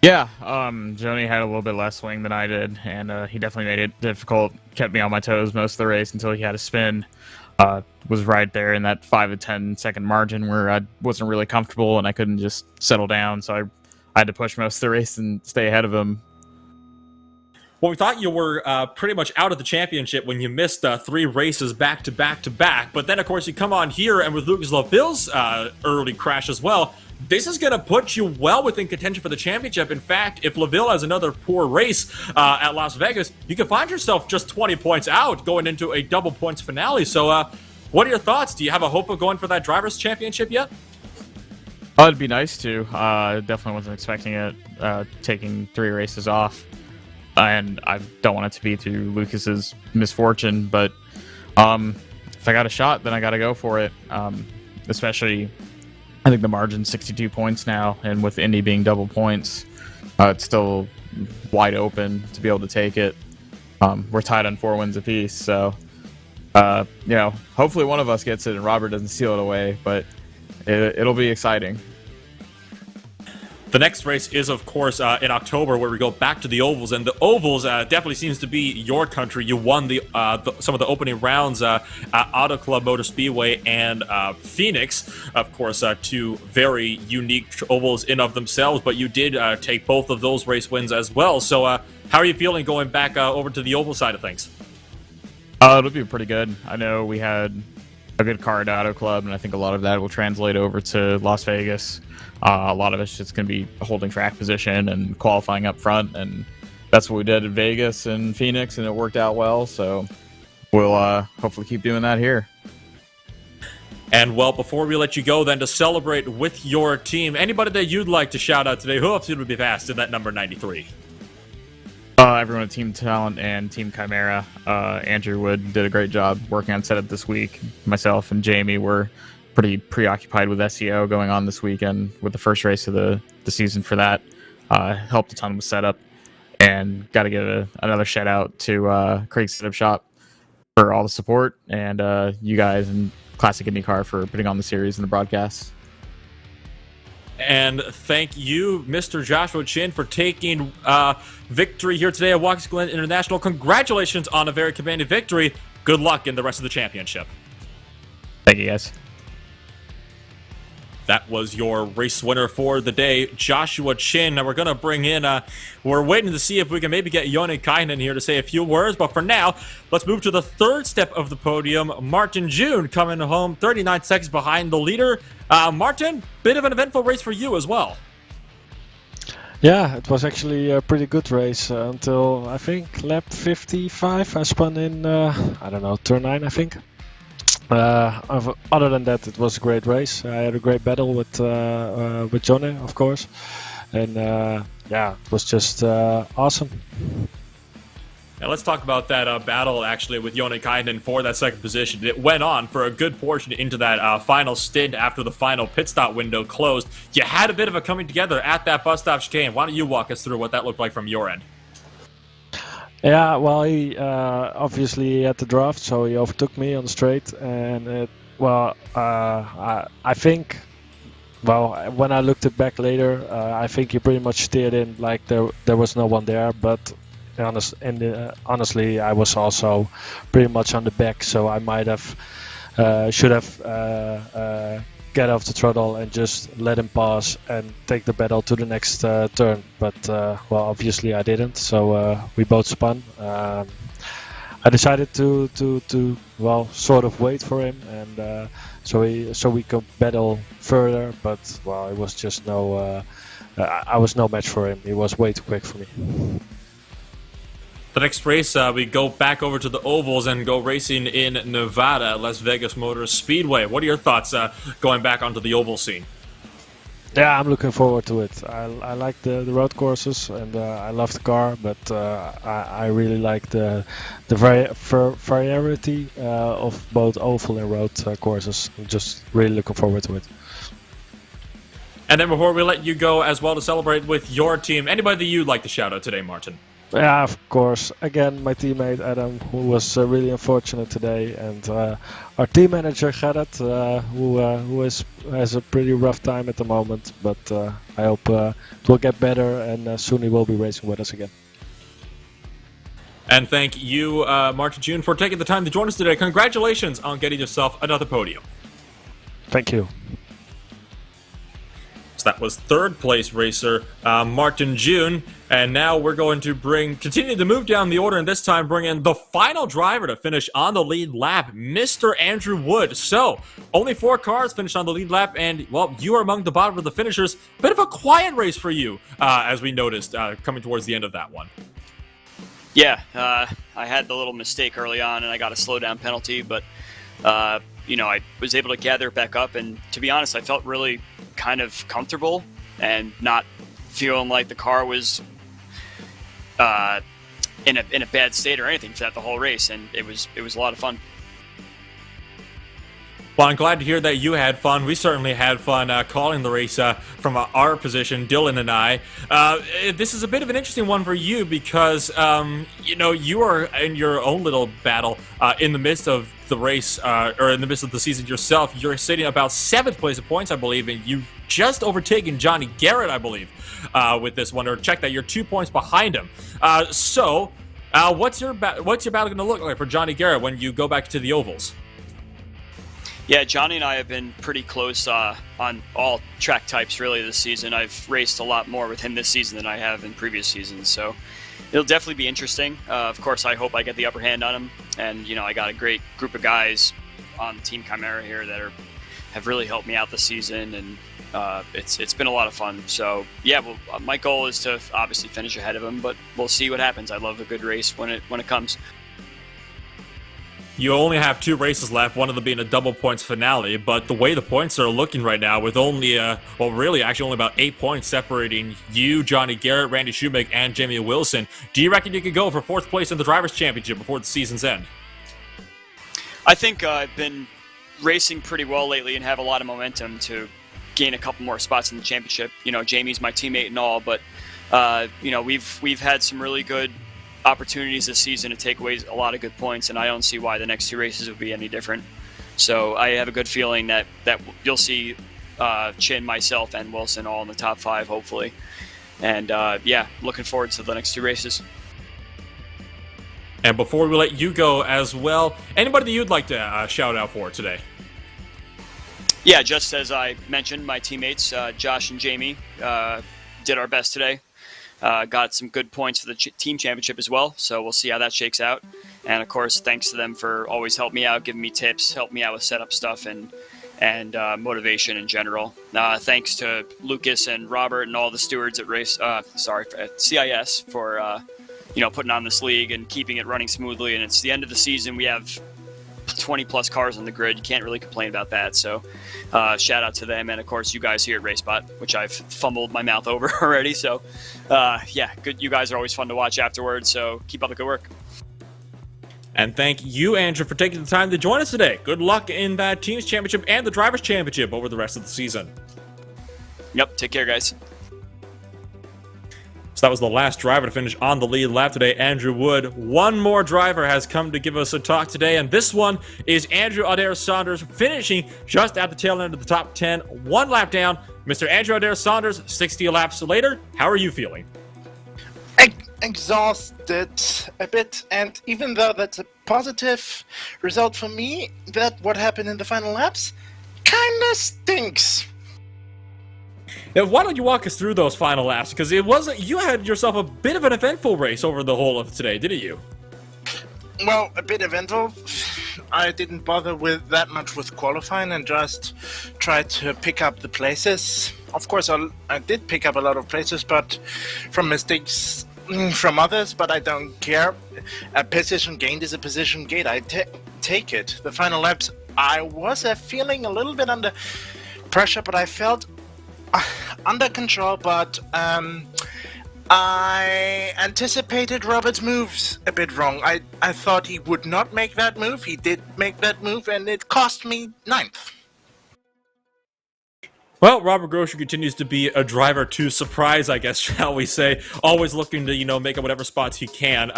Yeah, Joni had a little bit less swing than I did, and he definitely made it difficult, kept me on my toes most of the race until he had a spin. Was right there in that 5 to 10 second margin where I wasn't really comfortable and I couldn't just settle down, so I had to push most of the race and stay ahead of him. Well, we thought you were pretty much out of the championship when you missed 3 races back to back to back. But then, of course, you come on here, and with Lucas Laville's early crash as well, this is going to put you well within contention for the championship. In fact, if LaVille has another poor race at Las Vegas, you can find yourself just 20 points out going into a double points finale. So what are your thoughts? Do you have a hope of going for that Drivers' Championship yet? Oh, it'd be nice to. Definitely wasn't expecting it, taking 3 races off. And I don't want it to be through Lucas's misfortune, but if I got a shot, then I got to go for it. Especially, I think the margin's 62 points now, and with Indy being double points, it's still wide open to be able to take it. We're tied on 4 wins apiece, so hopefully one of us gets it and Robert doesn't steal it away, but it'll be exciting. The next race is, of course, in October, where we go back to the Ovals, and the Ovals definitely seems to be your country. You won some of the opening rounds at Auto Club Motor Speedway and Phoenix, of course, 2 very unique ovals in of themselves, but you did take both of those race wins as well. So how are you feeling going back over to the oval side of things? It'll be pretty good. I know we had a good car at Auto Club, and I think a lot of that will translate over to Las Vegas. A lot of it's just going to be holding track position and qualifying up front, and that's what we did in Vegas and Phoenix, and it worked out well, so we'll hopefully keep doing that here. And, well, before we let you go, then, to celebrate with your team, anybody that you'd like to shout out today, who else would be fast in that number 93? Everyone at Team Talent and Team Chimera. Andrew Wood did a great job working on setup this week. Myself and Jamie were pretty preoccupied with SEO going on this weekend with the first race of the season for that. Helped a ton with setup. And got to give another shout out to Craig's Setup Shop for all the support, and you guys and Classic Indycar for putting on the series and the broadcast. And thank you, Mr. Joshua Chin, for taking victory here today at Watkins Glen International. Congratulations on a very commanding victory. Good luck in the rest of the championship. Thank you, guys. That was your race winner for the day, Joshua Chin. Now we're going to bring in, we're waiting to see if we can maybe get Joni Kainen here to say a few words. But for now, let's move to the third step of the podium. Martin June coming home 39 seconds behind the leader. Martin, bit of an eventful race for you as well. Yeah, it was actually a pretty good race until, I think, lap 55. I spun in, turn 9, I think. Other than that, it was a great race. I had a great battle with Johnny, of course, and it was just awesome. Now let's talk about that battle actually with Joni Kainen for that second position. It went on for a good portion into that final stint after the final pit stop window closed. You had a bit of a coming together at that bus stop chicane. Why don't you walk us through what that looked like from your end? Yeah, well, he obviously had the draft, so he overtook me on the straight, and I think, when I looked it back later, I think he pretty much steered in like there was no one there, but honestly, I was also pretty much on the back, so I might have should have get off the throttle and just let him pass and take the battle to the next turn. But obviously I didn't, so we both spun. I decided to sort of wait for him, and so we could battle further. But it was just I was no match for him. He was way too quick for me. The next race, we go back over to the ovals and go racing in Nevada, Las Vegas Motor Speedway. What are your thoughts going back onto the oval scene? Yeah, I'm looking forward to it. I like the road courses, and I love the car, but I really like the variety of both oval and road courses. I'm just really looking forward to it. And then before we let you go as well to celebrate with your team, anybody that you'd like to shout out today, Martin? Yeah, of course. Again, my teammate Adam, who was really unfortunate today, and our team manager Gerrit, who has a pretty rough time at the moment. But I hope it will get better, and soon he will be racing with us again. And thank you, Martin June, for taking the time to join us today. Congratulations on getting yourself another podium. Thank you. So that was third place racer Martin June. And now we're going to continue to move down the order, and this time bring in the final driver to finish on the lead lap, Mr. Andrew Wood. So, only 4 cars finished on the lead lap, and, well, you are among the bottom of the finishers. Bit of a quiet race for you, as we noticed, coming towards the end of that one. Yeah, I had the little mistake early on, and I got a slowdown penalty, but, I was able to gather it back up, and to be honest, I felt really kind of comfortable and not feeling like the car was in a bad state or anything throughout the whole race, and it was a lot of fun. Well, I'm glad to hear that you had fun. We certainly had fun calling the race from our position, Dylan and I. This is a bit of an interesting one for you because, you are in your own little battle in the midst of the race, or in the midst of the season yourself. You're sitting about 7th place of points, I believe, and you've just overtaken Johnny Garrett, I believe, with this one. Or check that, you're 2 points behind him. What's your battle going to look like for Johnny Garrett when you go back to the ovals? Yeah, Johnny and I have been pretty close on all track types really this season. I've raced a lot more with him this season than I have in previous seasons, so it'll definitely be interesting. Of course, I hope I get the upper hand on him, and I got a great group of guys on Team Chimera here that have really helped me out this season, and it's been a lot of fun. So yeah, well, my goal is to obviously finish ahead of him, but we'll see what happens. I love a good race when it comes. You only have 2 races left, one of them being a double points finale, but the way the points are looking right now, with only, only about 8 points separating you, Johnny Garrett, Randy Shoemaker, and Jamie Wilson, do you reckon you could go for 4th place in the Drivers' Championship before the season's end? I think I've been racing pretty well lately and have a lot of momentum to gain a couple more spots in the championship. Jamie's my teammate and all, but, we've had some really good opportunities this season to take away a lot of good points, and I don't see why the next 2 races would be any different. So I have a good feeling that you'll see Chin, myself, and Wilson all in the top 5, hopefully. And looking forward to the next 2 races. And before we let you go as well, anybody that you'd like to shout out for today? Yeah, just as I mentioned, my teammates, Josh and Jamie, did our best today. Got some good points for the team championship as well, so we'll see how that shakes out. And of course, thanks to them for always helping me out, giving me tips, helping me out with setup stuff and motivation in general. Thanks to Lucas and Robert and all the stewards at CIS for putting on this league and keeping it running smoothly. And it's the end of the season. We have 20 plus cars on the grid. You can't really complain about that. So shout out to them, and of course you guys here at RaceBot, which I've fumbled my mouth over already. So good. You guys are always fun to watch afterwards. So keep up the good work. And thank you, Andrew, for taking the time to join us today. Good luck in that Teams Championship and the Drivers' Championship over the rest of the season. Yep. Take care, guys. So that was the last driver to finish on the lead lap today, Andrew Wood. One more driver has come to give us a talk today, and this one is Andrew Adair-Saunders, finishing just at the tail end of the top 10, 1 lap down. Mr. Andrew Adair-Saunders, 60 laps later, how are you feeling? Exhausted a bit, and even though that's a positive result for me, that what happened in the final laps kinda stinks. Now, why don't you walk us through those final laps? Because you had yourself a bit of an eventful race over the whole of today, didn't you? Well, a bit eventful. I didn't bother with that much with qualifying and just tried to pick up the places. Of course, I did pick up a lot of places, but from mistakes from others, but I don't care. A position gained is a position gained. I take it. The final laps, I was feeling a little bit under pressure, but I felt under control, but I anticipated Robert's moves a bit wrong. I thought he would not make that move. He did make that move, and it cost me 9th. Well, Robert Grosher continues to be a driver to surprise, I guess, shall we say. Always looking to, make up whatever spots he can.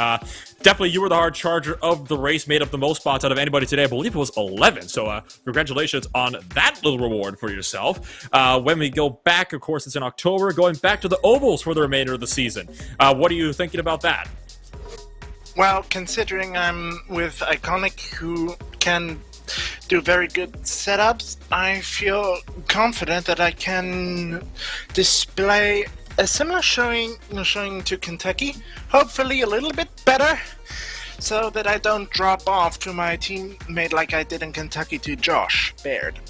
Definitely, you were the hard charger of the race, made up the most spots out of anybody today. I believe it was 11, so congratulations on that little reward for yourself. When we go back, of course, it's in October, going back to the ovals for the remainder of the season. What are you thinking about that? Well, considering I'm with Iconic, who can do very good setups, I feel confident that I can display a similar showing to Kentucky, hopefully a little bit better, so that I don't drop off to my teammate like I did in Kentucky to Josh Baird.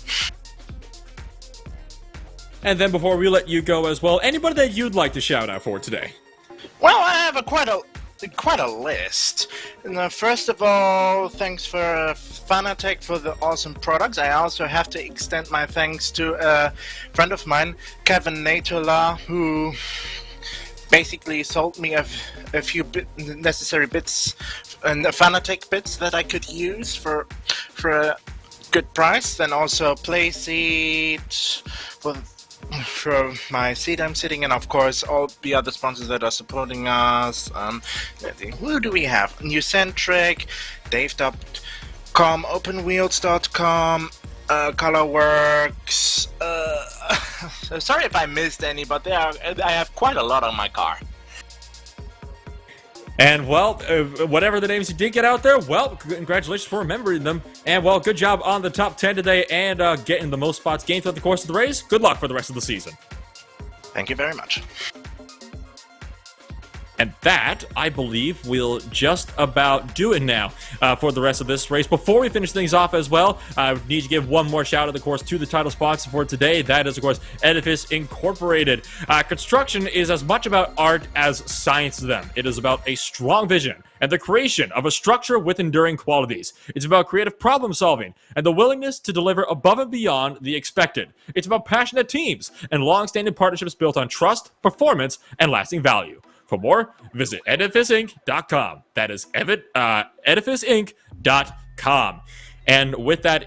And then before we let you go as well, anybody that you'd like to shout out for today? Well, I have quite a list. And, first of all, thanks for Fanatec for the awesome products. I also have to extend my thanks to a friend of mine, Kevin Natola, who basically sold me a few necessary bits and Fanatec bits that I could use for a good price. Then also Playseat for my seat I'm sitting in, of course, all the other sponsors that are supporting us. Who do we have? Newcentric, Dave.com, OpenWheels.com, Colorworks. Sorry if I missed any, but I have quite a lot on my car. And, well, whatever the names you did get out there, well, congratulations for remembering them. And, well, good job on the top 10 today and getting the most spots gained throughout the course of the race. Good luck for the rest of the season. Thank you very much. And that, I believe, will just about do it now for the rest of this race. Before we finish things off as well, I need to give one more shout out, of course, to the title sponsor for today. That is, of course, Edifice Incorporated. Construction is as much about art as science to them. It is about a strong vision and the creation of a structure with enduring qualities. It's about creative problem solving and the willingness to deliver above and beyond the expected. It's about passionate teams and long-standing partnerships built on trust, performance, and lasting value. For more, visit edificeinc.com. That is edificeinc.com. And with that,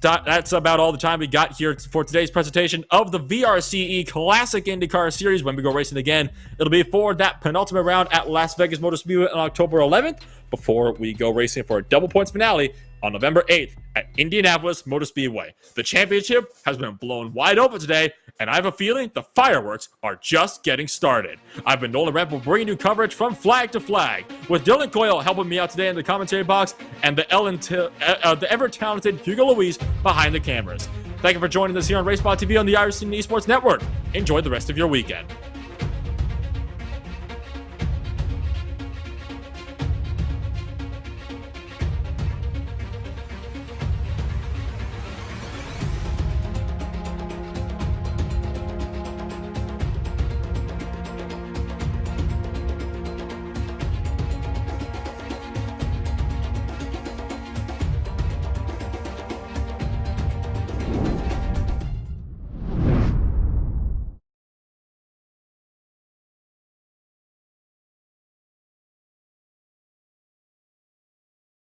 that's about all the time we got here for today's presentation of the VRCE Classic IndyCar Series. When we go racing again, it'll be for that penultimate round at Las Vegas Motor Speedway on October 11th, before we go racing for a double points finale on November 8th at Indianapolis Motor Speedway. The championship has been blown wide open today, and I have a feeling the fireworks are just getting started. I've been Nolan Rample bringing you coverage from flag to flag, with Dylan Coyle helping me out today in the commentary box, and the ever-talented Hugo Luis behind the cameras. Thank you for joining us here on RaceBot TV on the iRacing Esports Network. Enjoy the rest of your weekend.